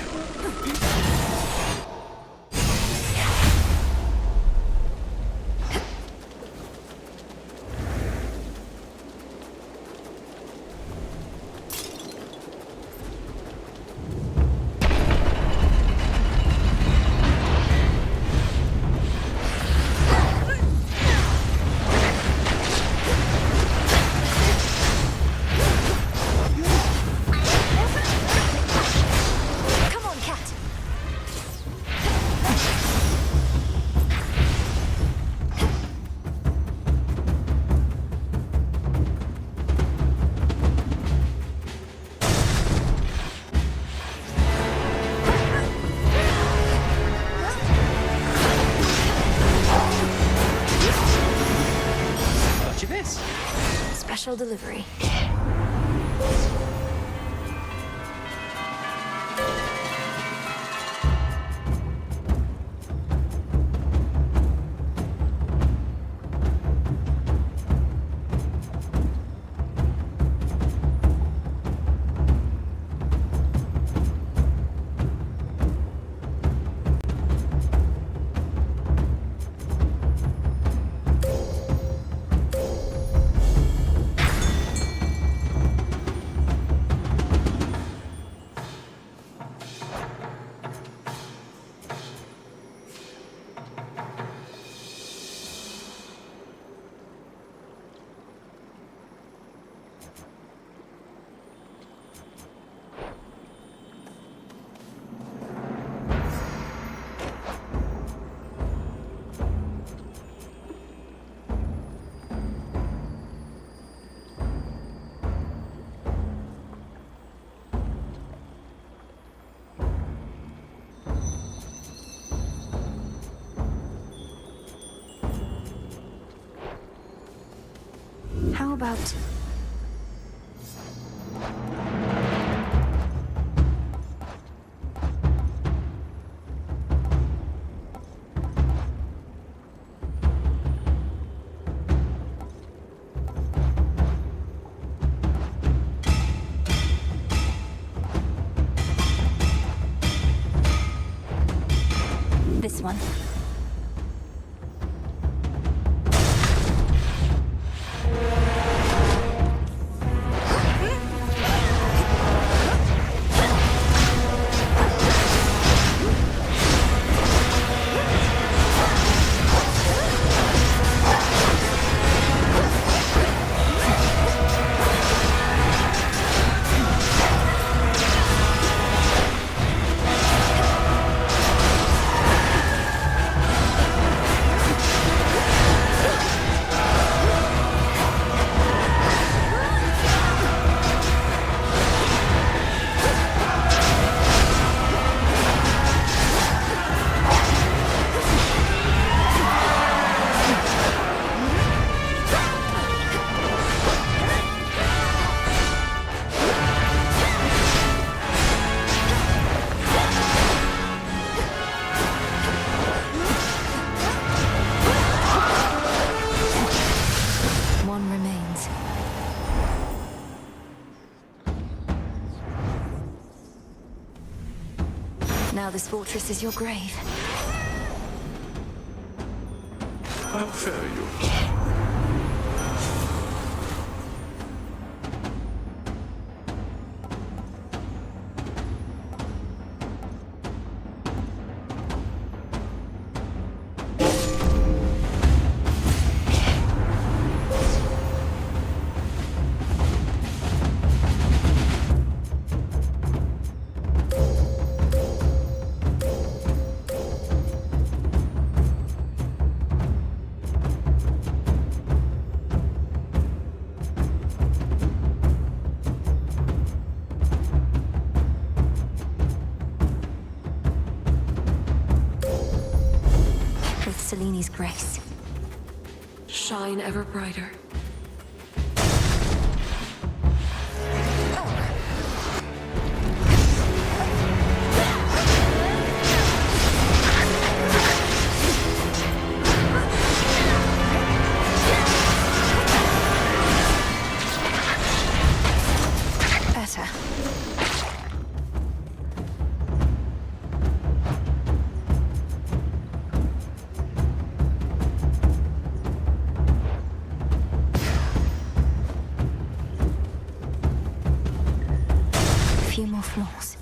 Special delivery. How about... this one? Now this fortress is your grave. How fare you? shine ever brighter. Better. A few more floors.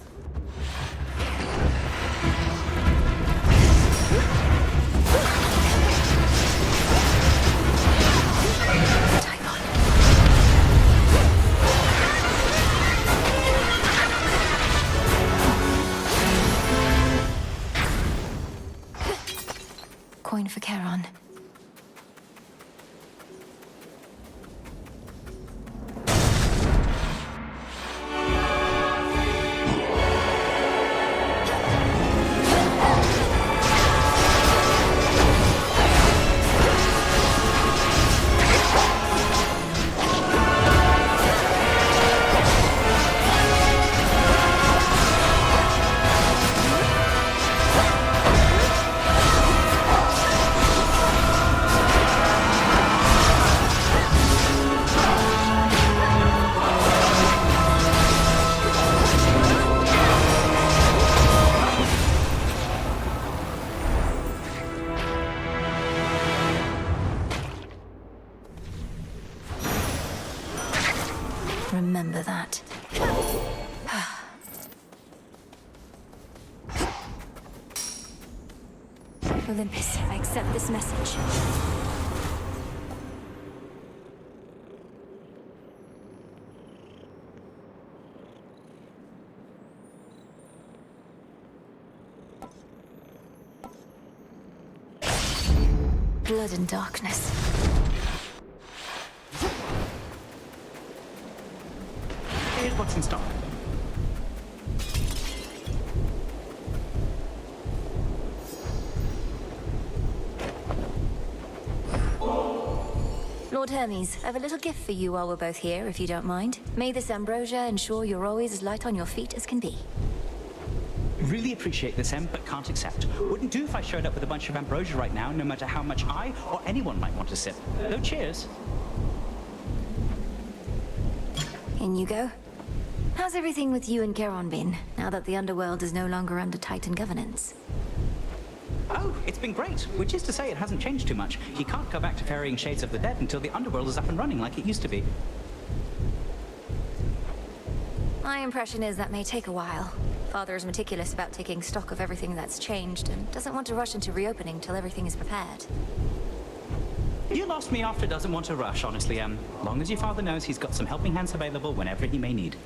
Coin for Charon. Remember that. Olympus, I accept this message. Blood and darkness. Here's what's in stock. Lord Hermes, I have a little gift for you while we're both here, if you don't mind. May this ambrosia ensure you're always as light on your feet as can be. Really appreciate this, Em, but can't accept. Wouldn't do if I showed up with a bunch of ambrosia right now, no matter how much I or anyone might want to sip. Though cheers. In you go. How's everything with you and Charon been, now that the underworld is no longer under Titan governance? Oh, it's been great, which is to say it hasn't changed too much. He can't go back to ferrying shades of the dead until the underworld is up and running like it used to be. My impression is that may take a while. Father is meticulous about taking stock of everything that's changed and doesn't want to rush into reopening till everything is prepared. You lost me after doesn't want to rush, honestly, Em. Long as your father knows he's got some helping hands available whenever he may need.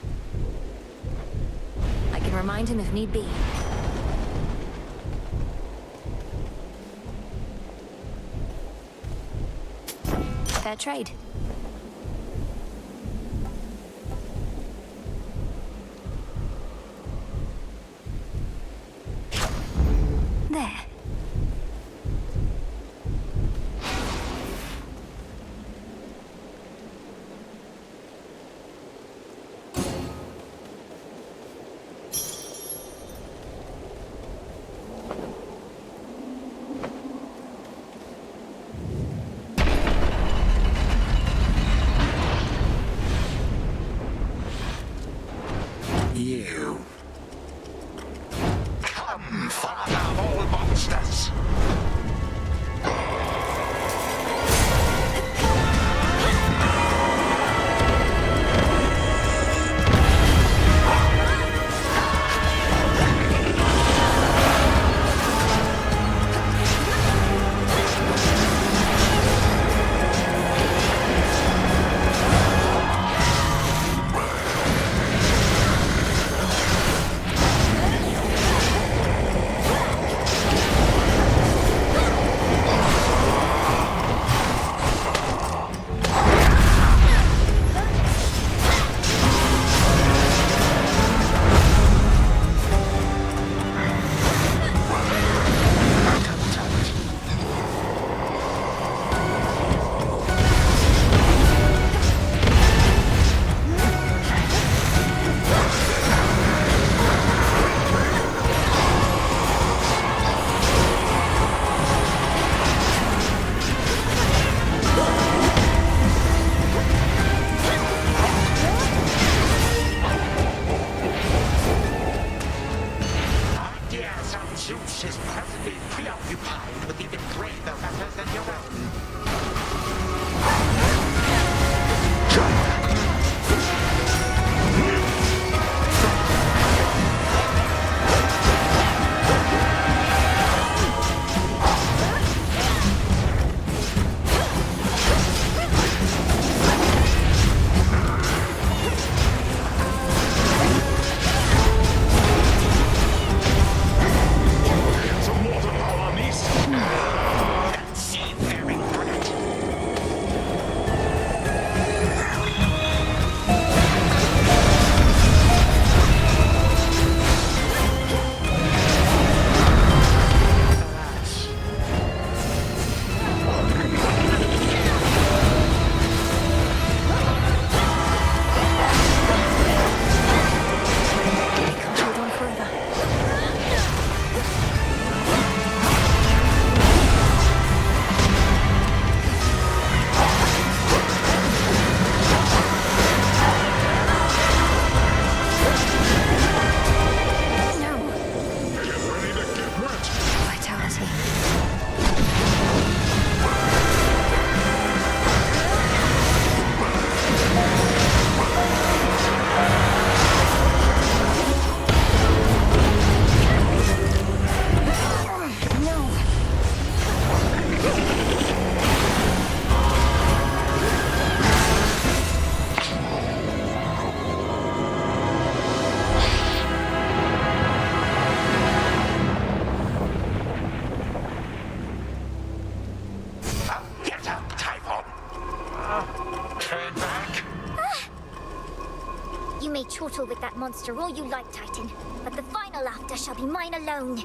I can remind him if need be. Fair trade. There. tussle with that monster all you like, Titan, but the final laughter shall be mine alone.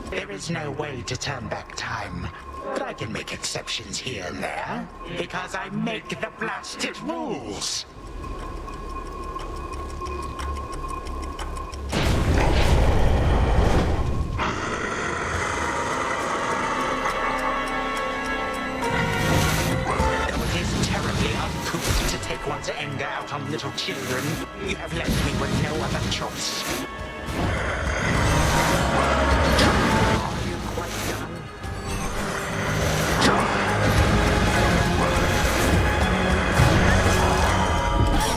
There is no way to turn back time, but I can make exceptions here and there, because I make the blasted rules. To take one's anger out on little children, you have left me with no other choice. Are you quite done?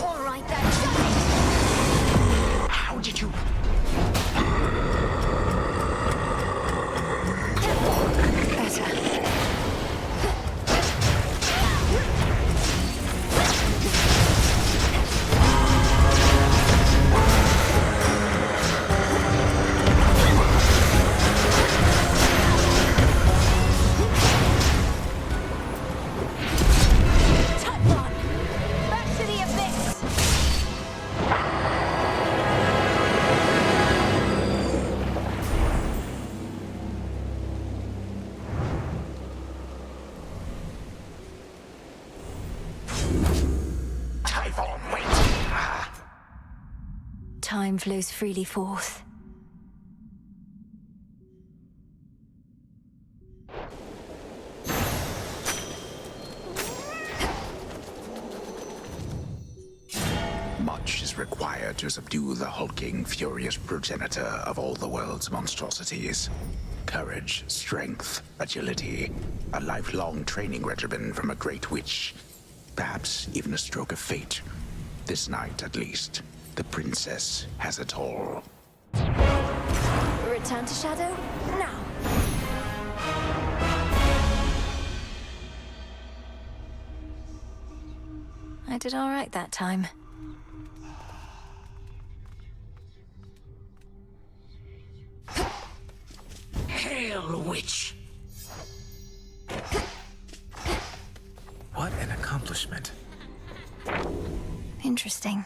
All right, then, shut it! How did you... Better. Time flows freely forth. Much is required to subdue the hulking, furious progenitor of all the world's monstrosities. Courage, strength, agility, a lifelong training regimen from a great witch. Perhaps even a stroke of fate. This night, at least, the princess has it all. Return to Shadow? Now! I did all right that time. Hail, witch! What an accomplishment. Interesting.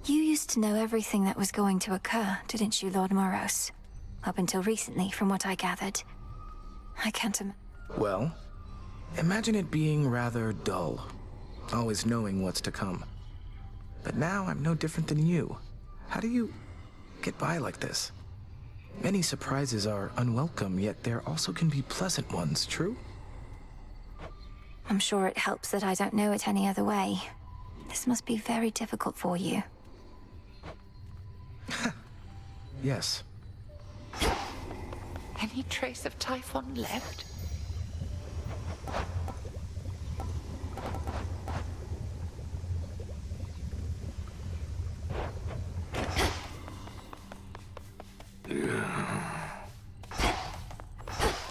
You used to know everything that was going to occur, didn't you, Lord Moros? Up until recently, from what I gathered. I can't Well, imagine it being rather dull, always knowing what's to come. But now I'm no different than you. How do you get by like this? Many surprises are unwelcome, yet there also can be pleasant ones, true? I'm sure it helps that I don't know it any other way. This must be very difficult for you. Yes. Any trace of Typhon left?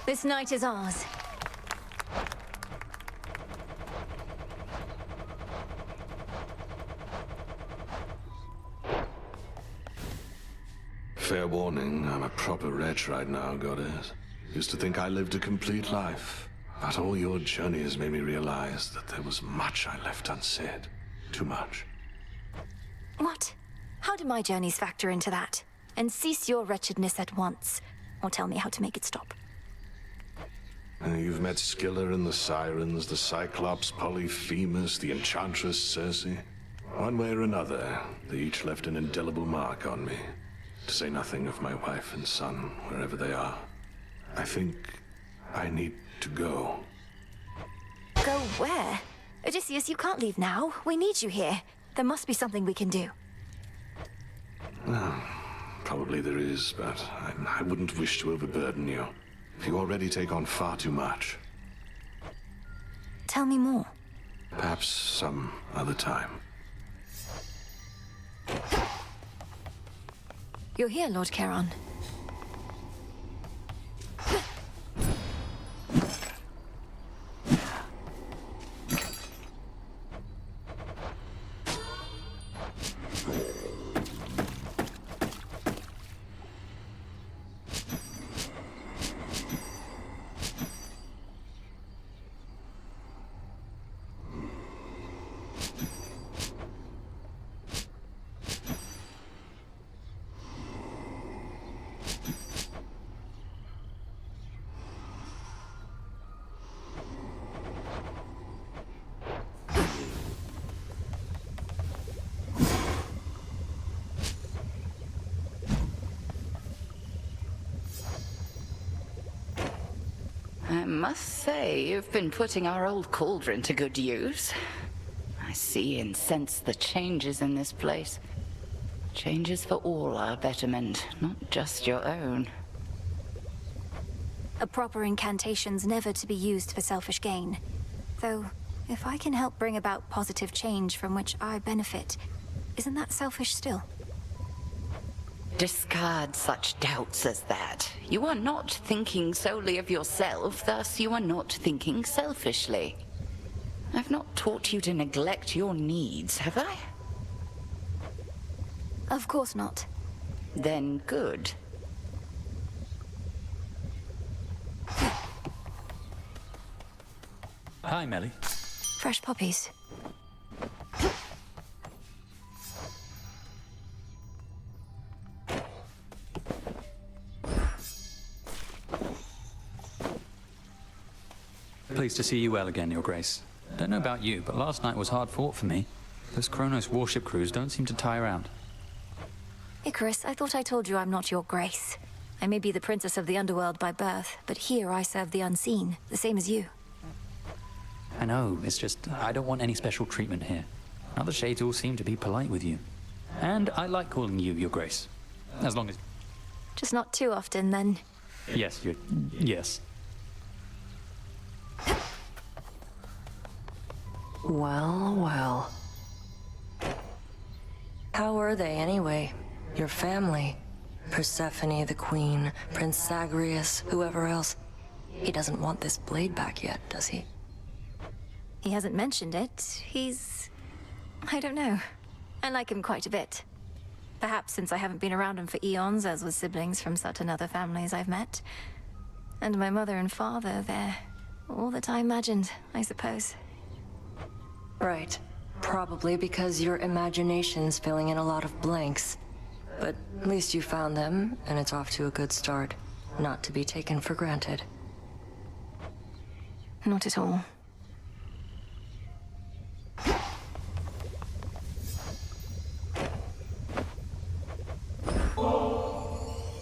This night is ours. Fair warning, I'm a proper wretch right now, Goddess. Used to think I lived a complete life, but all your journey has made me realize that there was much I left unsaid. Too much. What? How do my journeys factor into that? And cease your wretchedness at once, or tell me how to make it stop. You've met Scylla and the Sirens, the Cyclops, Polyphemus, the Enchantress Circe. One way or another, they each left an indelible mark on me. To say nothing of my wife and son, wherever they are. I think I need to go. Go where? Odysseus, you can't leave now. We need you here. There must be something we can do. Probably there is, but I wouldn't wish to overburden you. You already take on far too much. Tell me more. Perhaps some other time. You're here, Lord Charon. I must say, you've been putting our old cauldron to good use. I see and sense the changes in this place. Changes for all our betterment, not just your own. A proper incantation's never to be used for selfish gain. Though, if I can help bring about positive change from which I benefit, isn't that selfish still? Discard such doubts as that. You are not thinking solely of yourself, thus you are not thinking selfishly. I've not taught you to neglect your needs, have I? Of course not. Then good. Hi, Melly. Fresh poppies. Pleased to see you well again, Your Grace. Don't know about you, but last night was hard fought for me. Those Kronos warship crews don't seem to tire out. Icarus, I thought I told you I'm not your grace. I may be the princess of the underworld by birth, but here I serve the unseen, the same as you. I know, it's just, I don't want any special treatment here. Other shades all seem to be polite with you. And I like calling you Your Grace. As long as... Just not too often, then. Yes, yes. Well, well. How were they, anyway? Your family? Persephone, the queen, Prince Zagreus, whoever else. He doesn't want this blade back yet, does he? He hasn't mentioned it. He's... I don't know. I like him quite a bit. Perhaps since I haven't been around him for eons, as with siblings from certain other families I've met. And my mother and father, they're all that I imagined, I suppose. Right. Probably because your imagination's filling in a lot of blanks. But at least you found them, and it's off to a good start. Not to be taken for granted. Not at all.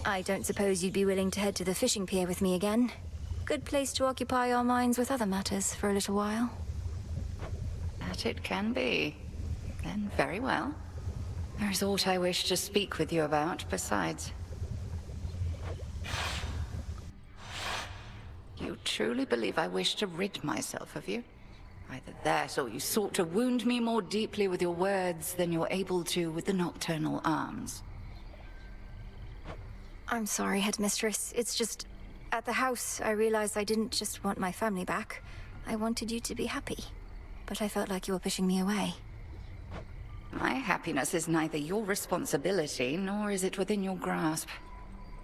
I don't suppose you'd be willing to head to the fishing pier with me again. Good place to occupy our minds with other matters for a little while. That it can be. Then very well. There is aught I wish to speak with you about besides. You truly believe I wish to rid myself of you? Either that, or you sought to wound me more deeply with your words than you're able to with the nocturnal arms. I'm sorry, Headmistress. It's just... At the house, I realized I didn't just want my family back. I wanted you to be happy. But I felt like you were pushing me away. My happiness is neither your responsibility, nor is it within your grasp.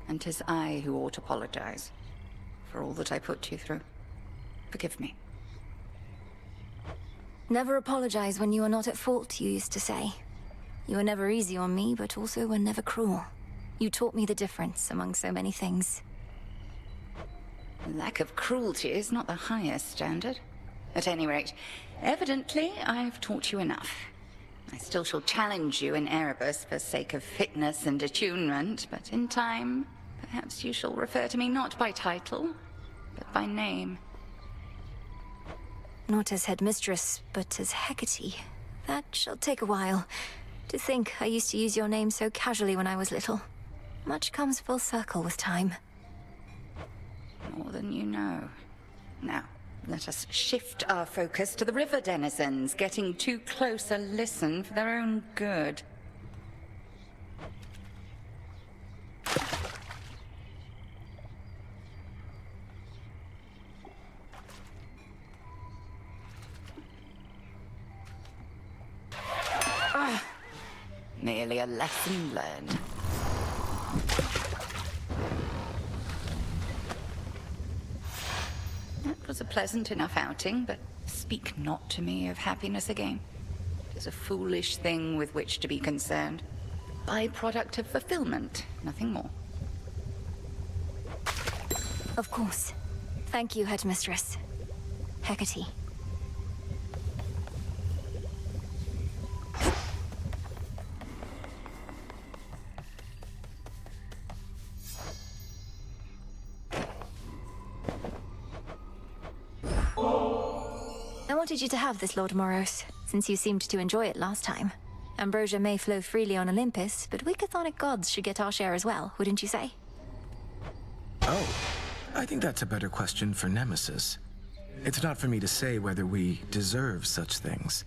And 'tis I who ought to apologize for all that I put you through. Forgive me. Never apologize when you are not at fault, you used to say. You were never easy on me, but also were never cruel. You taught me the difference among so many things. Lack of cruelty is not the highest standard. At any rate, evidently I've taught you enough. I still shall challenge you in Erebus for sake of fitness and attunement, but in time, perhaps you shall refer to me not by title, but by name. Not as Headmistress, but as Hecate. That shall take a while. To think I used to use your name so casually when I was little. Much comes full circle with time. More than you know. Now, let us shift our focus to the river denizens, getting too close a listen for their own good. Merely a lesson learned. That was a pleasant enough outing, but speak not to me of happiness again. It is a foolish thing with which to be concerned. Byproduct of fulfillment, nothing more. Of course. Thank you, Headmistress. Hecate. I wanted you to have this, Lord Moros, since you seemed to enjoy it last time. Ambrosia may flow freely on Olympus, but we chthonic gods should get our share as well, wouldn't you say? Oh, I think that's a better question for Nemesis. It's not for me to say whether we deserve such things.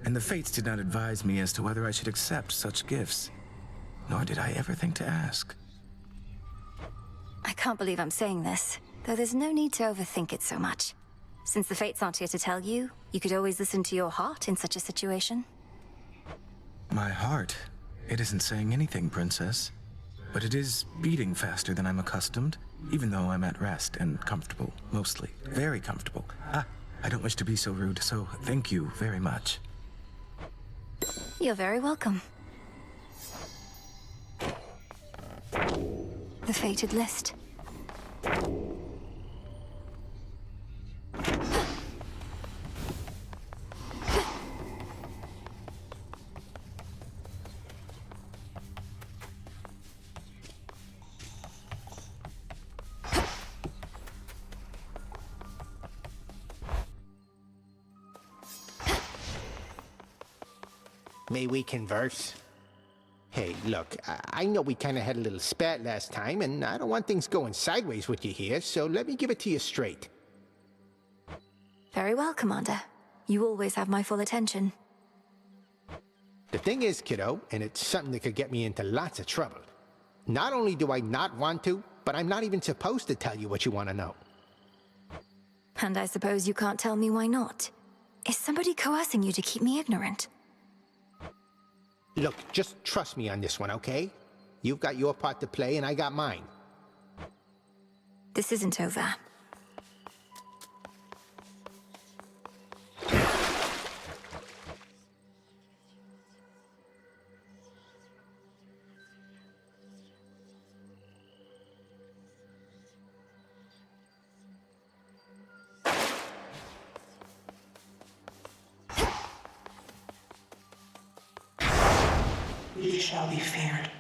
And the Fates did not advise me as to whether I should accept such gifts. Nor did I ever think to ask. I can't believe I'm saying this, though there's no need to overthink it so much. Since the Fates aren't here to tell you, you could always listen to your heart in such a situation. My heart? It isn't saying anything, Princess. But it is beating faster than I'm accustomed, even though I'm at rest and comfortable, mostly. Very comfortable. I don't wish to be so rude, so thank you very much. You're very welcome. The fated list. May we converse? Hey, look, I know we kind of had a little spat last time, and I don't want things going sideways with you here, so let me give it to you straight. Very well, Commander. You always have my full attention. The thing is, kiddo, and it's something that could get me into lots of trouble. Not only do I not want to, but I'm not even supposed to tell you what you want to know. And I suppose you can't tell me why not. Is somebody coercing you to keep me ignorant? Look, just trust me on this one, okay? You've got your part to play, and I got mine. This isn't over. We shall be feared.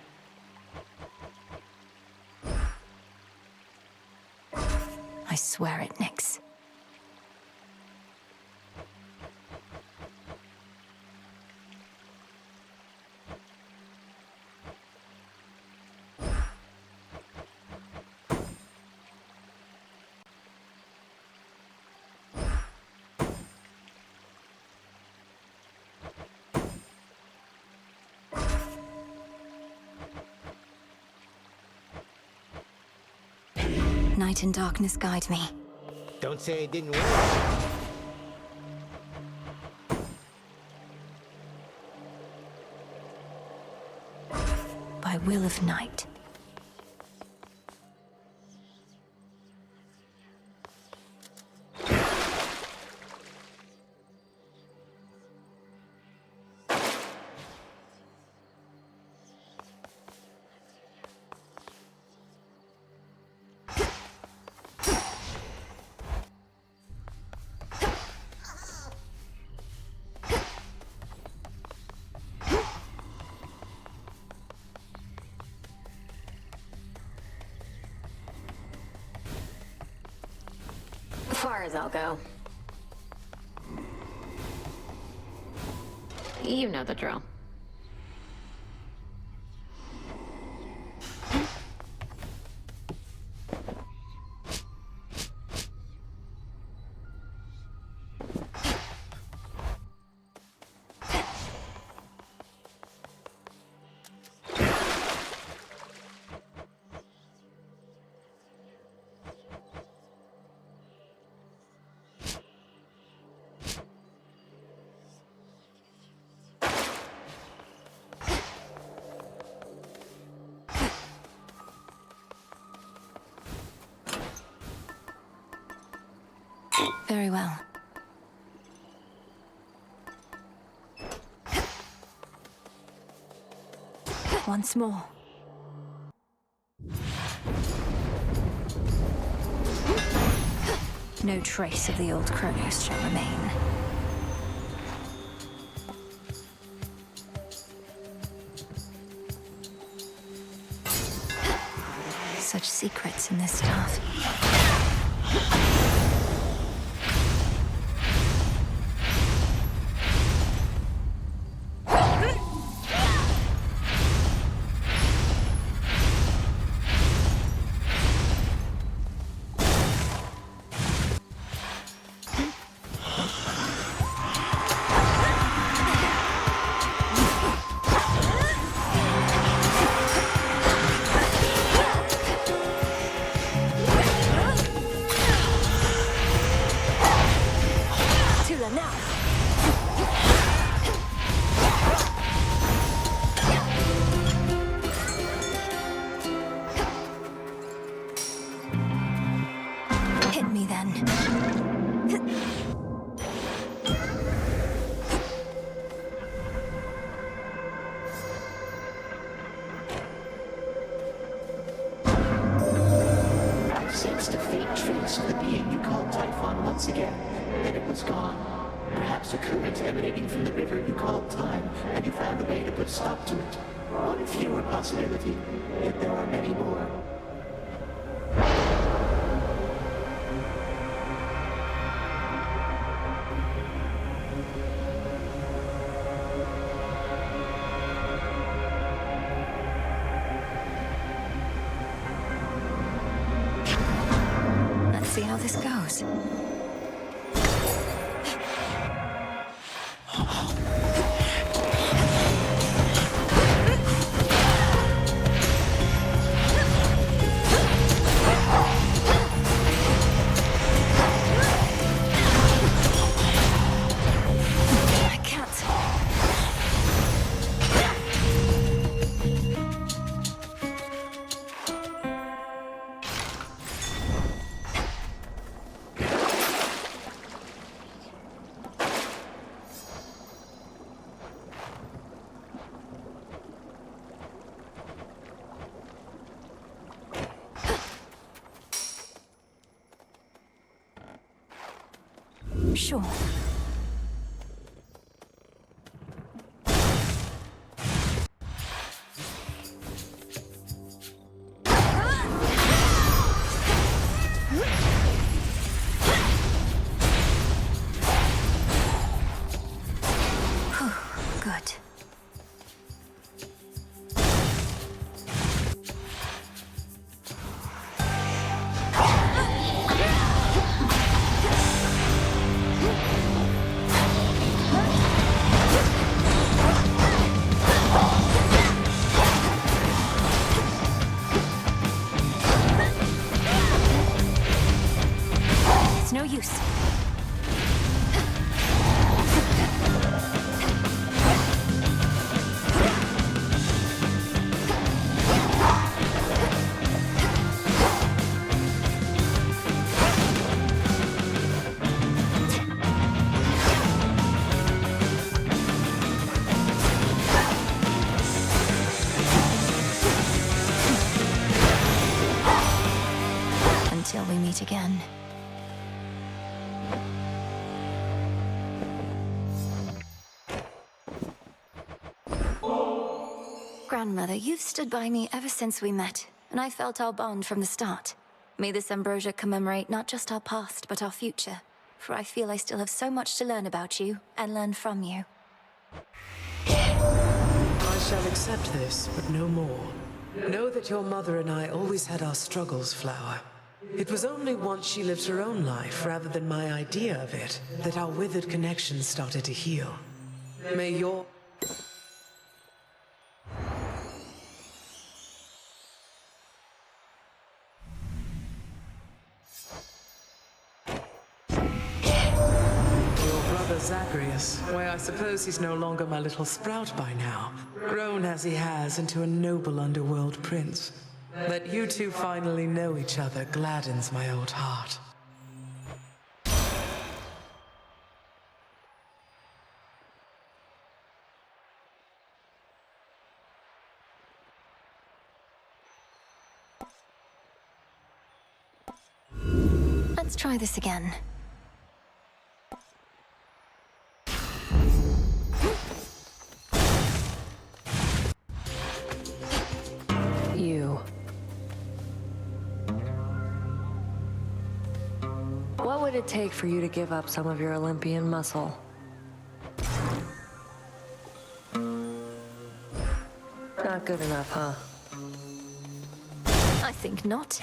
I swear it, Nyx. Night and darkness guide me. Don't say it didn't work. By will of night. Far as I'll go. You know the drill. Very well. Once more. No trace of the old Kronos shall remain. Such secrets in this stuff. Sensed a faint trace of the being you called Typhon once again, then it was gone. Perhaps a current emanating from the river you called Time, and you found a way to put a stop to it. One fewer possibility, yet there are many more. Let's see how this goes. Sure. Good. It's no use. Until we meet again. Grandmother, you've stood by me ever since we met, and I felt our bond from the start. May this ambrosia commemorate not just our past, but our future, for I feel I still have so much to learn about you, and learn from you. I shall accept this, but no more. Know that your mother and I always had our struggles, Flower. It was only once she lived her own life, rather than my idea of it, that our withered connection started to heal. May your... Zagreus. Why, I suppose he's no longer my little sprout by now. Grown as he has into a noble underworld prince. That you two finally know each other gladdens my old heart. Let's try this again. You. What would it take for you to give up some of your Olympian muscle? Not good enough, huh? I think not.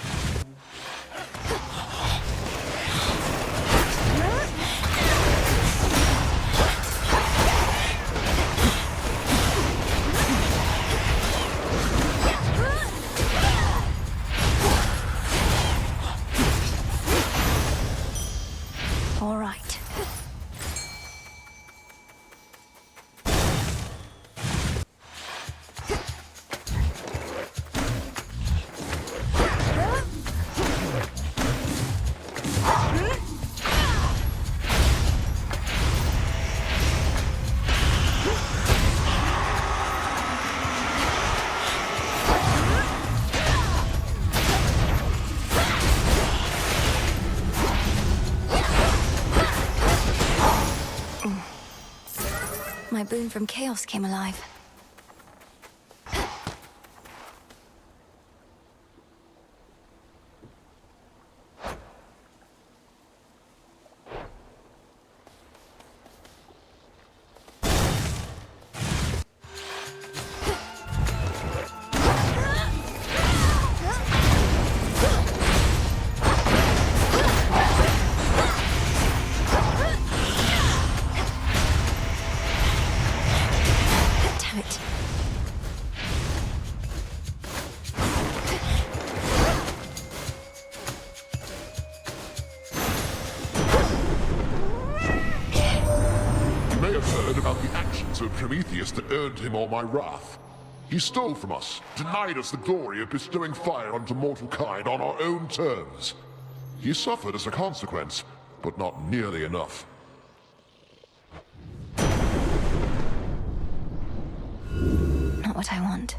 All right. My boon from chaos came alive. Damn it. You may have heard about the actions of Prometheus that earned him all my wrath. He stole from us, denied us the glory of bestowing fire onto mortal kind on our own terms. He suffered as a consequence, but not nearly enough. Not what I want.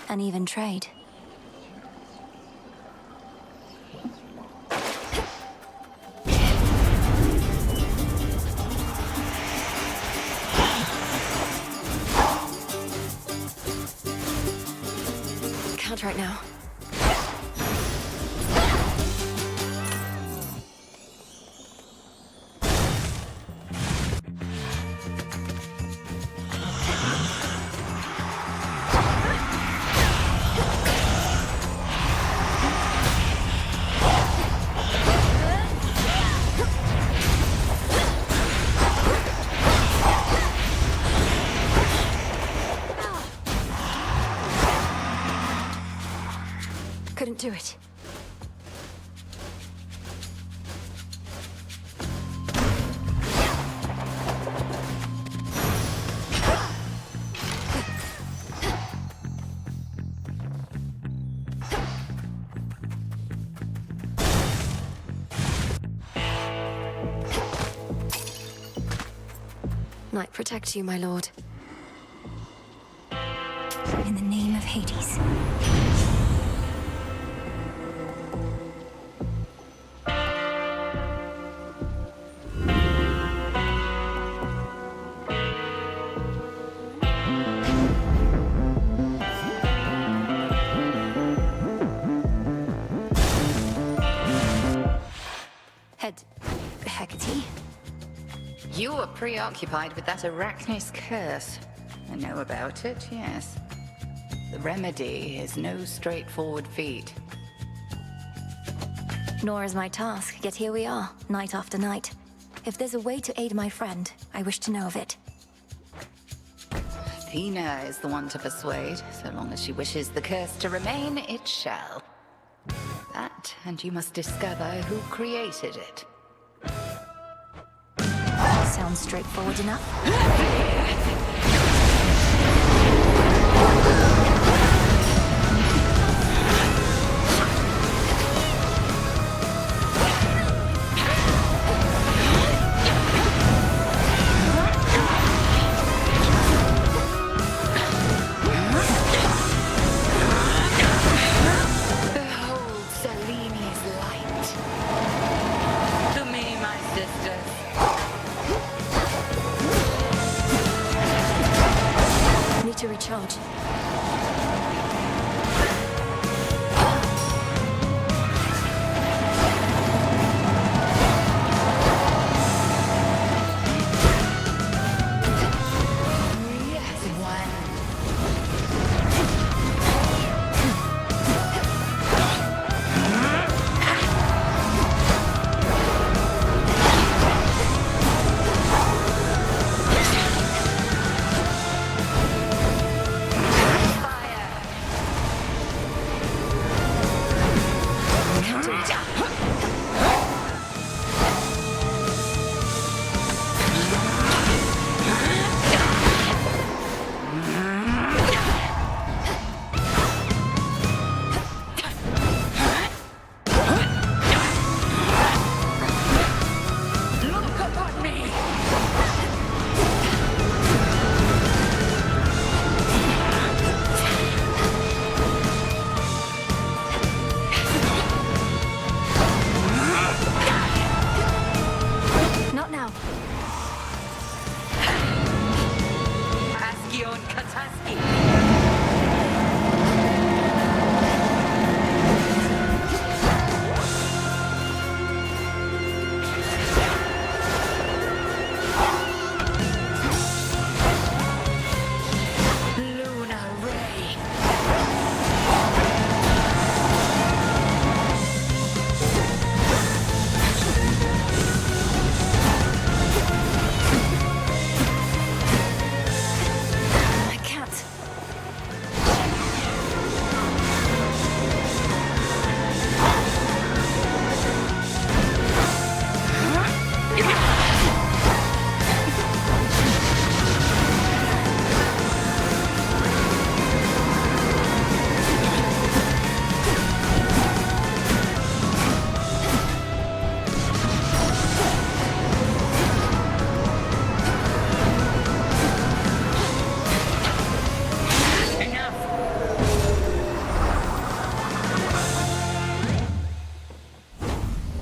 An even trade. Can't right now. Couldn't do it. Might protect you, my lord. In the name of Hades. Hecate? You were preoccupied with that Arachne's curse. I know about it, yes. The remedy is no straightforward feat. Nor is my task, yet here we are, night after night. If there's a way to aid my friend, I wish to know of it. Athena is the one to persuade. So long as she wishes the curse to remain, it shall. That, and you must discover who created it. Sounds straightforward enough. charge.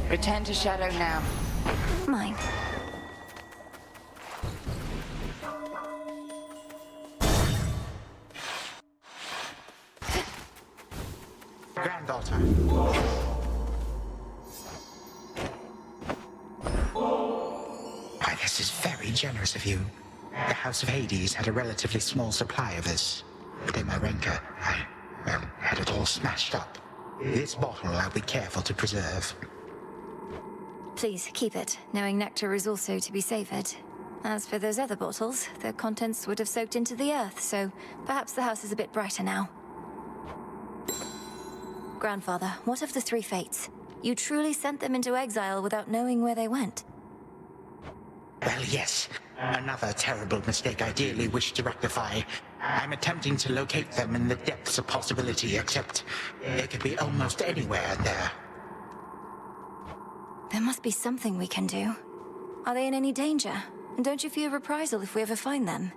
Return to Shadow now. Mine. Granddaughter. Why, this is very generous of you. The House of Hades had a relatively small supply of this. But in my rancor, I had it all smashed up. This bottle I'll be careful to preserve. Please, keep it, knowing nectar is also to be savored. As for those other bottles, their contents would have soaked into the earth, so perhaps the house is a bit brighter now. Grandfather, what of the three fates? You truly sent them into exile without knowing where they went. Well, yes. Another terrible mistake I dearly wish to rectify. I'm attempting to locate them in the depths of possibility, except they could be almost anywhere in there. There must be something we can do. Are they in any danger? And don't you fear reprisal if we ever find them?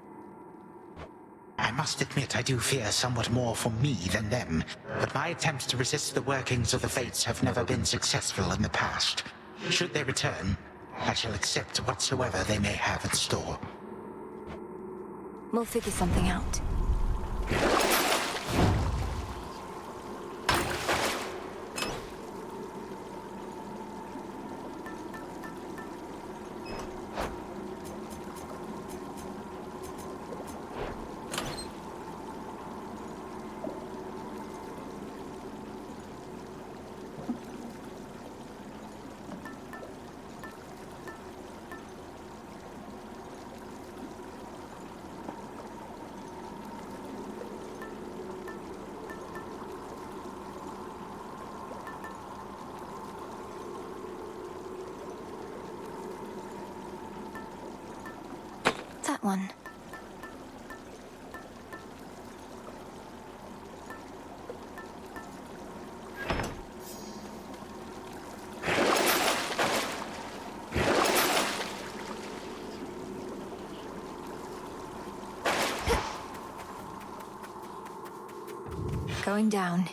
I must admit I do fear somewhat more for me than them, but my attempts to resist the workings of the fates have never been successful in the past. Should they return, I shall accept whatsoever they may have in store. We'll figure something out. That one. Going down.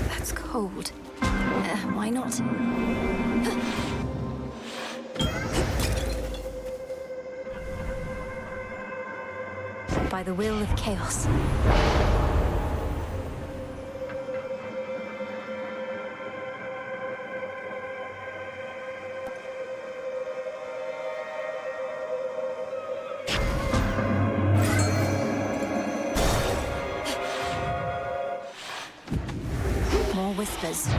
That's cold. Why not? By the will of chaos. More whispers.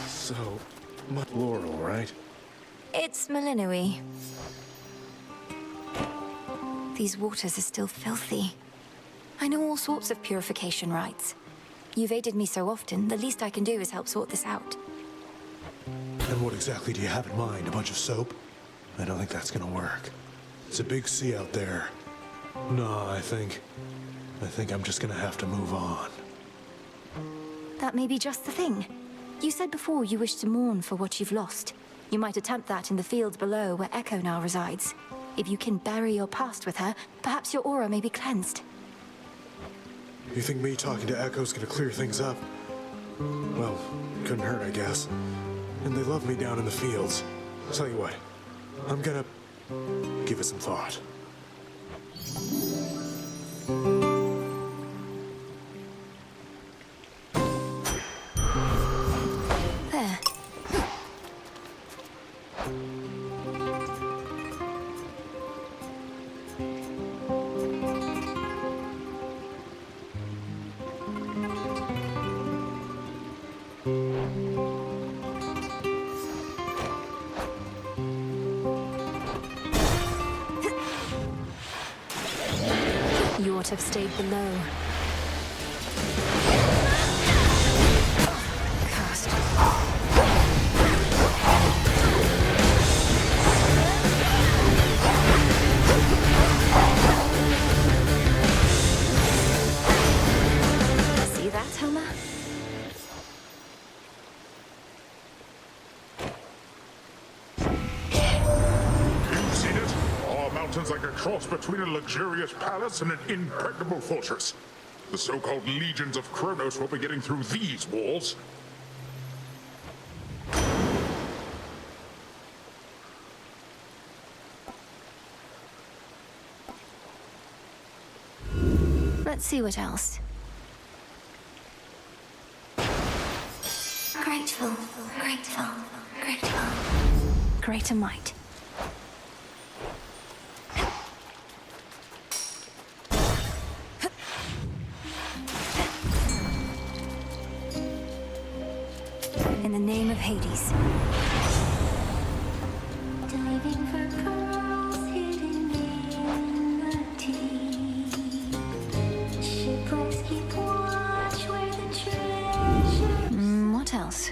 So, much Laurel, right? It's Malinui. These waters are still filthy. I know all sorts of purification rites. You've aided me so often, the least I can do is help sort this out. And what exactly do you have in mind? A bunch of soap? I don't think that's gonna work. It's a big sea out there. No, I think I'm just gonna have to move on. That may be just the thing. You said before you wish to mourn for what you've lost. You might attempt that in the fields below where Echo now resides. If you can bury your past with her, perhaps your aura may be cleansed. You think me talking to Echo's gonna clear things up? Well, couldn't hurt, I guess. And they love me down in the fields. Tell you what, I'm gonna give it some thought. There. You ought to have stayed below. Cursed. See that, Helma? You've seen it? Our mountain's like a cross between a luxurious palace and an impregnable fortress. The so-called legions of Kronos will be getting through these walls. Let's see what else. Grateful, grateful, grateful. Greater might. In the name of Hades. Diving for pearls hidden in the deep. Shipwrecks keep watch where the treasure What else?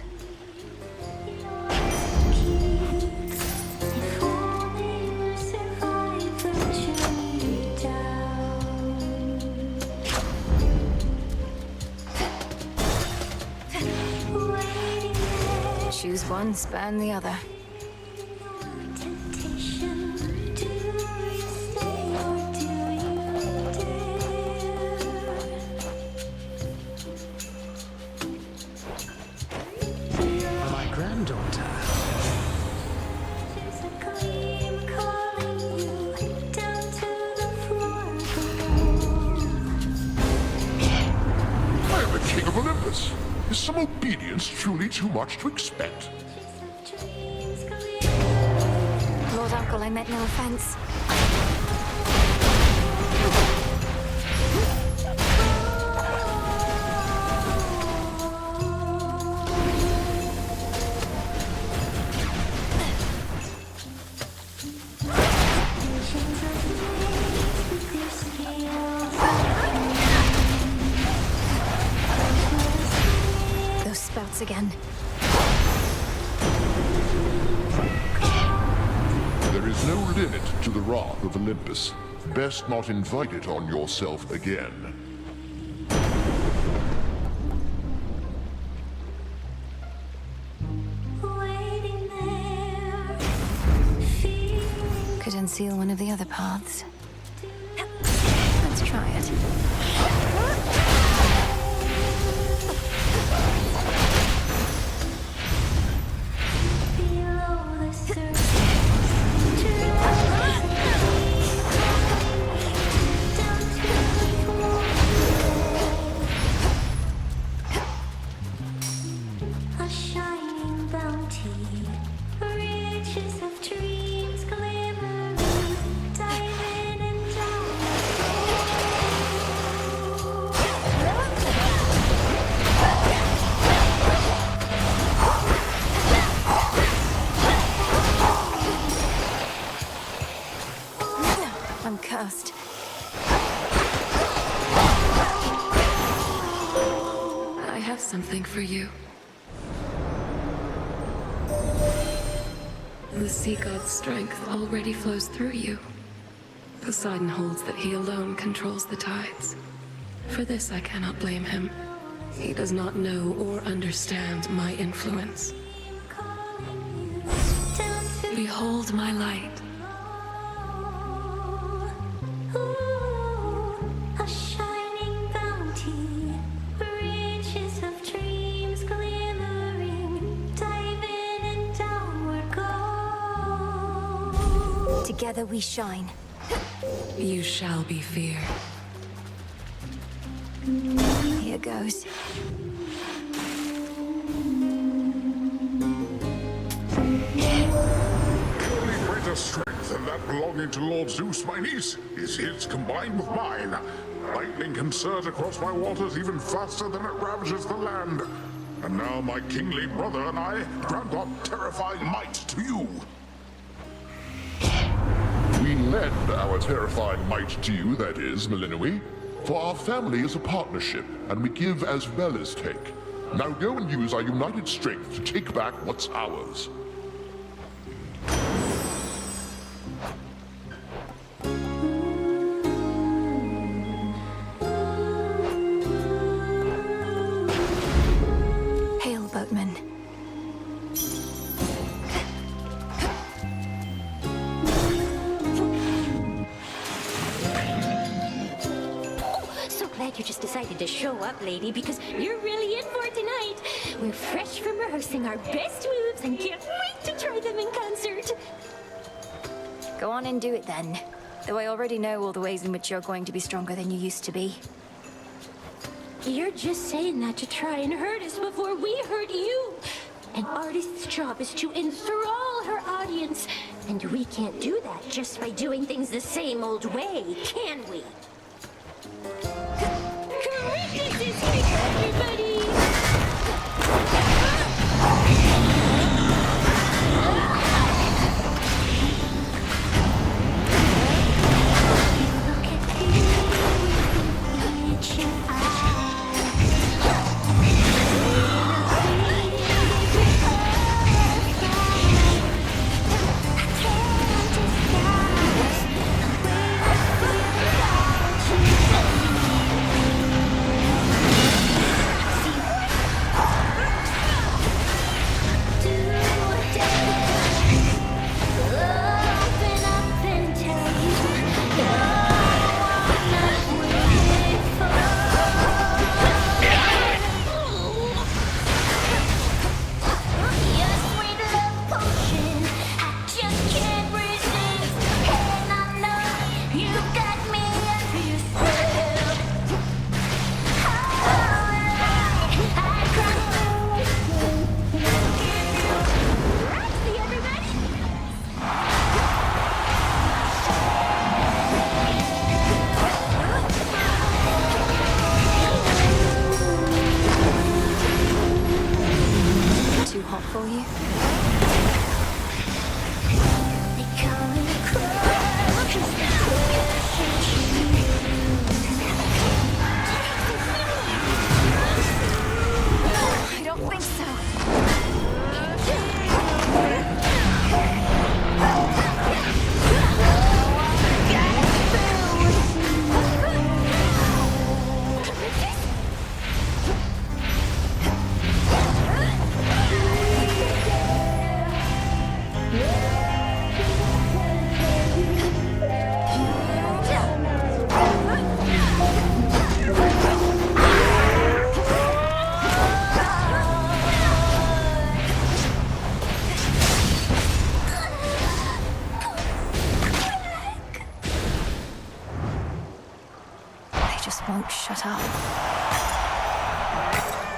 keeps. If only you survive the journey down. Waiting there. Choose one, spurn the other. Temptation. Do you stay or do you dare? My granddaughter. There's a gleam calling you down to the floor below. I am the king of Olympus. Is some obedience truly too much to expect? Lord Uncle, I meant no offense. Those spouts again. no limit to the wrath of Olympus. Best not invite it on yourself again. Could unseal one of the other paths. Let's try it. A shining bounty, riches of dreams glimmering, dive in and I'm cursed. I have something for you. The sea god's strength already flows through you. Poseidon holds that he alone controls the tides. For this I cannot blame him. He does not know or understand my influence. Behold my light. a shining bounty, riches of dreams glimmering, dive in and downward go. Together we shine. You shall be feared. Here goes. Surely greater strength than that belonging to Lord Zeus, my niece, is his combined with mine. Lightning can surge across my waters even faster than it ravages the land. And now my kingly brother and I grant our terrifying might to you. We lend our terrifying might to you, that is, Melinoi. For our family is a partnership, and we give as well as take. Now go and use our united strength to take back what's ours. Hail, boatman. So glad you just decided to show up, lady, because you're really in for it tonight. We're fresh from rehearsing our best moves and can't wait to try them in concert. Go on and do it then. Though I already know all the ways in which you're going to be stronger than you used to be. You're just saying that to try and hurt us before we hurt you. An artist's job is to enthrall her audience. And we can't do that just by doing things the same old way, can we? Correctness is here, everybody!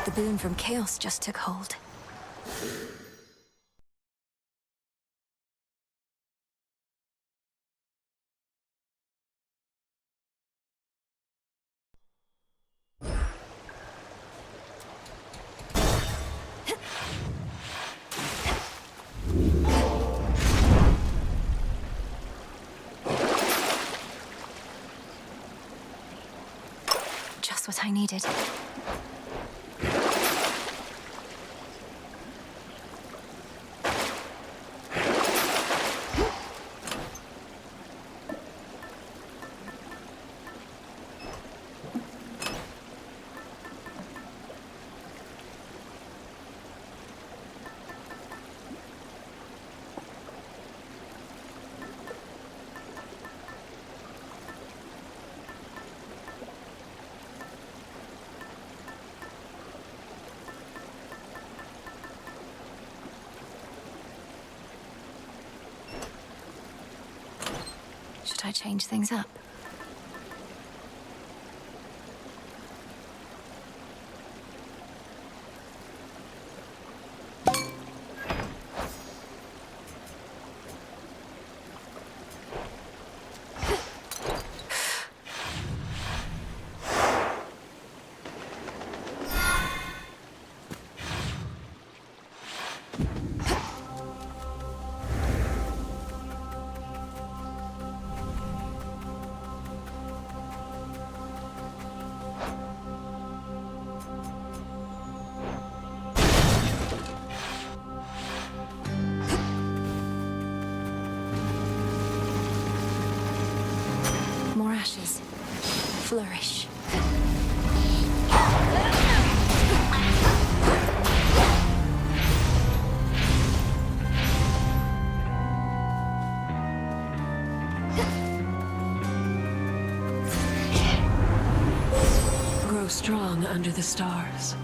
The boon from chaos just took hold. Just what I needed. Should I change things up? More ashes. Flourish. Grow strong under the stars.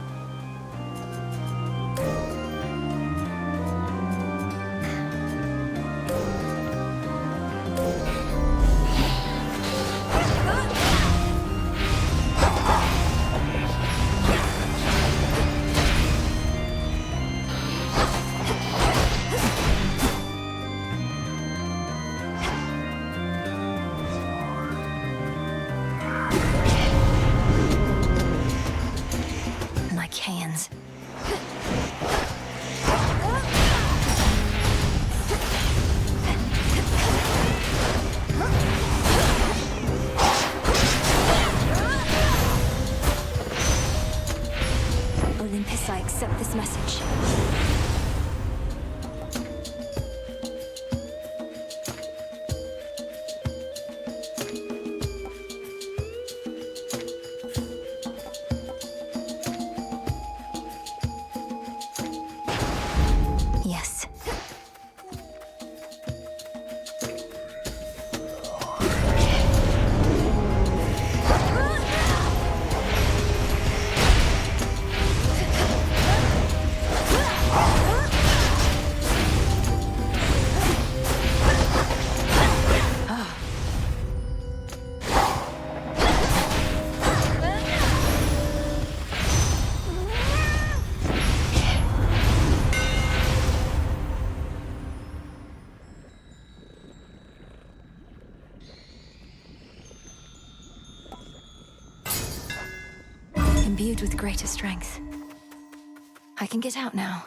Like hands. Olympus, I accept this message. Yes. Imbued with greater strength. I can get out now.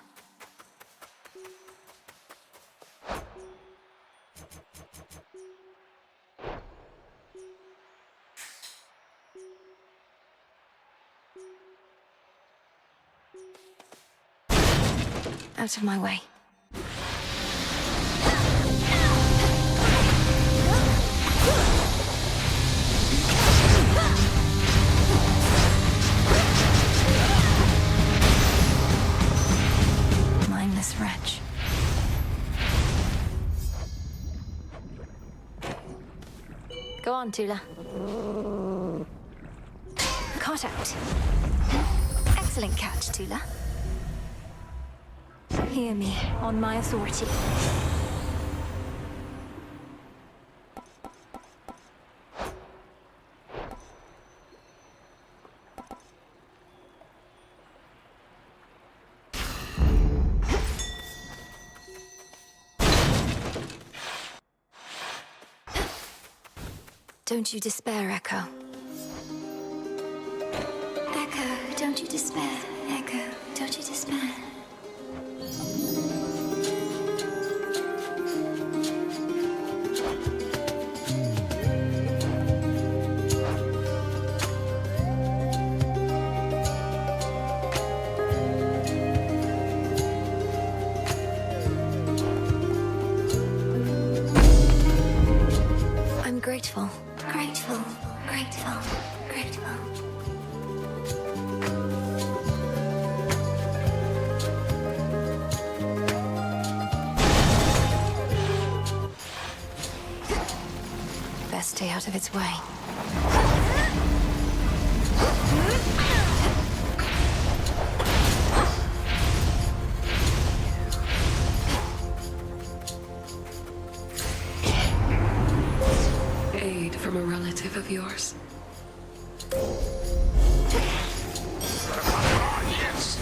Out of my way. Mindless wretch. Go on, Tula. Caught out. Excellent catch, Tula. Hear me, on my authority. Don't you despair, Echo. Echo, don't you despair. Echo, don't you despair. I'm grateful. Grateful, grateful, grateful. Best stay out of its way. Aid from a relative of yours. Yes.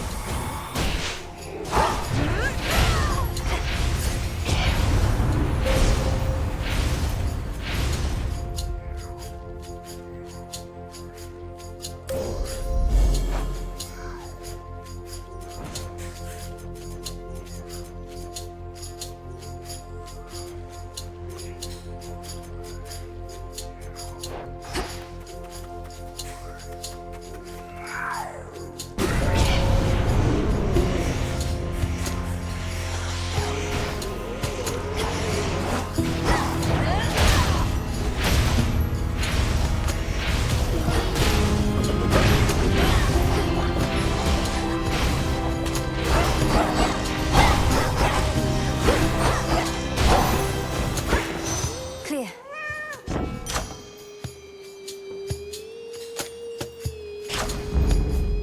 Clear.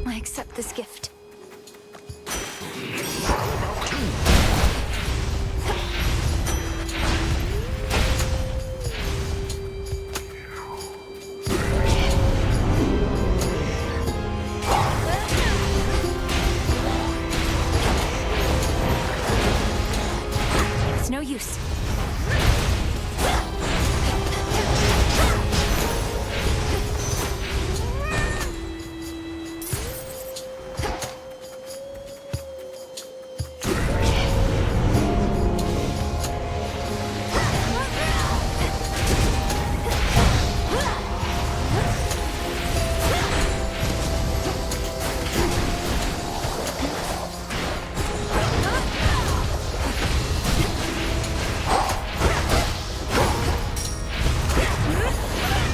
I accept this gift. It's no use.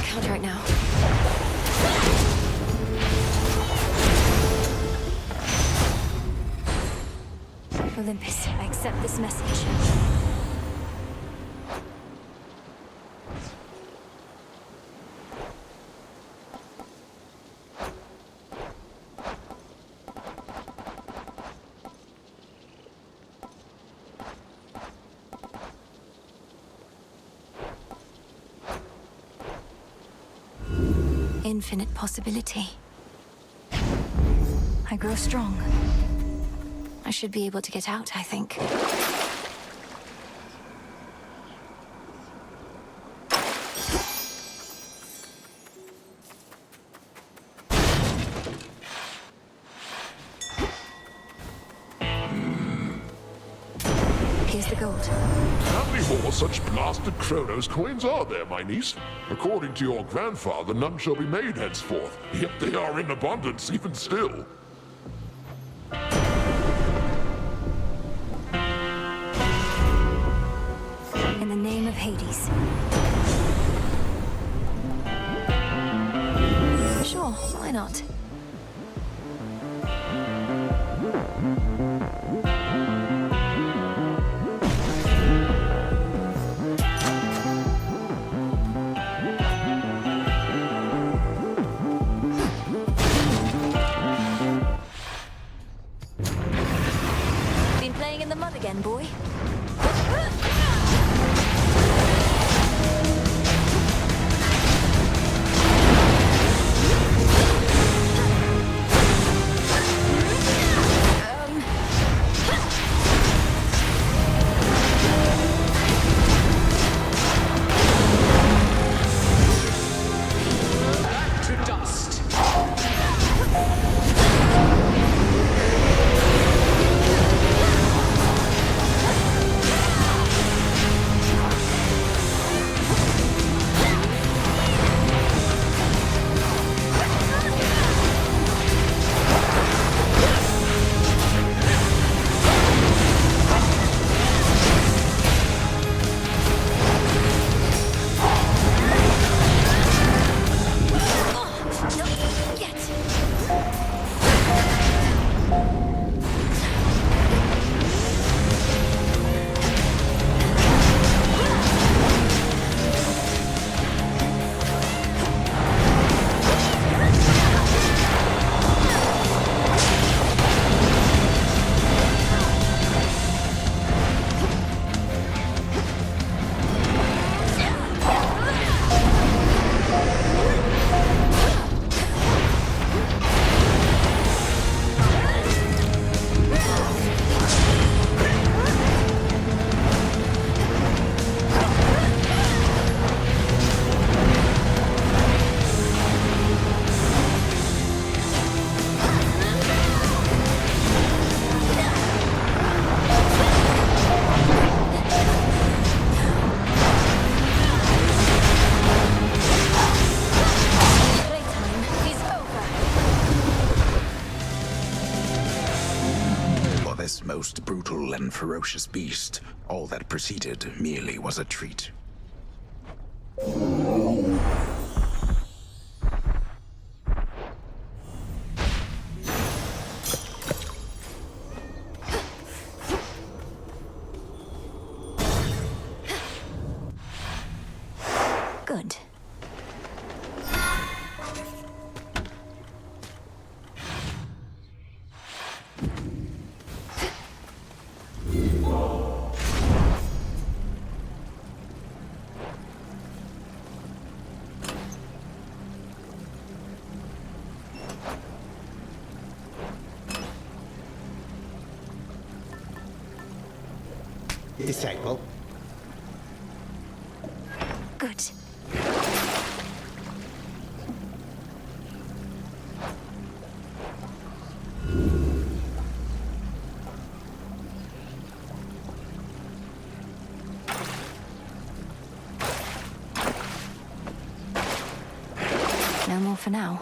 Count right now. Olympus, I accept this message. Infinite possibility. I grow strong. I should be able to get out, I think. Here's the gold. How many more such blasted Kronos coins are there, my niece? According to your grandfather, none shall be made henceforth, yet they are in abundance even still. In the name of Hades. Sure, why not? Been playing in the mud again, boy? most brutal and ferocious beast, all that preceded merely was a treat. Good. Disciple. Good. No more for now.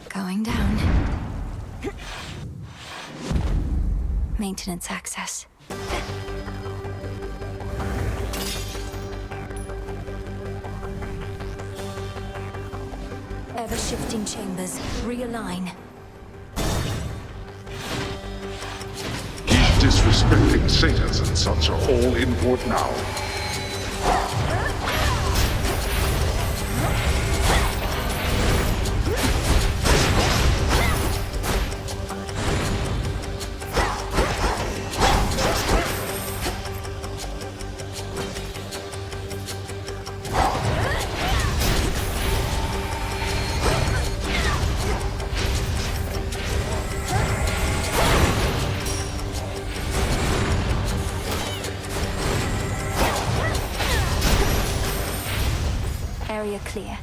Going down. Maintenance access. Ever-shifting chambers. Realign. Disrespecting satyrs and such are all in port now. Area clear.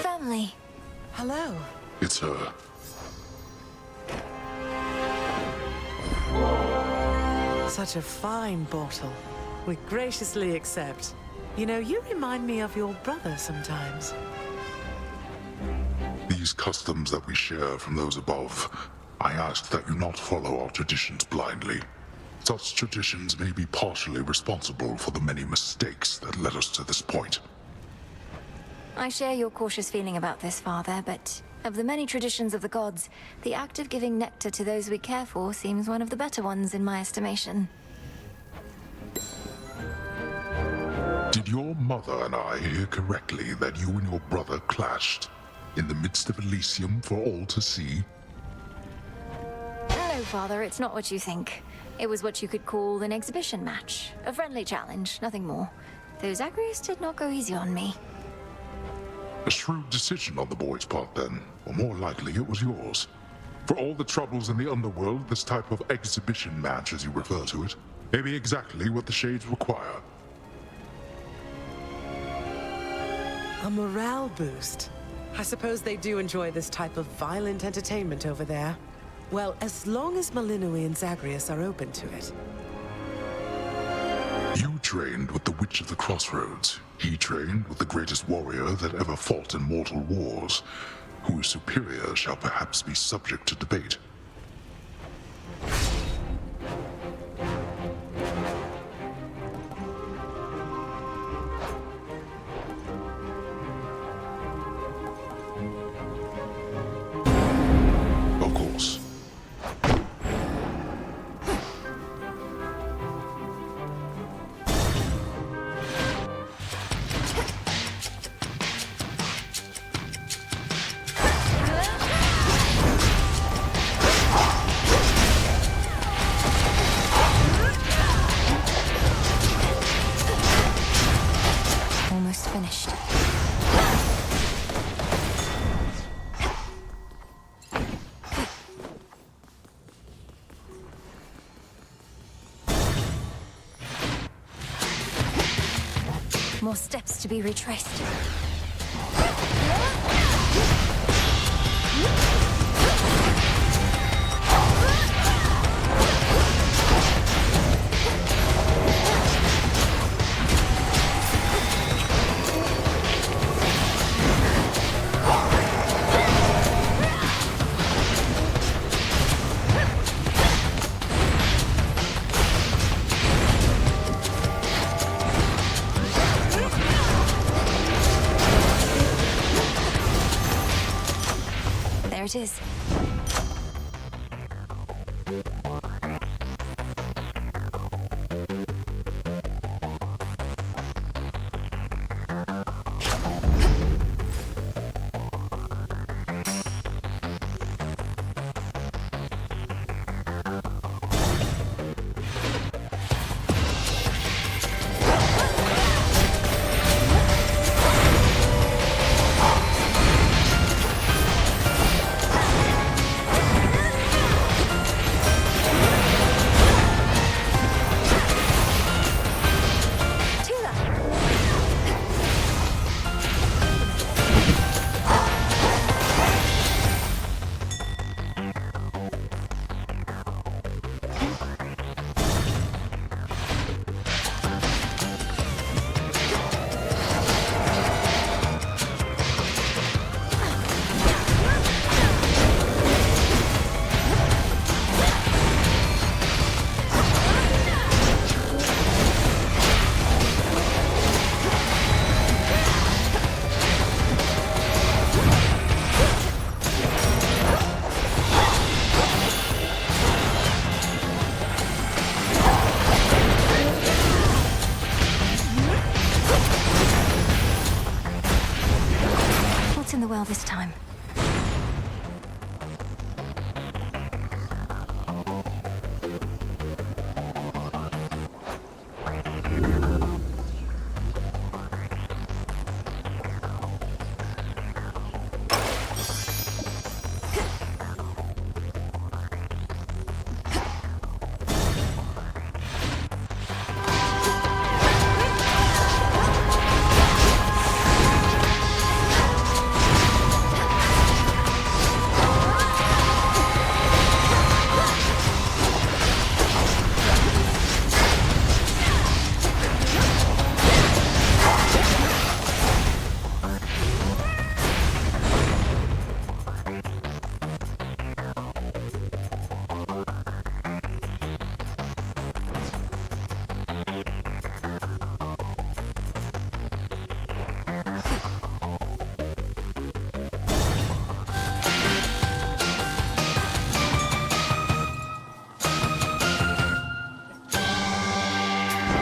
Family. Hello. It's her. Such a fine bottle. We graciously accept. You know, you remind me of your brother sometimes. These customs that we share from those above, I ask that you not follow our traditions blindly. Such traditions may be partially responsible for the many mistakes that led us to this point. I share your cautious feeling about this, Father, but of the many traditions of the gods, the act of giving nectar to those we care for seems one of the better ones in my estimation. Did your mother and I hear correctly that you and your brother clashed in the midst of Elysium for all to see? No, Father, it's not what you think. It was what you could call an exhibition match. A friendly challenge, nothing more. Though Zagreus did not go easy on me. A shrewd decision on the boy's part, then. Or more likely, it was yours. For all the troubles in the underworld, this type of exhibition match, as you refer to it, may be exactly what the Shades require. A morale boost. I suppose they do enjoy this type of violent entertainment over there. Well, as long as Malinui and Zagreus are open to it. You trained with the Witch of the Crossroads. He trained with the greatest warrior that ever fought in mortal wars. Who is superior shall perhaps be subject to debate. Of course. More steps to be retraced. There it is. What's in the well this time?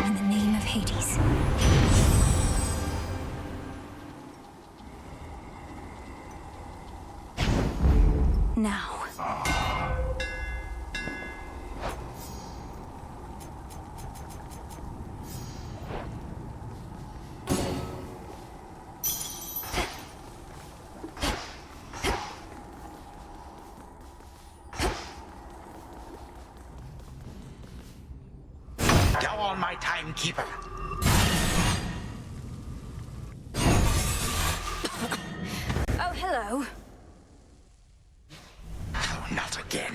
In the name of Hades. Now. Go on, my timekeeper. Oh, hello. Oh, not again.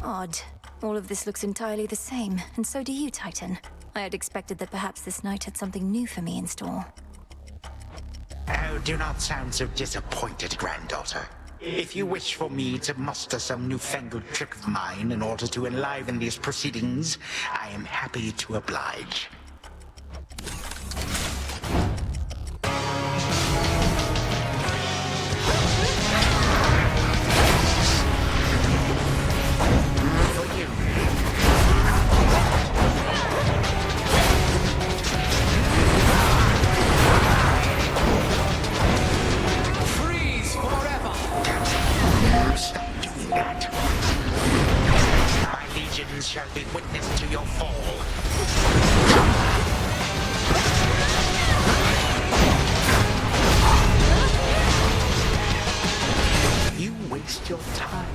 Odd. All of this looks entirely the same, and so do you, Titan. I had expected that perhaps this night had something new for me in store. Oh, do not sound so disappointed, granddaughter. If you wish for me to muster some newfangled trick of mine in order to enliven these proceedings, I am happy to oblige. Shall be witness to your fall. You waste your time.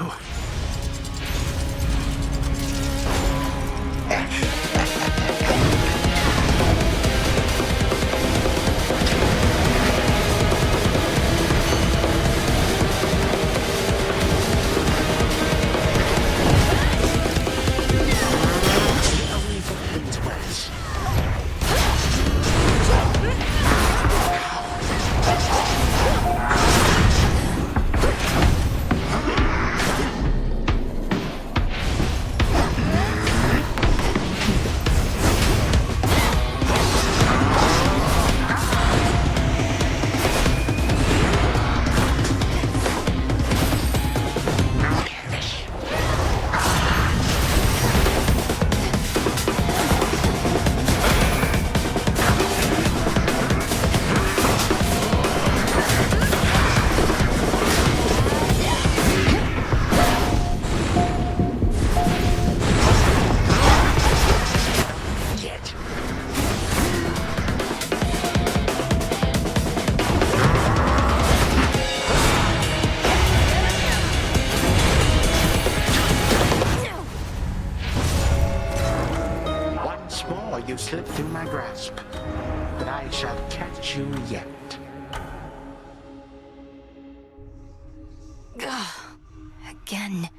you. You slip through my grasp, but I shall catch you yet. Ugh. Again.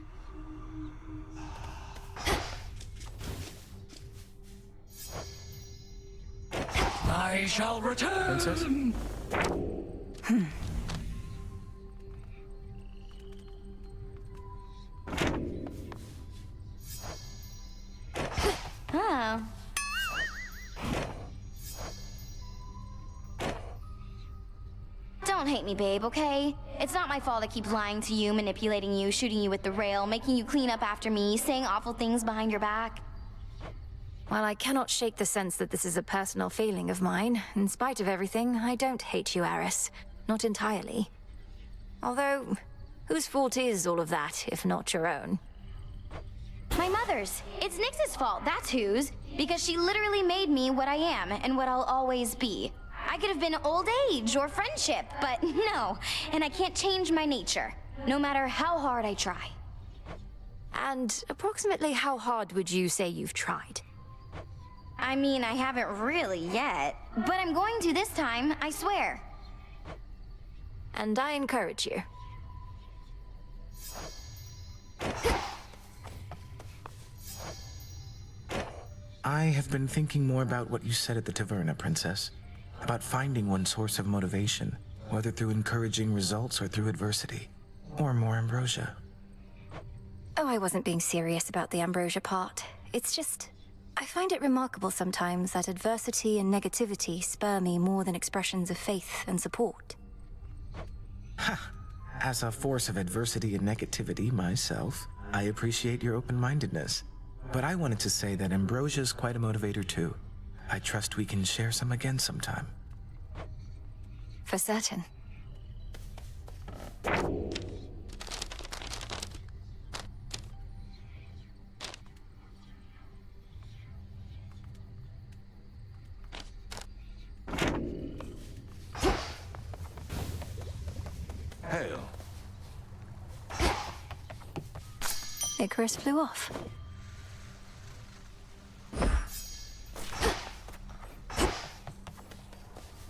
I shall return. Princess? Oh. Don't hate me, babe, okay? It's not my fault I keep lying to you, manipulating you, shooting you with the rail, making you clean up after me, saying awful things behind your back. While I cannot shake the sense that this is a personal feeling of mine, in spite of everything, I don't hate you, Aris. Not entirely. Although, whose fault is all of that, if not your own? My mother's. It's Nyx's fault, that's whose. Because she literally made me what I am, and what I'll always be. I could have been old age or friendship, but no. And I can't change my nature, no matter how hard I try. And approximately how hard would you say you've tried? I mean, I haven't really yet, but I'm going to this time, I swear. And I encourage you. I have been thinking more about what you said at the Taverna, Princess. About finding one source of motivation, whether through encouraging results or through adversity. Or more ambrosia. Oh, I wasn't being serious about the ambrosia part. It's just, I find it remarkable sometimes that adversity and negativity spur me more than expressions of faith and support. Ha! As a force of adversity and negativity myself, I appreciate your open-mindedness. But I wanted to say that ambrosia's quite a motivator too. I trust we can share some again sometime. For certain. Hail. Icarus flew off.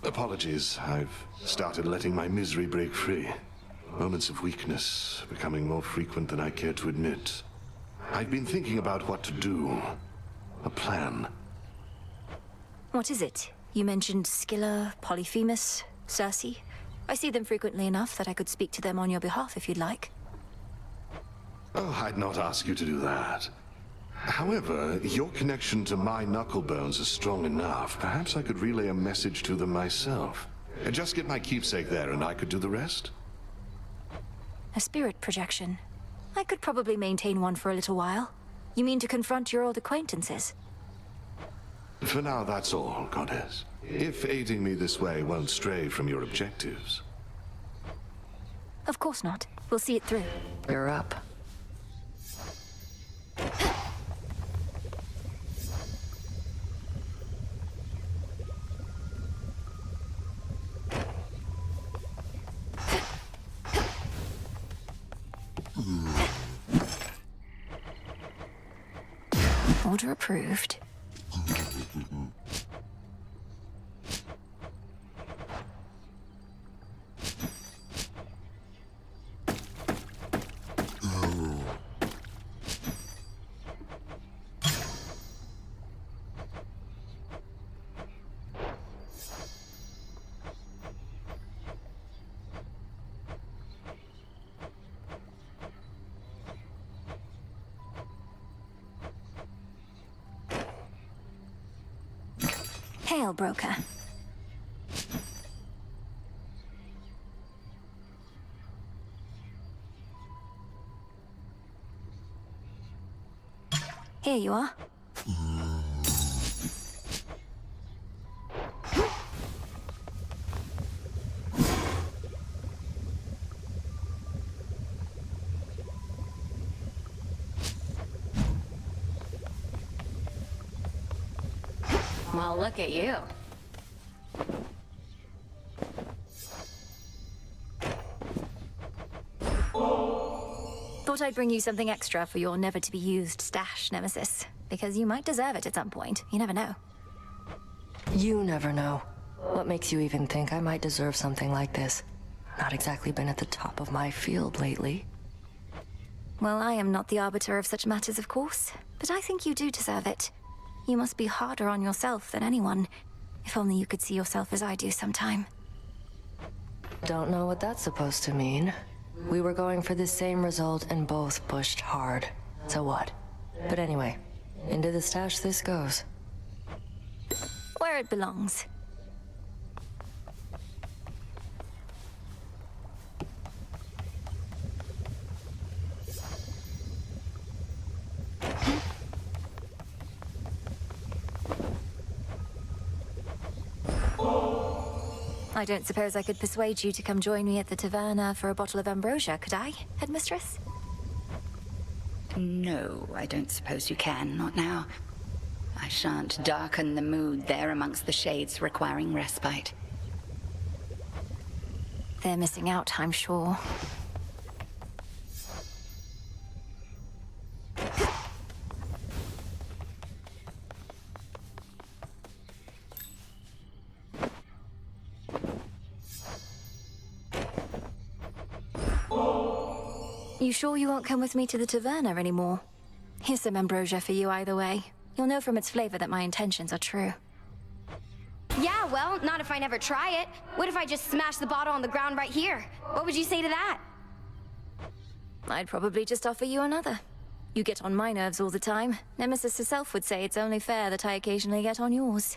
Apologies, I've started letting my misery break free. Moments of weakness becoming more frequent than I care to admit. I've been thinking about what to do. A plan. What is it? You mentioned Scylla, Polyphemus, Circe. I see them frequently enough that I could speak to them on your behalf if you'd like. Oh, I'd not ask you to do that. However, your connection to my knucklebones is strong enough. Perhaps I could relay a message to them myself. Just get my keepsake there and I could do the rest? A spirit projection. I could probably maintain one for a little while. You mean to confront your old acquaintances? For now, that's all, Goddess. If aiding me this way won't stray from your objectives. Of course not. We'll see it through. You're up. Order approved. Hail, broker. Here you are. Well, look at you. Thought I'd bring you something extra for your never-to-be-used stash, Nemesis. Because you might deserve it at some point. You never know. You never know. What makes you even think I might deserve something like this? Not exactly been at the top of my field lately. Well, I am not the arbiter of such matters, of course. But I think you do deserve it. You must be harder on yourself than anyone. If only you could see yourself as I do sometime. Don't know what that's supposed to mean. We were going for the same result and both pushed hard. So what? But anyway, into the stash this goes. Where it belongs. I don't suppose I could persuade you to come join me at the taverna for a bottle of ambrosia, could I, headmistress? No, I don't suppose you can, not now. I shan't darken the mood there amongst the shades requiring respite. They're missing out, I'm sure. You sure you won't come with me to the taverna anymore? Here's some ambrosia for you either way. You'll know from its flavor that my intentions are true. Yeah, well, not if I never try it. What if I just smash the bottle on the ground right here? What would you say to that? I'd probably just offer you another. You get on my nerves all the time. Nemesis herself would say it's only fair that I occasionally get on yours.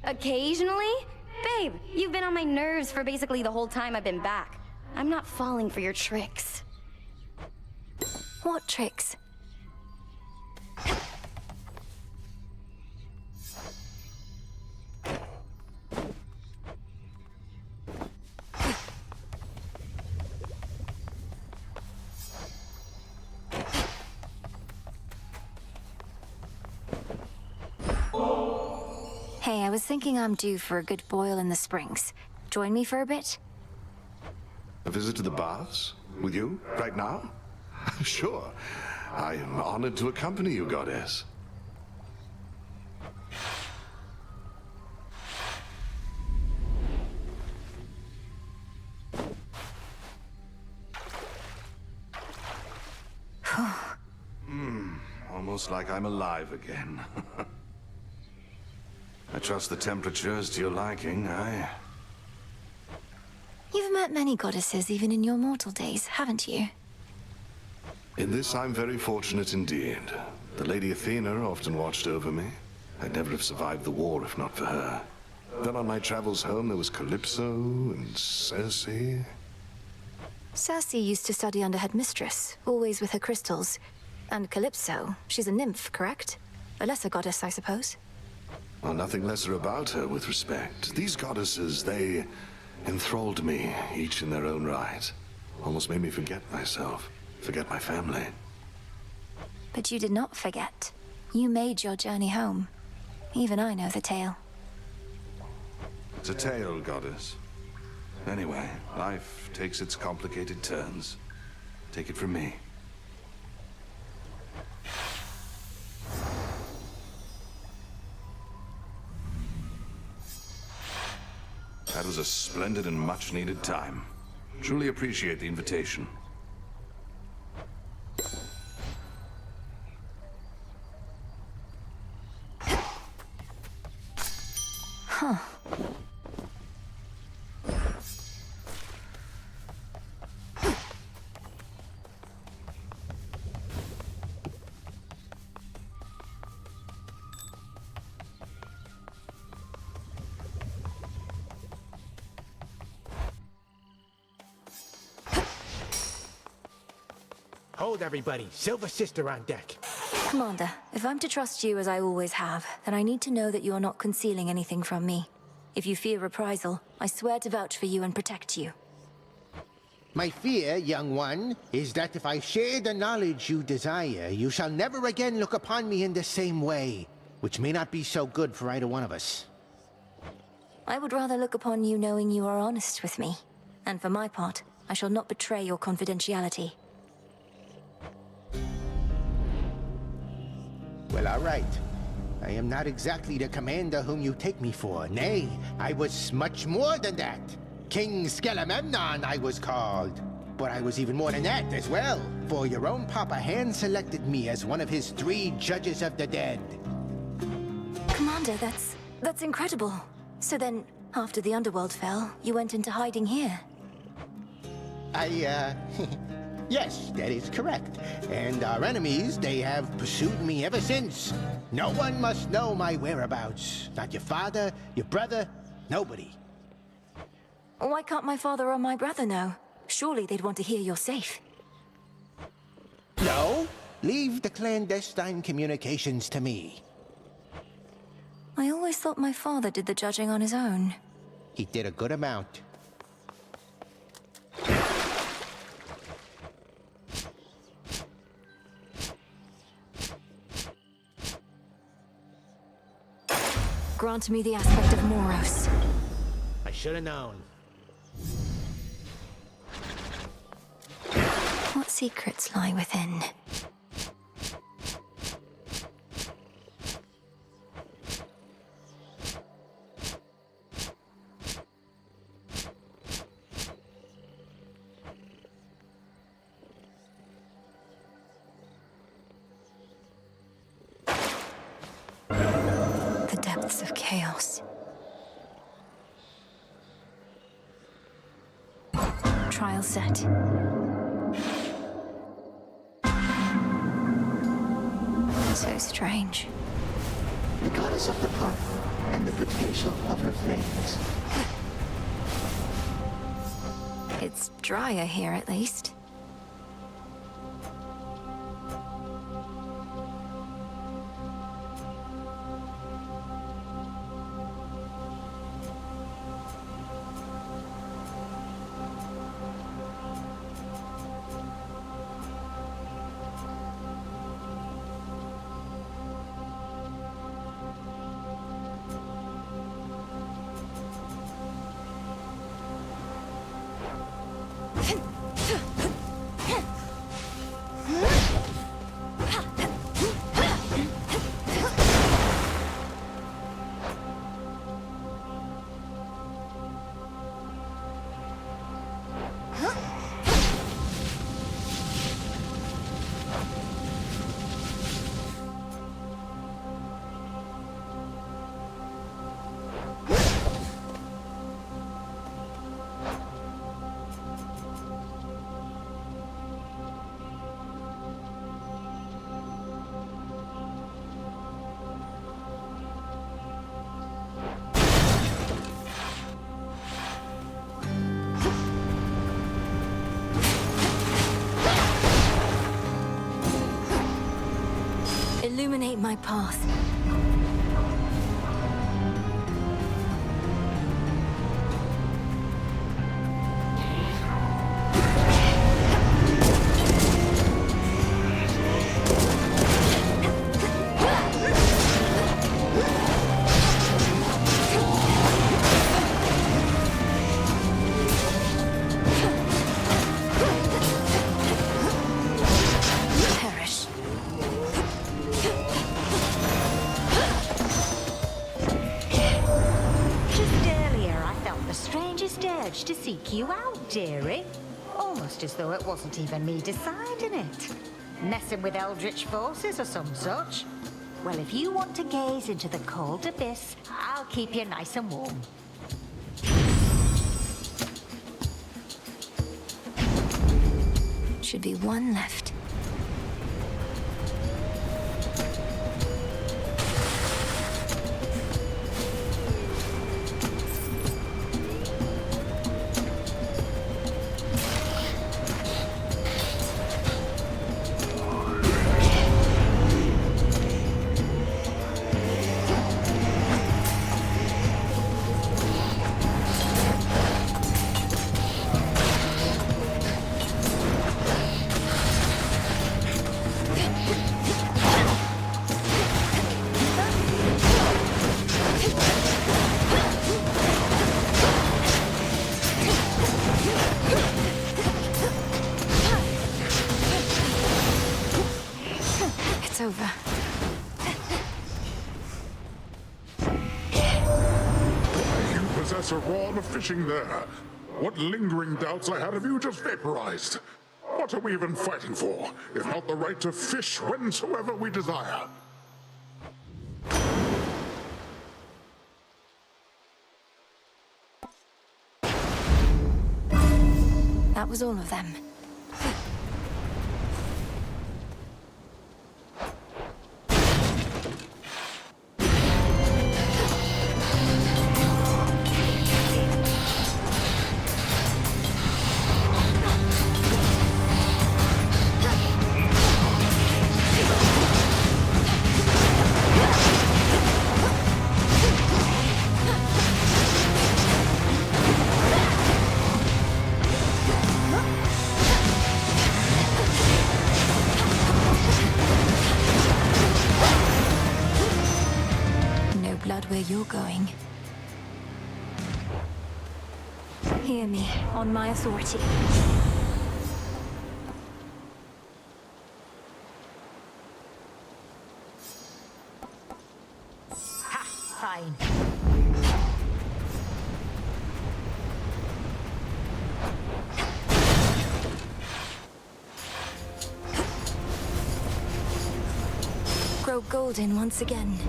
Occasionally? Babe, you've been on my nerves for basically the whole time I've been back. I'm not falling for your tricks. What tricks? Hey, I was thinking I'm due for a good boil in the springs. Join me for a bit? A visit to the baths? With you? Right now? Sure. I am honored to accompany you, Goddess. Almost like I'm alive again. I trust the temperature is to your liking, You've met many goddesses even in your mortal days, haven't you? In this, I'm very fortunate indeed. The Lady Athena often watched over me. I'd never have survived the war if not for her. Then on my travels home, there was Calypso and Circe. Circe used to study under Headmistress, always with her crystals. And Calypso, she's a nymph, correct? A lesser goddess, I suppose? Well, nothing lesser about her with respect. These goddesses, they enthralled me, each in their own right. Almost made me forget myself, forget my family. But you did not forget. You made your journey home. Even I know the tale. It's a tale, goddess. Anyway, life takes its complicated turns. Take it from me. was a splendid and much-needed time. Truly appreciate the invitation. Huh. Hold everybody. Silver Sister on deck. Commander, if I'm to trust you as I always have, then I need to know that you are not concealing anything from me. If you fear reprisal, I swear to vouch for you and protect you. My fear, young one, is that if I share the knowledge you desire, you shall never again look upon me in the same way, which may not be so good for either one of us. I would rather look upon you knowing you are honest with me. And for my part, I shall not betray your confidentiality. Well, all right. I am not exactly the commander whom you take me for. Nay, I was much more than that. King Skelememnon, I was called. But I was even more than that as well, for your own papa hand-selected me as one of his 3 judges of the dead. Commander, that's incredible. So then, after the underworld fell, you went into hiding here? Yes, that is correct. And our enemies, they have pursued me ever since. No one must know my whereabouts. Not your father, your brother, nobody. Why can't my father or my brother know? Surely they'd want to hear you're safe. No, leave the clandestine communications to me. I always thought my father did the judging on his own. He did a good amount. Grant me the aspect of Moros. I should have known. What secrets lie within? The depths of chaos. Trial set. So strange. The goddess of the park and the potential of her flames. It's drier here, at least. Illuminate my path. Perish. seek you out, dearie. Almost as though it wasn't even me deciding it. Messing with eldritch forces or some such. Well, if you want to gaze into the cold abyss, I'll keep you nice and warm. Should be one left. It's over. You possess a rod of fishing there. What lingering doubts I had of you just vaporized. What are we even fighting for, if not the right to fish whensoever we desire? That was all of them. Where you're going. Hear me, on my authority. Ha! Fine. Grow golden once again.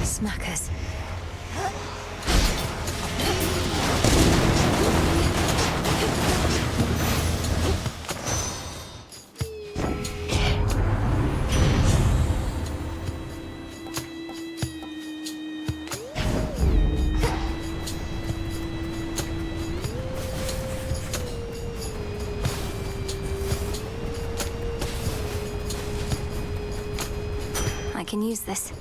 Smackers. I can use this.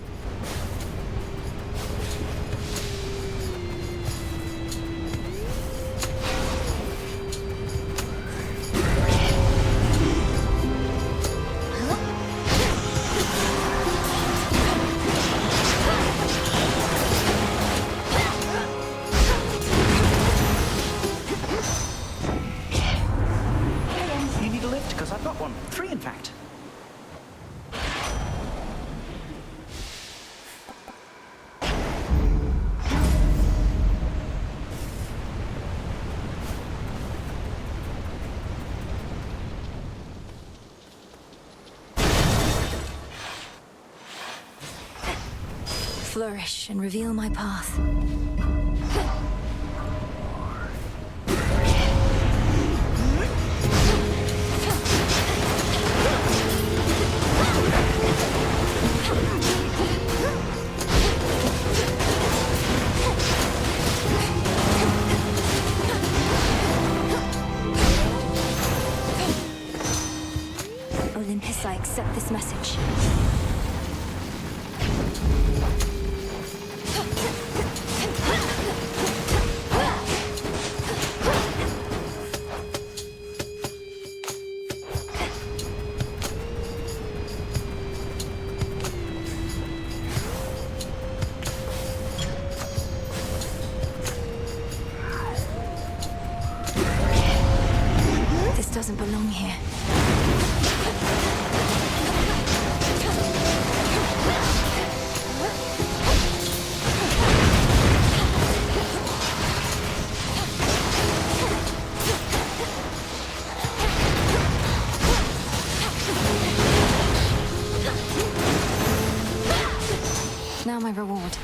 You need a lift, because I've got one. 3, in fact. Flourish and reveal my path. Olympus, I accept this message. Now my reward.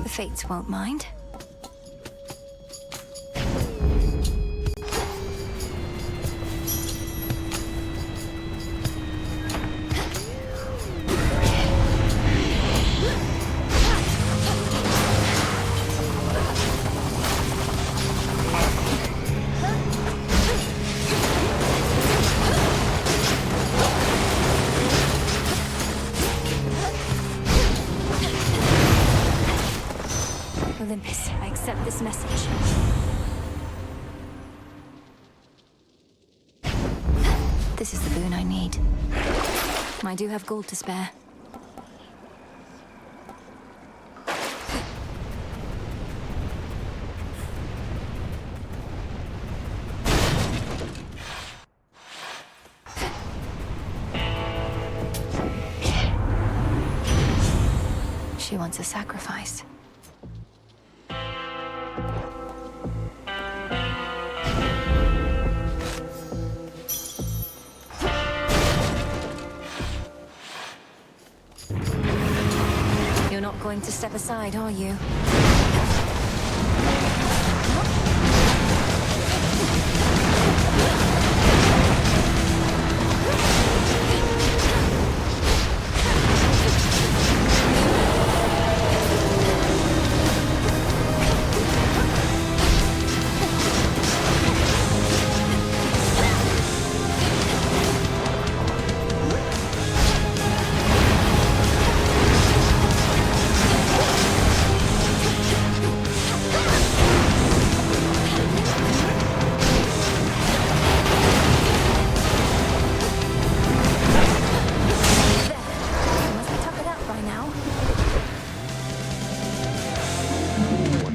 The Fates won't mind. Olympus, I accept this message. This is the boon I need. I do have gold to spare. She wants a sacrifice. You're not going to step aside, are you?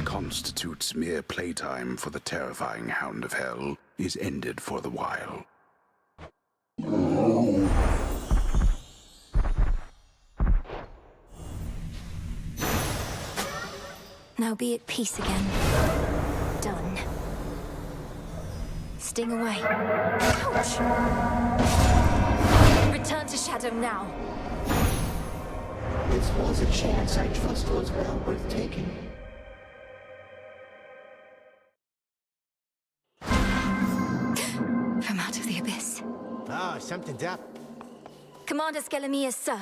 Constitutes mere playtime for the terrifying Hound of Hell is ended for the while. Now be at peace again. Done. Sting away. Ouch! Return to Shadow now. This was a chance I trust was well worth taking. From out of the abyss. Oh, something's up. Commander Skelemius, sir.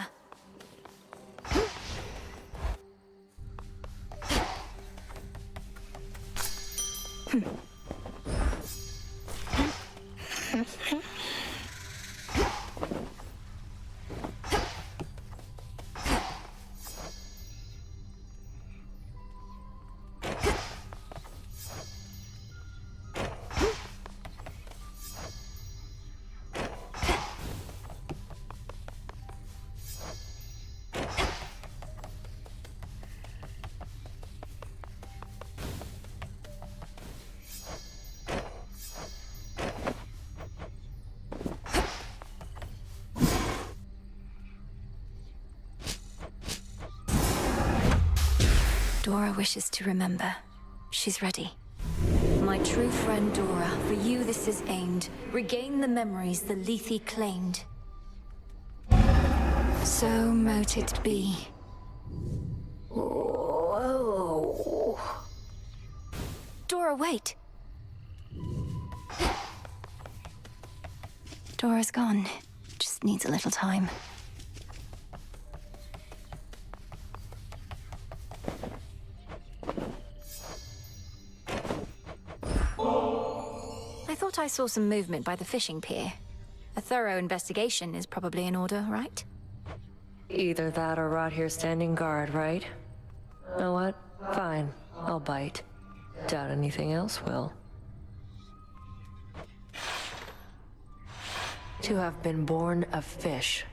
Dora wishes to remember. She's ready. My true friend Dora, for you this is aimed. Regain the memories the Lethe claimed. So mote it be. Whoa. Dora, wait. Dora's gone. Just needs a little time. I thought I saw some movement by the fishing pier. A thorough investigation is probably in order, right? Either that or rot here standing guard, right? Know what? Fine. I'll bite. Doubt anything else will. To have been born a fish.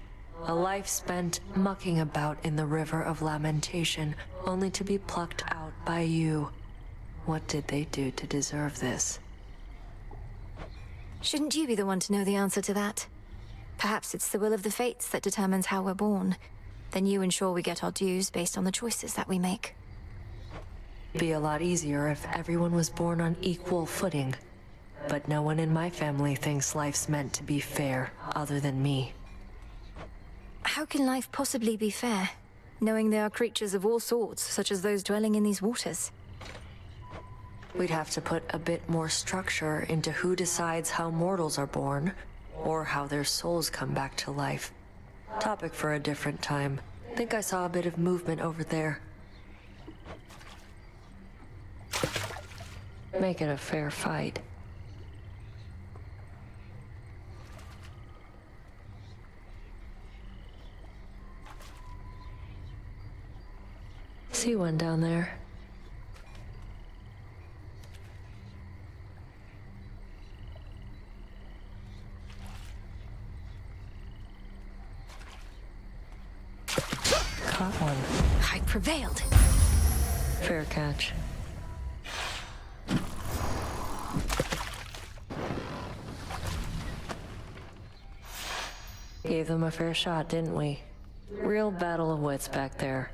A life spent mucking about in the river of lamentation, only to be plucked out by you. What did they do to deserve this? Shouldn't you be the one to know the answer to that? Perhaps it's the will of the fates that determines how we're born. Then you ensure we get our dues based on the choices that we make. Be a lot easier if everyone was born on equal footing. But no one in my family thinks life's meant to be fair, other than me. How can life possibly be fair, knowing there are creatures of all sorts, such as those dwelling in these waters? We'd have to put a bit more structure into who decides how mortals are born, or how their souls come back to life. Topic for a different time. Think I saw a bit of movement over there. Make it a fair fight. See one down there. Caught one. I prevailed. Fair catch. Gave them a fair shot, didn't we? Real battle of wits back there.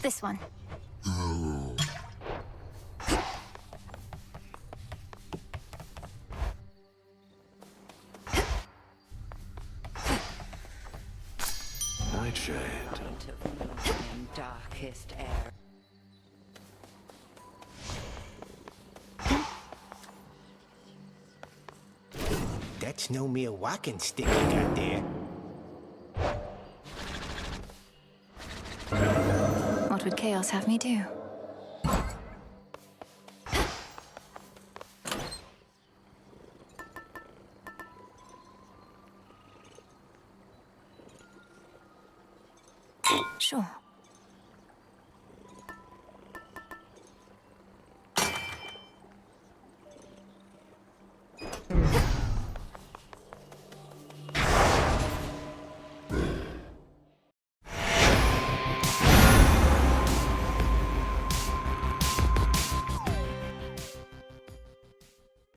This one. Nightshade. Darkest air. That's no mere walking stick you got there. What would Chaos have me do? Sure.